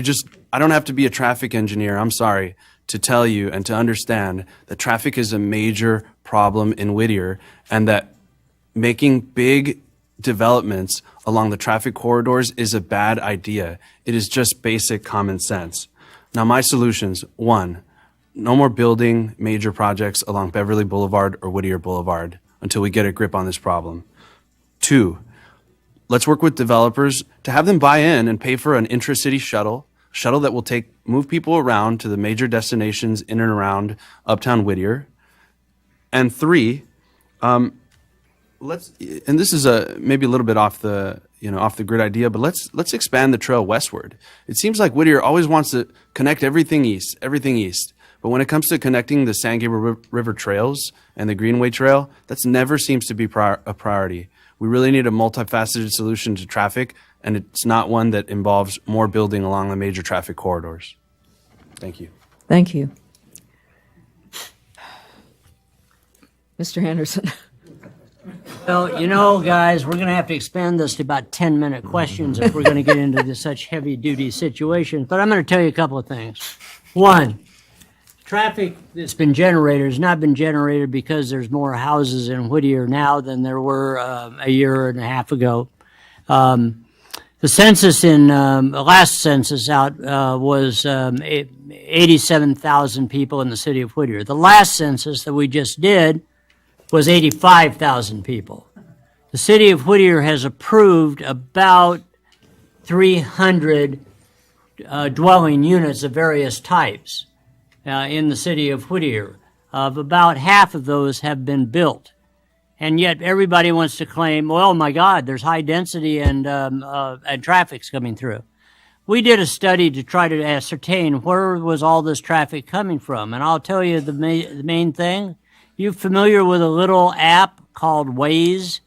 I don't have to be a traffic engineer, I'm sorry, to tell you and to understand that traffic is a major problem in Whittier and that making big developments along the traffic corridors is a bad idea. It is just basic common sense. Now, my solutions: 1, no more building major projects along Beverly Boulevard or Whittier Boulevard until we get a grip on this problem. 2, let's work with developers to have them buy in and pay for an intra-city shuttle that will move people around to the major destinations in and around Uptown Whittier. And 3, and this is maybe a little bit off the grid idea, but let's expand the trail westward. It seems like Whittier always wants to connect everything east. But when it comes to connecting the San Gabriel River trails and the Greenway Trail, that never seems to be a priority. We really need a multifaceted solution to traffic, and it's not one that involves more building along the major traffic corridors. Thank you. Thank you. Mr. Henderson? Well, guys, we're going to have to expand this to about 10-minute questions if we're going to get into such heavy-duty situations. But I'm going to tell you a couple of things. 1, traffic that's been generated has not been generated because there's more houses in Whittier now than there were a year and a half ago. The census the last census out was 87,000 people in the city of Whittier. The last census that we just did was 85,000 people. The city of Whittier has approved about 300 dwelling units of various types. in the city of Whittier. About half of those have been built. And yet everybody wants to claim, well, my God, there's high density and traffic's coming through. We did a study to try to ascertain where was all this traffic coming from. And I'll tell you the main thing. You familiar with a little app called Waze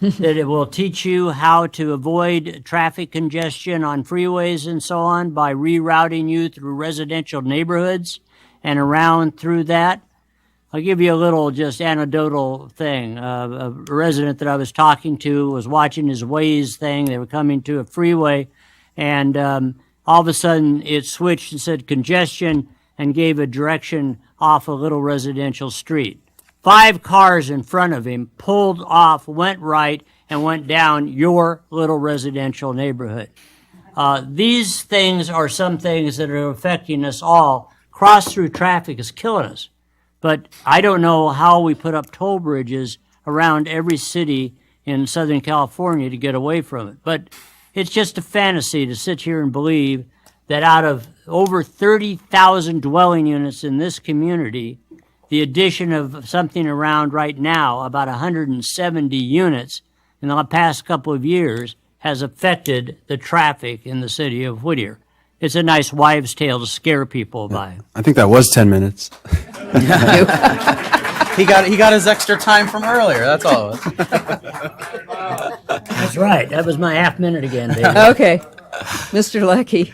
that it will teach you how to avoid traffic congestion on freeways and so on by rerouting you through residential neighborhoods and around through that? I'll give you a little just anecdotal thing. A resident that I was talking to was watching his Waze thing. They were coming to a freeway, and all of a sudden it switched and said congestion and gave a direction off a little residential street. 5 cars in front of him pulled off, went right, and went down your little residential neighborhood. These things are some things that are affecting us all. Cross-through traffic is killing us. But I don't know how we put up toll bridges around every city in Southern California to get away from it. But it's just a fantasy to sit here and believe that out of over 30,000 dwelling units in this community, the addition of something around right now, about 170 units in the past couple of years, has affected the traffic in the city of Whittier. It's a nice wives' tale to scare people by. I think that was 10 minutes. He got his extra time from earlier. That's all. That's right. That was my half minute again, baby. Okay. Mr. Leckie.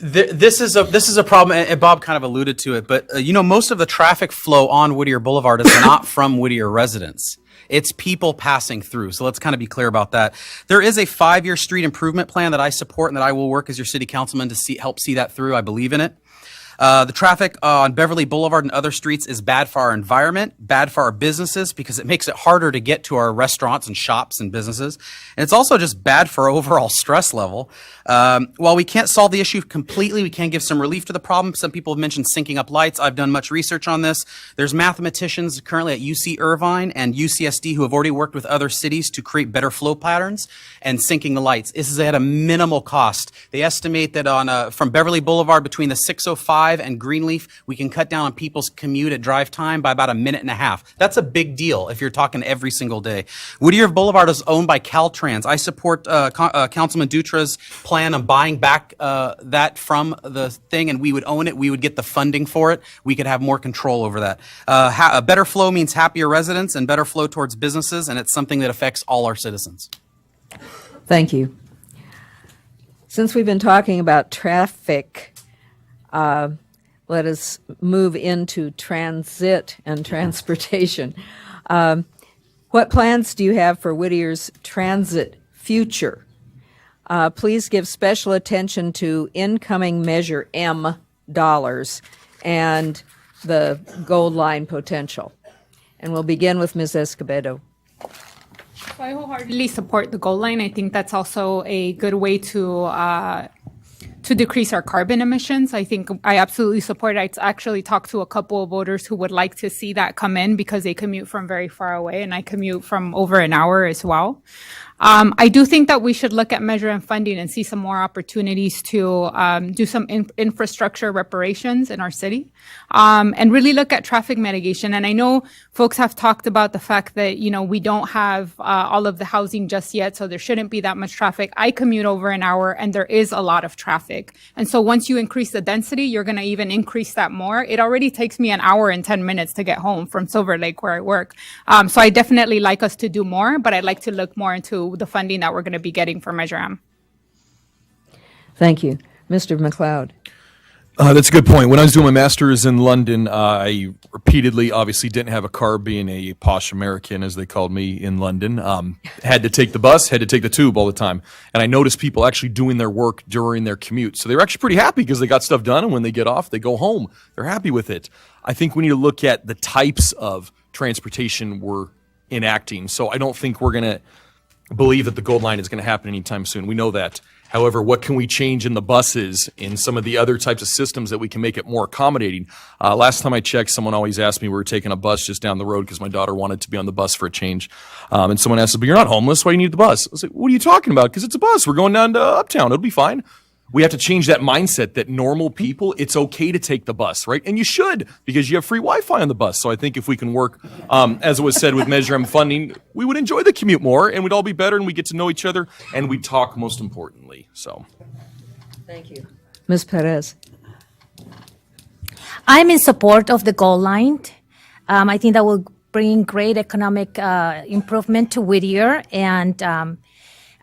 This is a problem, and Bob kind of alluded to it, but most of the traffic flow on Whittier Boulevard is not from Whittier residents. It's people passing through. So let's kind of be clear about that. There is a 5-year street improvement plan that I support and that I will work as your city councilman to help see that through. I believe in it. The traffic on Beverly Boulevard and other streets is bad for our environment, bad for our businesses because it makes it harder to get to our restaurants and shops and businesses. And it's also just bad for our overall stress level. While we can't solve the issue completely, we can give some relief to the problem. Some people have mentioned syncing up lights. I've done much research on this. There's mathematicians currently at UC Irvine and UCSD who have already worked with other cities to create better flow patterns and syncing the lights. This is at a minimal cost. They estimate that on from Beverly Boulevard between the 605 and Greenleaf, we can cut down on people's commute at drive time by about a minute and a half. That's a big deal if you're talking every single day. Whittier Boulevard is owned by Caltrans. I support Councilman Dutra's plan on buying back that from the thing, and we would own it. We would get the funding for it. We could have more control over that. A better flow means happier residents and better flow towards businesses, and it's something that affects all our citizens. Thank you. Since we've been talking about traffic, let us move into transit and transportation. What plans do you have for Whittier's transit future? Please give special attention to incoming Measure M dollars and the gold line potential. And we'll begin with Ms. Escobedo. So I wholeheartedly support the goal line. I think that's also a good way to decrease our carbon emissions. I think I absolutely support it. I actually talked to a couple of voters who would like to see that come in because they commute from very far away, and I commute from over an hour as well. I do think that we should look at Measure M funding and see some more opportunities to do some infrastructure reparations in our city, and really look at traffic mitigation. And I know folks have talked about the fact that, we don't have all of the housing just yet, so there shouldn't be that much traffic. I commute over an hour, and there is a lot of traffic. And so once you increase the density, you're going to even increase that more. It already takes me an hour and 10 minutes to get home from Silver Lake, where I work. So I definitely like us to do more, but I'd like to look more into the funding that we're going to be getting for Measure M. Thank you. Mr. McLeod. That's a good point. When I was doing my master's in London, I repeatedly, obviously, didn't have a car, being a posh American, as they called me in London. Had to take the bus, had to take the tube all the time. And I noticed people actually doing their work during their commute. So they were actually pretty happy because they got stuff done, and when they get off, they go home. They're happy with it. I think we need to look at the types of transportation we're enacting. So I don't think we're going to believe that the gold line is going to happen anytime soon. We know that. However, what can we change in the buses, in some of the other types of systems that we can make it more accommodating? Last time I checked, someone always asked me, we were taking a bus just down the road because my daughter wanted to be on the bus for a change. And someone asked, but you're not homeless. Why do you need the bus? I was like, what are you talking about? Because it's a bus. We're going down to Uptown. It'll be fine. we have to change that mindset that normal people, it's okay to take the bus, right? And you should, because you have free Wi-Fi on the bus. So I think if we can work, as it was said with Measure M funding, we would enjoy the commute more, and we'd all be better, and we get to know each other, and we talk most importantly. So, Thank you. Ms. Perez. I'm in support of the goal line. I think that will bring great economic improvement to Whittier, and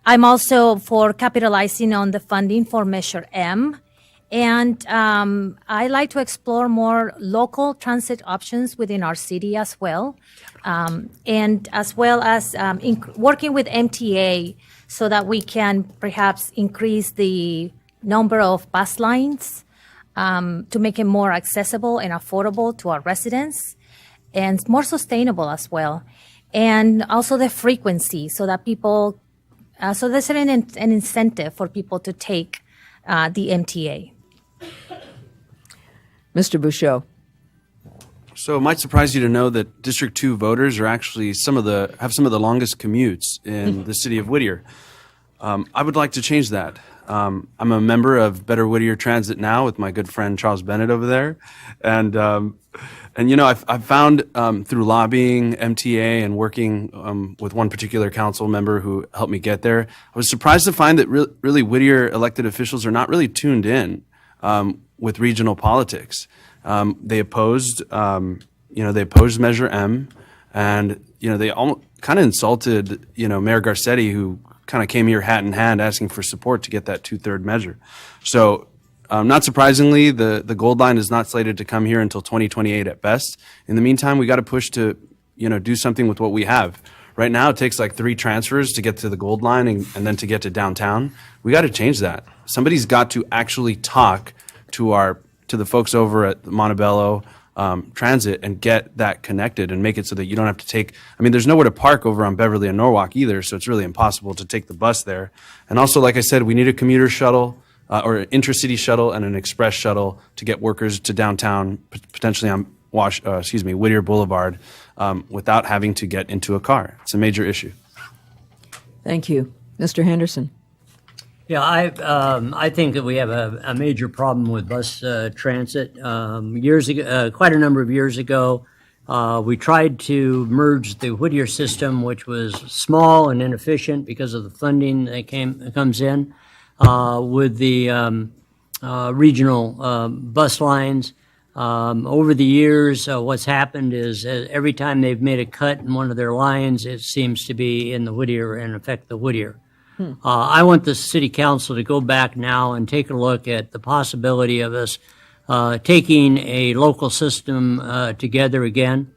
I'm also for capitalizing on the funding for Measure M. And I like to explore more local transit options within our city as well, and as well as working with MTA so that we can perhaps increase the number of bus lines to make it more accessible and affordable to our residents and more sustainable as well. And also the frequency so that people, so there's an incentive for people to take the MTA. Mr. Bouchot. So it might surprise you to know that District 2 voters are actually have some of the longest commutes in the city of Whittier. I would like to change that. I'm a member of Better Whittier Transit now with my good friend Charles Bennett over there, and you know I've found through lobbying MTA and working with one particular council member who helped me get there, I was surprised to find that really Whittier elected officials are not really tuned in with regional politics. They opposed Measure M, and they almost kind of insulted Mayor Garcetti, who kind of came here hat in hand asking for support to get that 2/3 measure. So not surprisingly, the gold line is not slated to come here until 2028 at best. In the meantime, we got to push to do something with what we have. Right now, it takes like 3 transfers to get to the gold line and then to get to downtown. We got to change that. Somebody's got to actually talk to the folks over at Montebello Transit and get that connected and make it so that you don't have to take, there's nowhere to park over on Beverly and Norwalk either, so it's really impossible to take the bus there. And also, like I said, we need a commuter shuttle or an intracity shuttle and an express shuttle to get workers to downtown, potentially on Whittier Boulevard, without having to get into a car. It's a major issue. Thank you. Mr. Henderson. Yeah, I think that we have a major problem with bus transit. Years ago, quite a number of years ago, we tried to merge the Whittier system, which was small and inefficient because of the funding that comes in, with the regional bus lines. Over the years, what's happened is every time they've made a cut in one of their lines, it seems to be in the Whittier and affect the Whittier. I want the city council to go back now and take a look at the possibility of us taking a local system together again.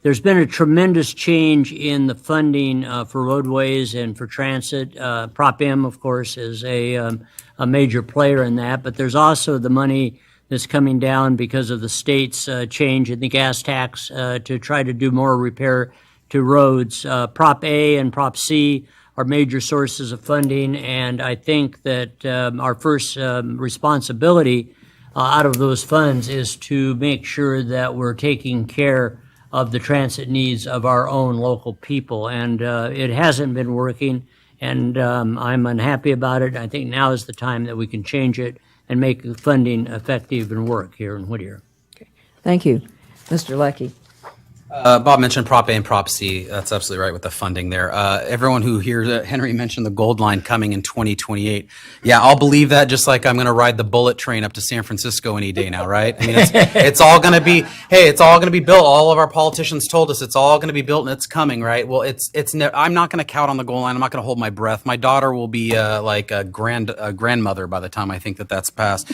There's been a tremendous change in the funding for roadways and for transit. Prop M, of course, is a major player in that, but there's also the money that's coming down because of the state's change in the gas tax to try to do more repair to roads. Prop A and Prop C are major sources of funding, and I think that our first responsibility out of those funds is to make sure that we're taking care of the transit needs of our own local people, and it hasn't been working, and I'm unhappy about it. I think now is the time that we can change it and make the funding effective and work here in Whittier. Okay. Thank you. Mr. Leckie. Bob mentioned Prop A and Prop C. That's absolutely right with the funding there. Everyone who hears Henry mentioned the gold line coming in 2028. Yeah, I'll believe that, just like I'm going to ride the bullet train up to San Francisco any day now, right? It's all going to be, hey, it's all going to be built. All of our politicians told us it's all going to be built and it's coming, right? Well, I'm not going to count on the gold line. I'm not going to hold my breath. My daughter will be like a grandmother by the time I think that that's passed.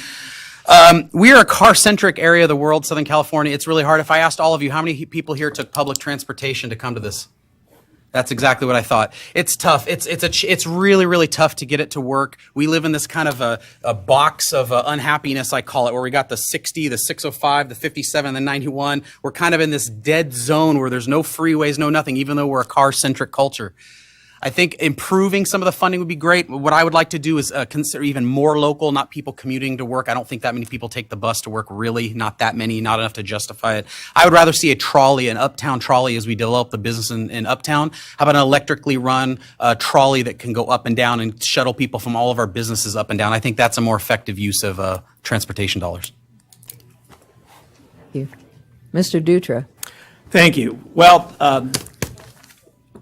We are a car-centric area of the world, Southern California. It's really hard. If I asked all of you, how many people here took public transportation to come to this? That's exactly what I thought. It's tough. It's really, really tough to get it to work. We live in this kind of a box of unhappiness, I call it, where we got the 60, the 605, the 57, the 91. We're kind of in this dead zone where there's no freeways, no nothing, even though we're a car-centric culture. I think improving some of the funding would be great. What I would like to do is consider even more local, not people commuting to work. I don't think that many people take the bus to work, really, not that many, not enough to justify it. I would rather see a trolley, an uptown trolley, as we develop the business in uptown. How about an electrically run trolley that can go up and down and shuttle people from all of our businesses up and down? I think that's a more effective use of transportation dollars. Thank you. Mr. Dutra. Thank you. Well,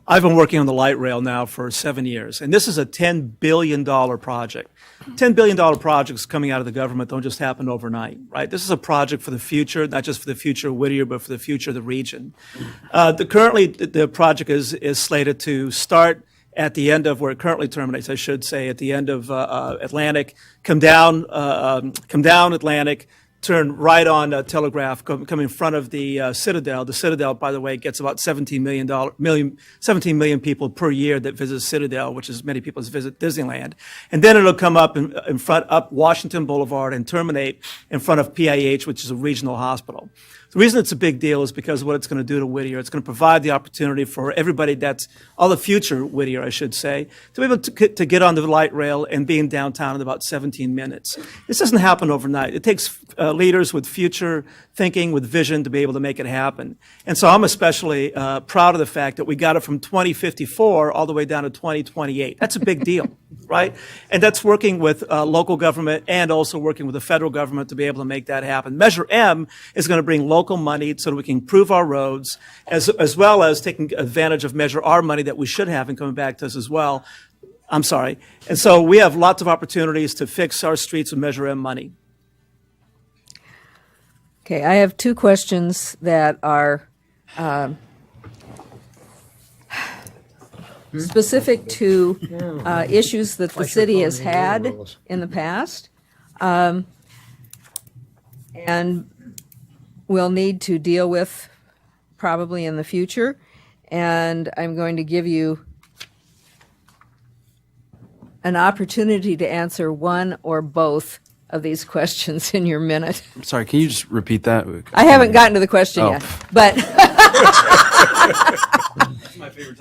I've been working on the light rail now for 7 years, and this is a $10 billion project. $10 billion projects coming out of the government don't just happen overnight, right? This is a project for the future, not just for the future of Whittier, but for the future of the region. Currently, the project is slated to start at the end of where it currently terminates, I should say, at the end of Atlantic, come down Atlantic, turn right on Telegraph, come in front of the Citadel. The Citadel, by the way, gets about 17 million people per year that visit Citadel, which is many people visit Disneyland. And then it'll come up in front, up Washington Boulevard and terminate in front of PIH, which is a regional hospital. The reason it's a big deal is because of what it's going to do to Whittier. It's going to provide the opportunity for everybody all the future Whittier, I should say, to be able to get on the light rail and be in downtown in about 17 minutes. This doesn't happen overnight. It takes leaders with future thinking, with vision to be able to make it happen. And so I'm especially proud of the fact that we got it from 2054 all the way down to 2028. That's a big deal, right? And that's working with local government and also working with the federal government to be able to make that happen. Measure M is going to bring local money so that we can improve our roads, as well as taking advantage of Measure R money that we should have and coming back to us as well. I'm sorry. And so we have lots of opportunities to fix our streets with Measure M money. Okay, I have two questions that are specific to issues that the city has had in the past, and will need to deal with probably in the future. And I'm going to give you an opportunity to answer one or both of these questions in your minute. I'm sorry, can you just repeat that? I haven't gotten to the question yet, but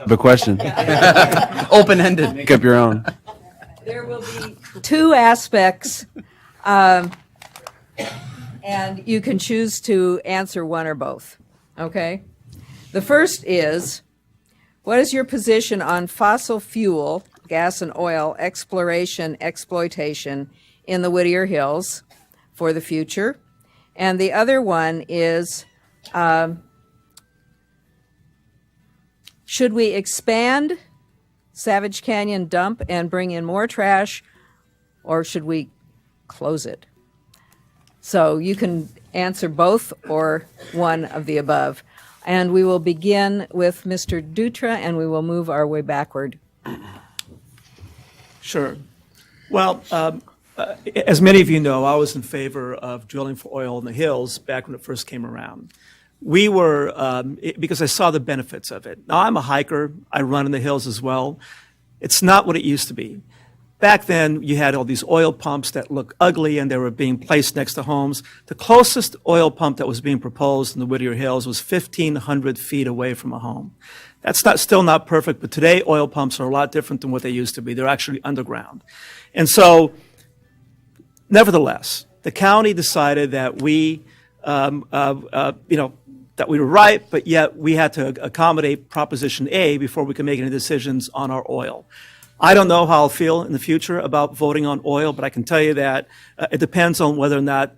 The question. Open-ended. Make up your own. there will be two aspects, and you can choose to answer one or both, okay? The first is, what is your position on fossil fuel, gas and oil, exploitation in the Whittier Hills for the future? And the other one is, should we expand Savage Canyon dump and bring in more trash, or should we close it? So you can answer both or one of the above. And we will begin with Mr. Dutra, and we will move our way backward. Sure. Well, as many of you know, I was in favor of drilling for oil in the hills back when it first came around. We were, because I saw the benefits of it. Now, I'm a hiker. I run in the hills as well. It's not what it used to be. Back then, you had all these oil pumps that look ugly, and they were being placed next to homes. The closest oil pump that was being proposed in the Whittier Hills was 1,500 feet away from a home. That's still not perfect, but today oil pumps are a lot different than what they used to be. They're actually underground. And so, nevertheless, the county decided that we, that we were right, but yet we had to accommodate Proposition A before we could make any decisions on our oil. I don't know how I'll feel in the future about voting on oil, but I can tell you that it depends on whether or not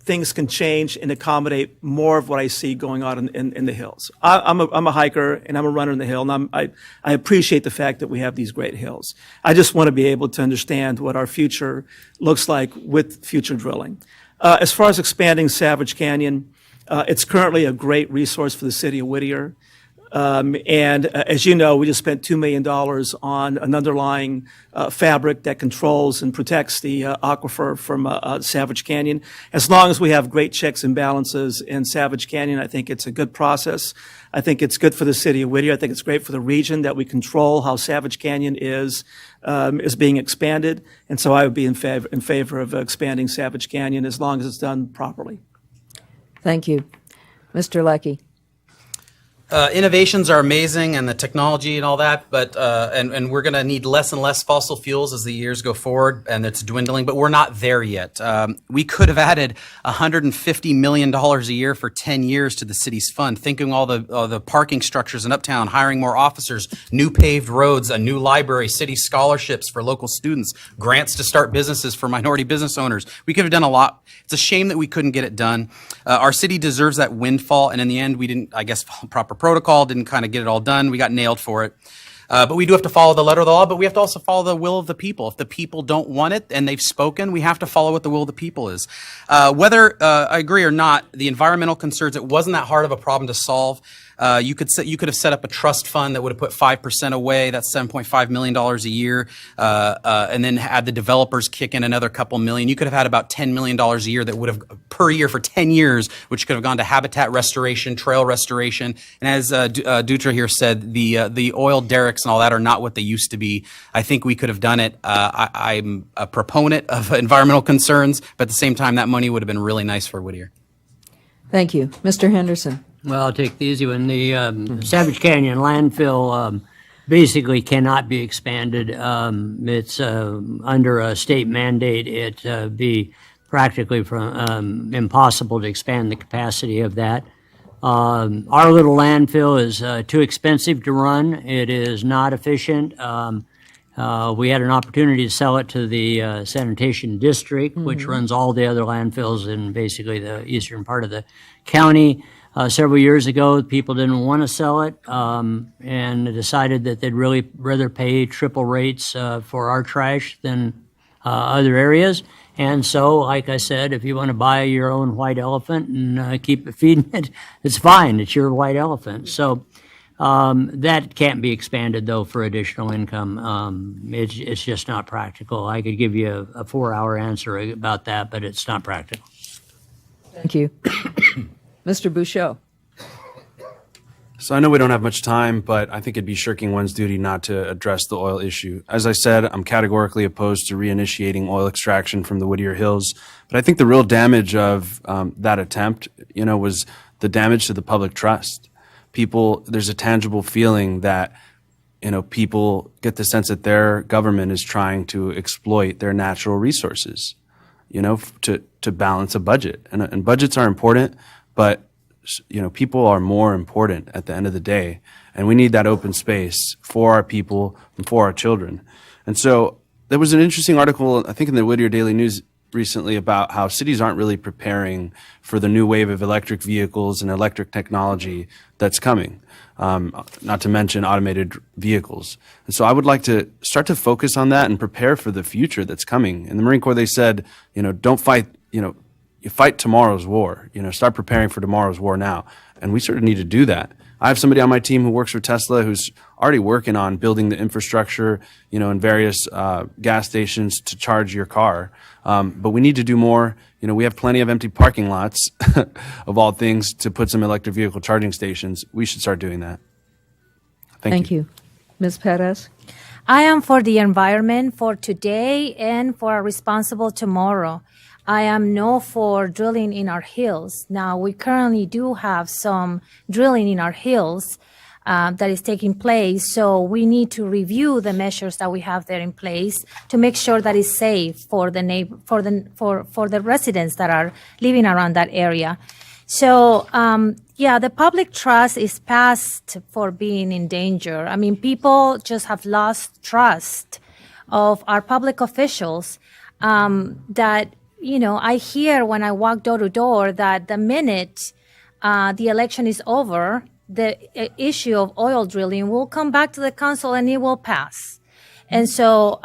things can change and accommodate more of what I see going on in the hills. I'm a hiker and I'm a runner in the hill, and I appreciate the fact that we have these great hills. I just want to be able to understand what our future looks like with future drilling. As far as expanding Savage Canyon, it's currently a great resource for the city of Whittier. As you know, we just spent $2 million on an underlying fabric that controls and protects the aquifer from Savage Canyon. As long as we have great checks and balances in Savage Canyon, I think it's a good process. I think it's good for the city of Whittier. I think it's great for the region that we control how Savage Canyon is being expanded. And so I would be in favor of expanding Savage Canyon as long as it's done properly. Thank you. Mr. Leckie. Innovations are amazing and the technology and all that, but and we're going to need less and less fossil fuels as the years go forward, and it's dwindling, but we're not there yet. We could have added $150 million a year for 10 years to the city's fund, thinking all the parking structures in Uptown, hiring more officers, new paved roads, a new library, city scholarships for local students, grants to start businesses for minority business owners. We could have done a lot. It's a shame that we couldn't get it done. Our city deserves that windfall, and in the end, we didn't, I guess, follow proper protocol, didn't kind of get it all done. We got nailed for it. But we do have to follow the letter of the law, but we have to also follow the will of the people. If the people don't want it and they've spoken, we have to follow what the will of the people is. Whether I agree or not, the environmental concerns, it wasn't that hard of a problem to solve. You could have set up a trust fund that would have put 5% away. That's $7.5 million a year, and then had the developers kick in another couple million. You could have had about $10 million a year that would have per year for 10 years, which could have gone to habitat restoration, trail restoration. And as Dutra here said, the oil derricks and all that are not what they used to be. I think we could have done it. I'm a proponent of environmental concerns, but at the same time, that money would have been really nice for Whittier. Thank you. Mr. Henderson. Well, I'll take the easy one. The Savage Canyon landfill basically cannot be expanded. It's under a state mandate. It be practically impossible to expand the capacity of that. Our little landfill is too expensive to run. It is not efficient. We had an opportunity to sell it to the sanitation district, which runs all the other landfills in basically the eastern part of the county. Several years ago, people didn't want to sell it and decided that they'd really rather pay triple rates for our trash than other areas. And so, like I said, if you want to buy your own white elephant and keep feeding it, it's fine. It's your white elephant. So that can't be expanded, though, for additional income. It's just not practical. I could give you a 4-hour answer about that, but it's not practical. Thank you. Mr. Bouchot. So I know we don't have much time, but I think it'd be shirking one's duty not to address the oil issue. As I said, I'm categorically opposed to reinitiating oil extraction from the Whittier Hills. But I think the real damage of that attempt, was the damage to the public trust. There's a tangible feeling that, people get the sense that their government is trying to exploit their natural resources, to balance a budget. And budgets are important, but people are more important at the end of the day, and we need that open space for our people and for our children. And so there was an interesting article, I think in the Whittier Daily News recently, about how cities aren't really preparing for the new wave of electric vehicles and electric technology that's coming, not to mention automated vehicles. And so I would like to start to focus on that and prepare for the future that's coming. In the Marine Corps, they said, don't fight, you fight tomorrow's war, start preparing for tomorrow's war now. And we sort of need to do that. I have somebody on my team who works for Tesla who's already working on building the infrastructure, in various gas stations to charge your car. But we need to do more. We have plenty of empty parking lots, of all things, to put some electric vehicle charging stations. We should start doing that. Thank you. Ms. Perez. I am for the environment for today and for a responsible tomorrow. I am no for drilling in our hills. Now, we currently do have some drilling in our hills that is taking place, so we need to review the measures that we have there in place to make sure that it's safe for the for the residents that are living around that area. So, the public trust is past for being in danger. I mean, people just have lost trust of our public officials that, I hear when I walk door to door that the minute the election is over, the issue of oil drilling will come back to the council and it will pass. And so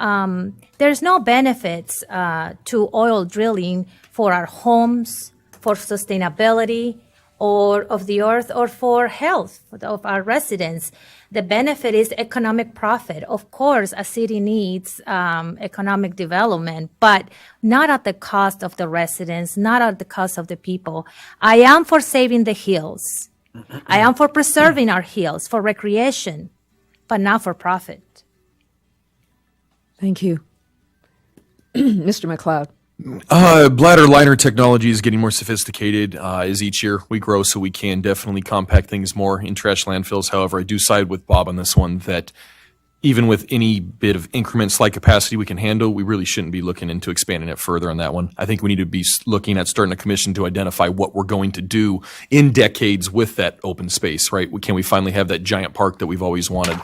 there's no benefits to oil drilling for our homes, for sustainability, or of the earth, or for health of our residents. The benefit is economic profit. Of course, a city needs economic development, but not at the cost of the residents, not at the cost of the people. I am for saving the hills. I am for preserving our hills for recreation, but not for profit. Thank you. Mr. McLeod. Bladder liner technology is getting more sophisticated as each year we grow, so we can definitely compact things more in trash landfills. However, I do side with Bob on this one that even with any bit of increment slide capacity we can handle, we really shouldn't be looking into expanding it further on that one. I think we need to be looking at starting a commission to identify what we're going to do in decades with that open space, right? Can we finally have that giant park that we've always wanted,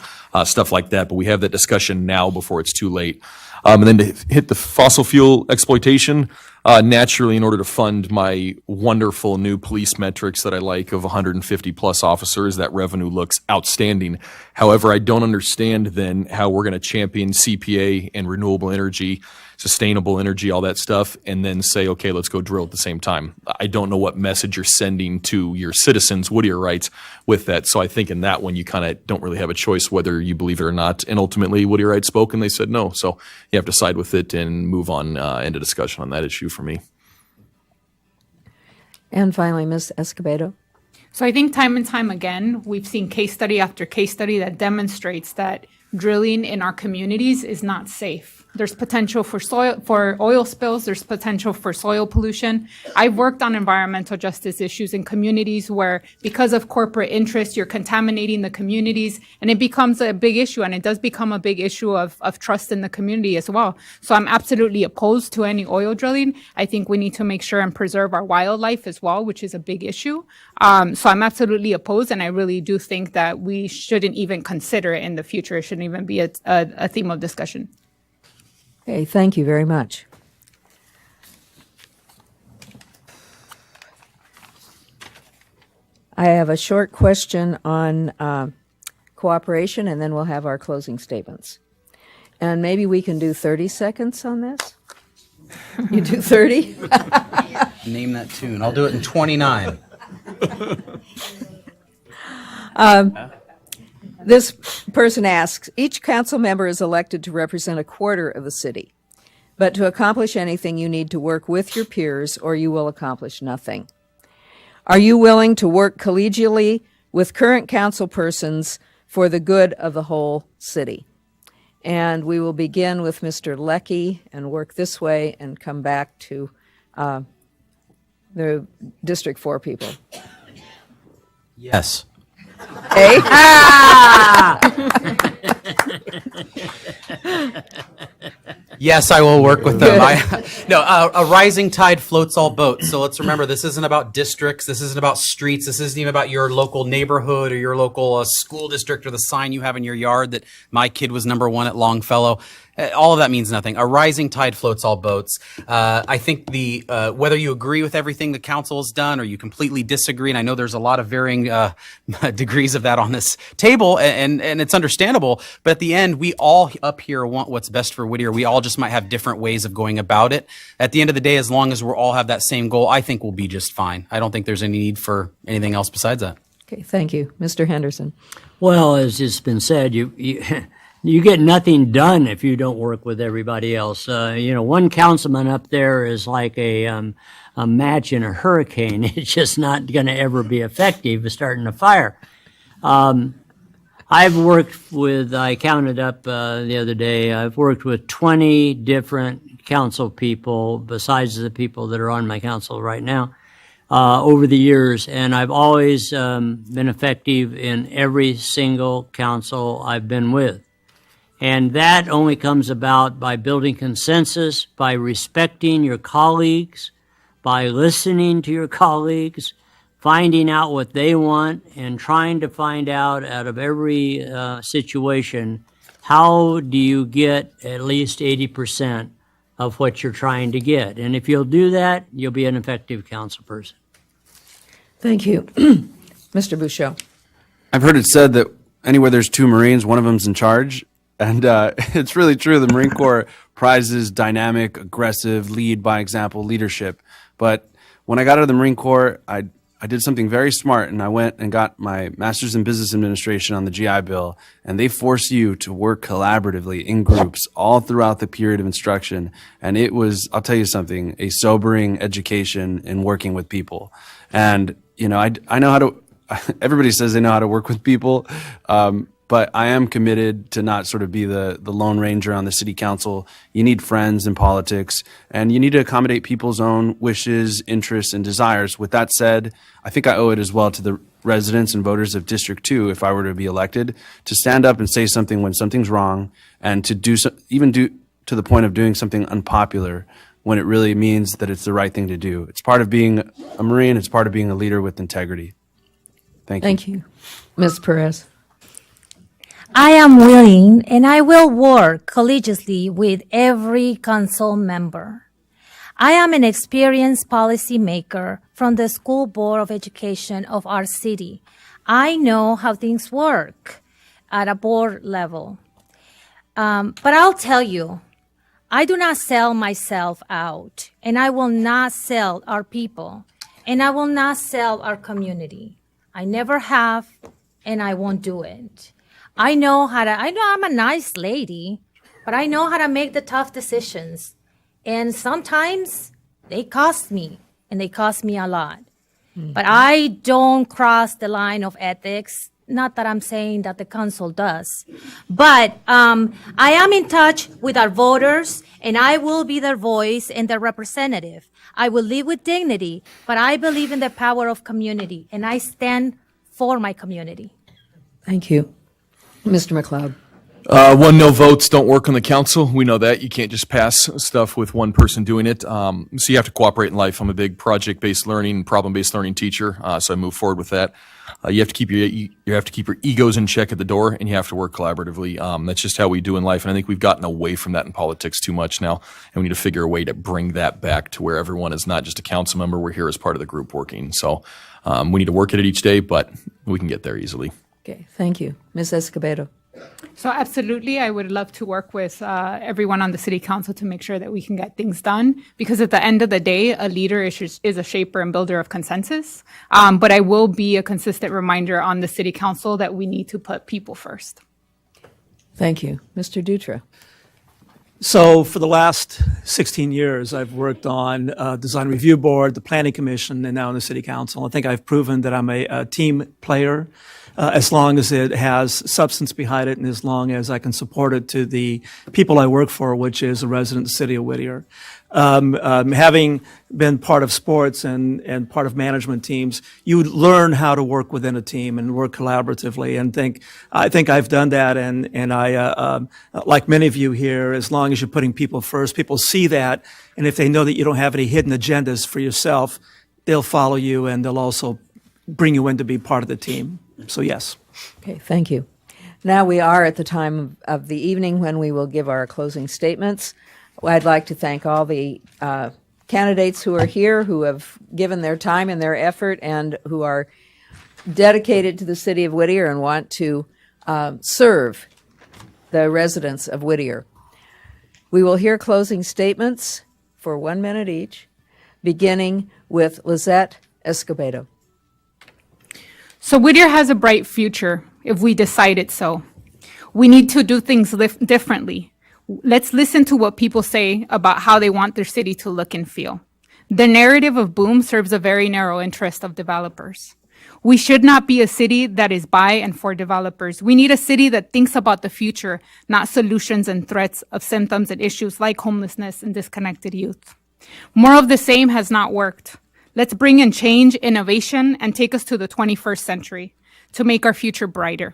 stuff like that, but we have that discussion now before it's too late. And then to hit the fossil fuel exploitation, naturally, in order to fund my wonderful new police metrics that I like of 150 plus officers, that revenue looks outstanding. However, I don't understand then how we're going to champion CPA and renewable energy, sustainable energy, all that stuff, and then say, okay, let's go drill at the same time. I don't know what message you're sending to your citizens, Whittierites, with that. So I think in that one, you kind of don't really have a choice whether you believe it or not. And ultimately, Whittierites spoke and they said no. So you have to side with it and move on into discussion on that issue for me. And finally, Ms. Escobedo. So I think time and time again, we've seen case study after case study that demonstrates that drilling in our communities is not safe. There's potential for oil spills. There's potential for soil pollution. I've worked on environmental justice issues in communities where, because of corporate interest, you're contaminating the communities, and it becomes a big issue, and it does become a big issue of trust in the community as well. So I'm absolutely opposed to any oil drilling. I think we need to make sure and preserve our wildlife as well, which is a big issue. So I'm absolutely opposed, and I really do think that we shouldn't even consider it in the future. It shouldn't even be a theme of discussion. Okay, thank you very much. I have a short question on cooperation, and then we'll have our closing statements. And maybe we can do 30 seconds on this? You do 30? Name that tune. I'll do it in 29. This person asks, each council member is elected to represent a quarter of the city, but to accomplish anything you need to work with your peers or you will accomplish nothing. Are you willing to work collegially with current council persons for the good of the whole city? And we will begin with Mr. Leckie and work this way and come back to the District 4 people. Yes. Okay. Yes, I will work with them. A rising tide floats all boats. So let's remember, this isn't about districts. This isn't about streets. This isn't even about your local neighborhood or your local school district or the sign you have in your yard that my kid was #1 at Longfellow. All of that means nothing. A rising tide floats all boats. I think whether you agree with everything the council has done or you completely disagree, and I know there's a lot of varying degrees of that on this table, and it's understandable, but at the end, we all up here want what's best for Whittier. We all just might have different ways of going about it. At the end of the day, as long as we all have that same goal, I think we'll be just fine. I don't think there's any need for anything else besides that. Okay, thank you. Mr. Henderson. Well, as it's been said, you get nothing done if you don't work with everybody else. One councilman up there is like a match in a hurricane. It's just not going to ever be effective starting a fire. I've worked with, I counted up the other day, I've worked with 20 different council people besides the people that are on my council right now over the years, and I've always been effective in every single council I've been with. And that only comes about by building consensus, by respecting your colleagues, by listening to your colleagues, finding out what they want, and trying to find out of every situation, how do you get at least 80% of what you're trying to get? And if you'll do that, you'll be an effective council person. Thank you. Mr. Bouchot. I've heard it said that anywhere there's 2 Marines, one of them's in charge. And it's really true. The Marine Corps prizes dynamic, aggressive, lead by example leadership. But when I got out of the Marine Corps, I did something very smart, and I went and got my Master's in Business Administration on the GI Bill. And they force you to work collaboratively in groups all throughout the period of instruction. And it was, I'll tell you something, a sobering education in working with people. And, I know how to, everybody says they know how to work with people. But but I am committed to not sort of be the lone ranger on the city council. You need friends in politics, and you need to accommodate people's own wishes, interests, and desires. With that said, I think I owe it as well to the residents and voters of District 2, if I were to be elected, to stand up and say something when something's wrong, and to do to the point of doing something unpopular when it really means that it's the right thing to do. It's part of being a Marine. It's part of being a leader with integrity. Thank you. Thank you. Ms. Perez. I am willing and I will work collegially with every council member. I am an experienced policymaker from the School Board of Education of our city. I know how things work at a board level. But I'll tell you, I do not sell myself out, and I will not sell our people, and I will not sell our community. I never have, and I won't do it. I know I'm a nice lady, but I know how to make the tough decisions. And sometimes they cost me, and they cost me a lot. But I don't cross the line of ethics. Not that I'm saying that the council does, but I am in touch with our voters, and I will be their voice and their representative. I will live with dignity, but I believe in the power of community, and I stand for my community. Thank you. Mr. McLeod. One, no votes don't work on the council. We know that. You can't just pass stuff with one person doing it. So you have to cooperate in life. I'm a big project-based learning, problem-based learning teacher, so I move forward with that. You have to keep your egos in check at the door, and you have to work collaboratively. That's just how we do in life, and I think we've gotten away from that in politics too much now, and we need to figure a way to bring that back to where everyone is not just a council member. We're here as part of the group working. So we need to work at it each day, but we can get there easily. Okay, thank you. Ms. Escobedo. So absolutely, I would love to work with everyone on the city council to make sure that we can get things done. Because at the end of the day, a leader is a shaper and builder of consensus. But I will be a consistent reminder on the city council that we need to put people first. Thank you. Mr. Dutra. So for the last 16 years, I've worked on Design Review Board, the Planning Commission, and now in the City Council. I think I've proven that I'm a team player. As long as it has substance behind it and as long as I can support it to the people I work for, which is a resident of the city of Whittier. Having been part of sports and part of management teams, you learn how to work within a team and work collaboratively. And I think I've done that. And I, like many of you here, as long as you're putting people first, people see that. And if they know that you don't have any hidden agendas for yourself, they'll follow you and they'll also bring you in to be part of the team. So yes. Okay, thank you. Now we are at the time of the evening when we will give our closing statements. I'd like to thank all the candidates who are here, who have given their time and their effort, and who are dedicated to the city of Whittier and want to serve the residents of Whittier. We will hear closing statements for 1 minute each, beginning with Lizette Escobedo. So Whittier has a bright future if we decide it so. We need to do things differently. Let's listen to what people say about how they want their city to look and feel. The narrative of boom serves a very narrow interest of developers. We should not be a city that is by and for developers. We need a city that thinks about the future, not solutions and threats of symptoms and issues like homelessness and disconnected youth. More of the same has not worked. Let's bring in change, innovation, and take us to the 21st century to make our future brighter.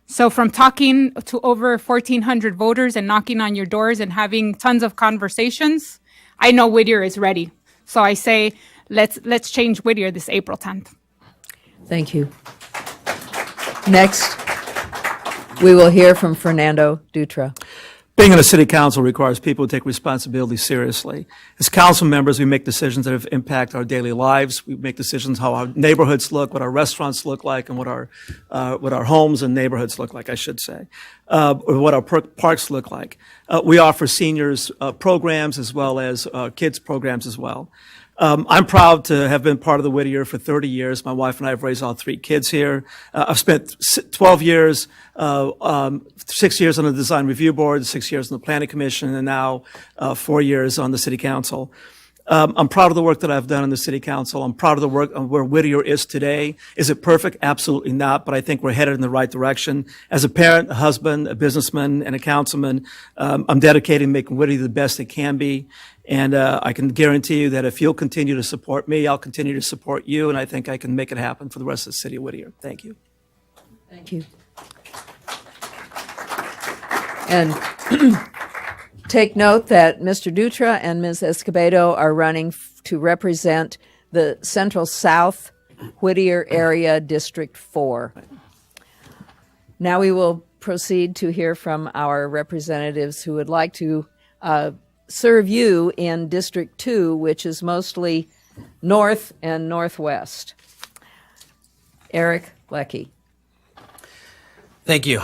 So from talking to over 1,400 voters and knocking on your doors and having tons of conversations, I know Whittier is ready. So I say, let's change Whittier this April 10th. Thank you. Next, we will hear from Fernando Dutra. Being on a city council requires people to take responsibility seriously. As council members, we make decisions that impact our daily lives. We make decisions how our neighborhoods look, what our restaurants look like, and what our homes and neighborhoods look like, I should say, or what our parks look like. We offer seniors programs as well as kids programs as well. I'm proud to have been part of the Whittier for 30 years. My wife and I have raised all 3 kids here. I've spent 12 years, 6 years on the Design Review Board, 6 years on the Planning Commission, and now 4 years on the City Council. I'm proud of the work that I've done in the city council. I'm proud of the work of where Whittier is today. Is it perfect? Absolutely not, but I think we're headed in the right direction. As a parent, a husband, a businessman, and a councilman, I'm dedicated to making Whittier the best it can be. And I can guarantee you that if you'll continue to support me, I'll continue to support you, and I think I can make it happen for the rest of the city of Whittier. Thank you. Thank you. And take note that Mr. Dutra and Ms. Escobedo are running to represent the Central South Whittier Area District 4. Now we will proceed to hear from our representatives who would like to serve you in District 2, which is mostly north and northwest. Eric Leckie. Thank you.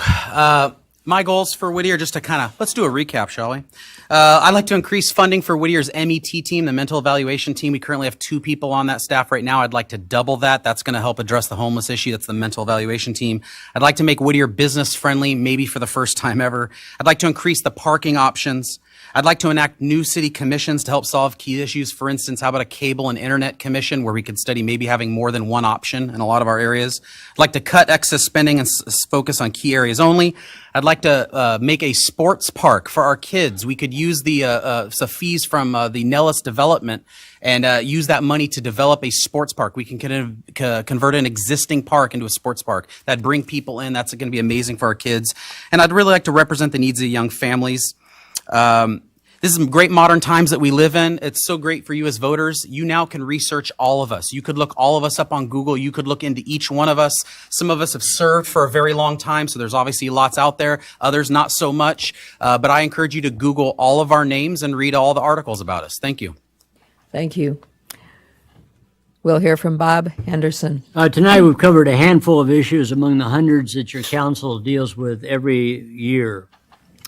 My goals for Whittier, just to let's do a recap, shall we? I'd like to increase funding for Whittier's MET team, the mental evaluation team. We currently have 2 people on that staff right now. I'd like to double that. That's going to help address the homeless issue. That's the mental evaluation team. I'd like to make Whittier business friendly, maybe for the first time ever. I'd like to increase the parking options. I'd like to enact new city commissions to help solve key issues. For instance, how about a cable and internet commission where we could study maybe having more than one option in a lot of our areas? I'd like to cut excess spending and focus on key areas only. I'd like to make a sports park for our kids. We could use the fees from the Nellis development and use that money to develop a sports park. We can convert an existing park into a sports park. That'd bring people in. That's going to be amazing for our kids. And I'd really like to represent the needs of young families. This is some great modern times that we live in. It's so great for you as voters. You now can research all of us. You could look all of us up on Google. You could look into each one of us. Some of us have served for a very long time, so there's obviously lots out there. Others not so much. But I encourage you to Google all of our names and read all the articles about us. Thank you. Thank you. We'll hear from Bob Henderson. Tonight we've covered a handful of issues among the hundreds that your council deals with every year.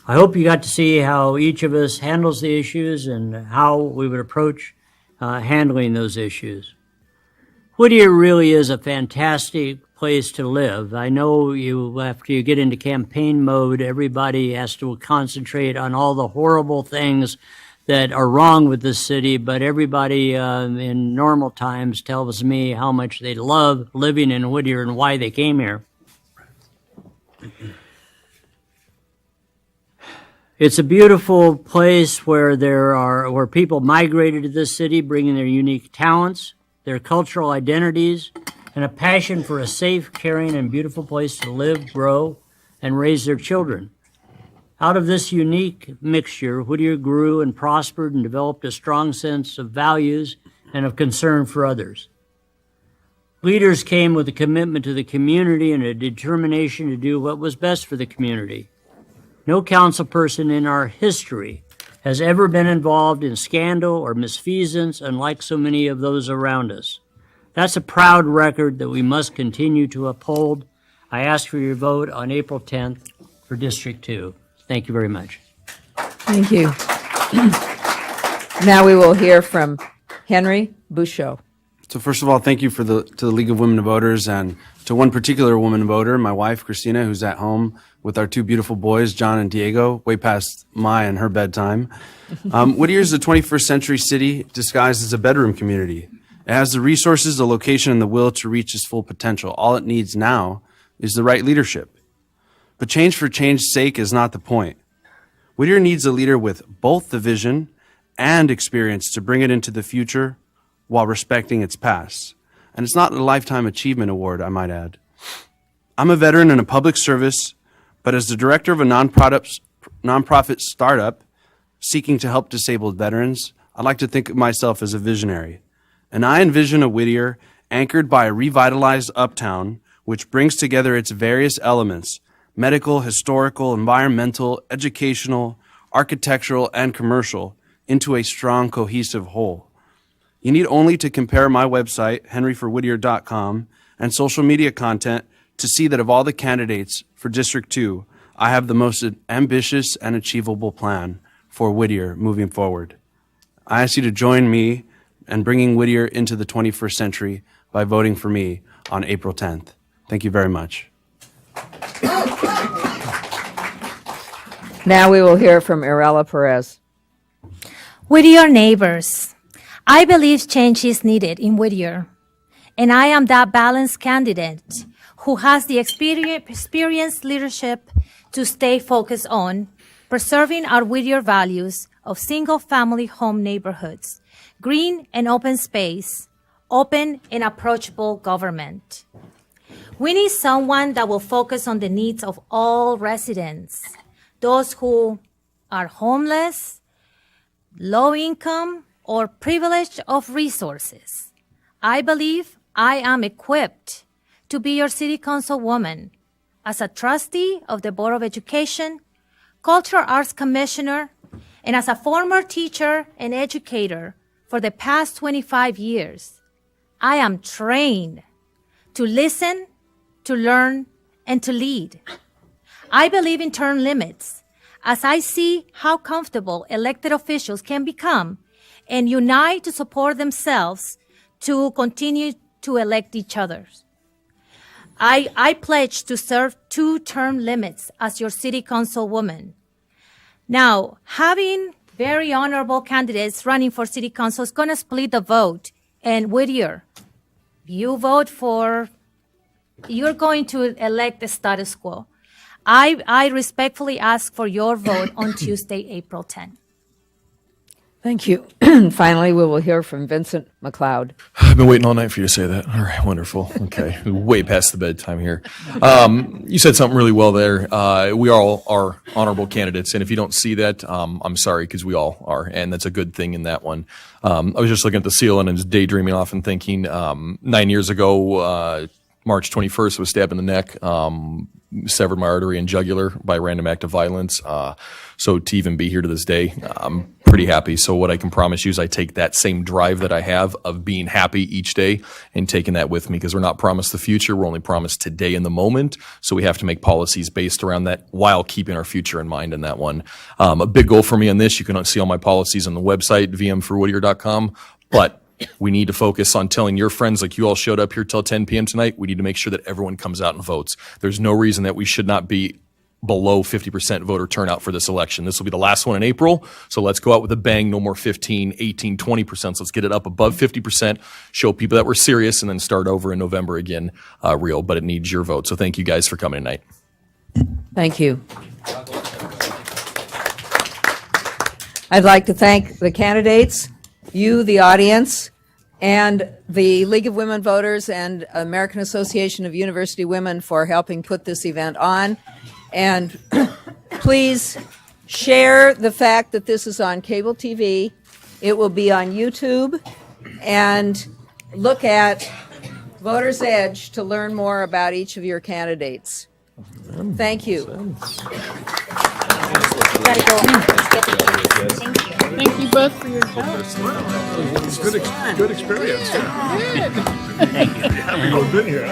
I hope you got to see how each of us handles the issues and how we would approach handling those issues. Whittier really is a fantastic place to live. I know after you get into campaign mode, everybody has to concentrate on all the horrible things that are wrong with this city, but everybody in normal times tells me how much they love living in Whittier and why they came here. It's a beautiful place where where people migrated to this city, bringing their unique talents, their cultural identities, and a passion for a safe, caring, and beautiful place to live, grow, and raise their children. Out of this unique mixture, Whittier grew and prospered and developed a strong sense of values and of concern for others. Leaders came with a commitment to the community and a determination to do what was best for the community. No council person in our history has ever been involved in scandal or misfeasance, unlike so many of those around us. That's a proud record that we must continue to uphold. I ask for your vote on April 10th for District 2. Thank you very much. Thank you. Now we will hear from Henry Bouchot. So first of all, thank you to the League of Women Voters and to one particular woman voter, my wife, Christina, who's at home with our 2 beautiful boys, John and Diego, way past my and her bedtime. Whittier is a 21st century city disguised as a bedroom community. It has the resources, the location, and the will to reach its full potential. All it needs now is the right leadership. But change for change's sake is not the point. Whittier needs a leader with both the vision and experience to bring it into the future while respecting its past. And it's not a lifetime achievement award, I might add. I'm a veteran in a public service, but as the director of a nonprofit startup seeking to help disabled veterans, I like to think of myself as a visionary. And I envision a Whittier anchored by a revitalized uptown, which brings together its various elements: medical, historical, environmental, educational, architectural, and commercial, into a strong, cohesive whole. You need only to compare my website, henryforwhittier.com, and social media content to see that of all the candidates for District 2, I have the most ambitious and achievable plan for Whittier moving forward. I ask you to join me in bringing Whittier into the 21st century by voting for me on April 10th. Thank you very much. Now we will hear from Irela Perez. Whittier neighbors, I believe change is needed in Whittier, and I am that balanced candidate who has the experienced leadership to stay focused on preserving our Whittier values of single-family home neighborhoods, green and open space, open and approachable government. We need someone that will focus on the needs of all residents, those who are homeless, low income, or privileged of resources. I believe I am equipped to be your city councilwoman as a trustee of the Board of Education, Cultural Arts Commissioner, and as a former teacher and educator for the past 25 years. I am trained to listen, to learn, and to lead. I believe in term limits as I see how comfortable elected officials can become and unite to support themselves to continue to elect each other. I pledge to serve 2-term limits as your city councilwoman. Now, having very honorable candidates running for city council is going to split the vote. And Whittier, you vote for, you're going to elect the status quo. I respectfully ask for your vote on Tuesday, April 10. Thank you. Finally, we will hear from Vincent McLeod. I've been waiting all night for you to say that. All right, wonderful. Okay, way past the bedtime here. You said something really well there. We all are honorable candidates, and if you don't see that, I'm sorry, because we all are, and that's a good thing in that one. I was just looking at the ceiling and just daydreaming off and thinking 9 years ago, March 21st, I was stabbed in the neck, severed my artery and jugular by a random act of violence. So to even be here to this day, I'm pretty happy. So what I can promise you is I take that same drive that I have of being happy each day and taking that with me, because we're not promised the future. We're only promised today in the moment. So we have to make policies based around that while keeping our future in mind in that one. A big goal for me on this, you can see all my policies on the website, vmforwhittier.com, but we need to focus on telling your friends, like you all showed up here till 10 p.m. tonight. We need to make sure that everyone comes out and votes. There's no reason that we should not be below 50% voter turnout for this election. This will be the last one in April, so let's go out with a bang. No more 15, 18, 20%. So let's get it up above 50%, show people that we're serious, and then start over in November again real. But it needs your vote. So thank you guys for coming tonight. Thank you. I'd like to thank the candidates, you, the audience, and the League of Women Voters and American Association of University Women for helping put this event on. And please share the fact that this is on cable TV. It will be on YouTube. And look at Voter's Edge to learn more about each of your candidates. Thank you. Thank you both for your help. It's good experience. Yeah. Thank you. We've all been here.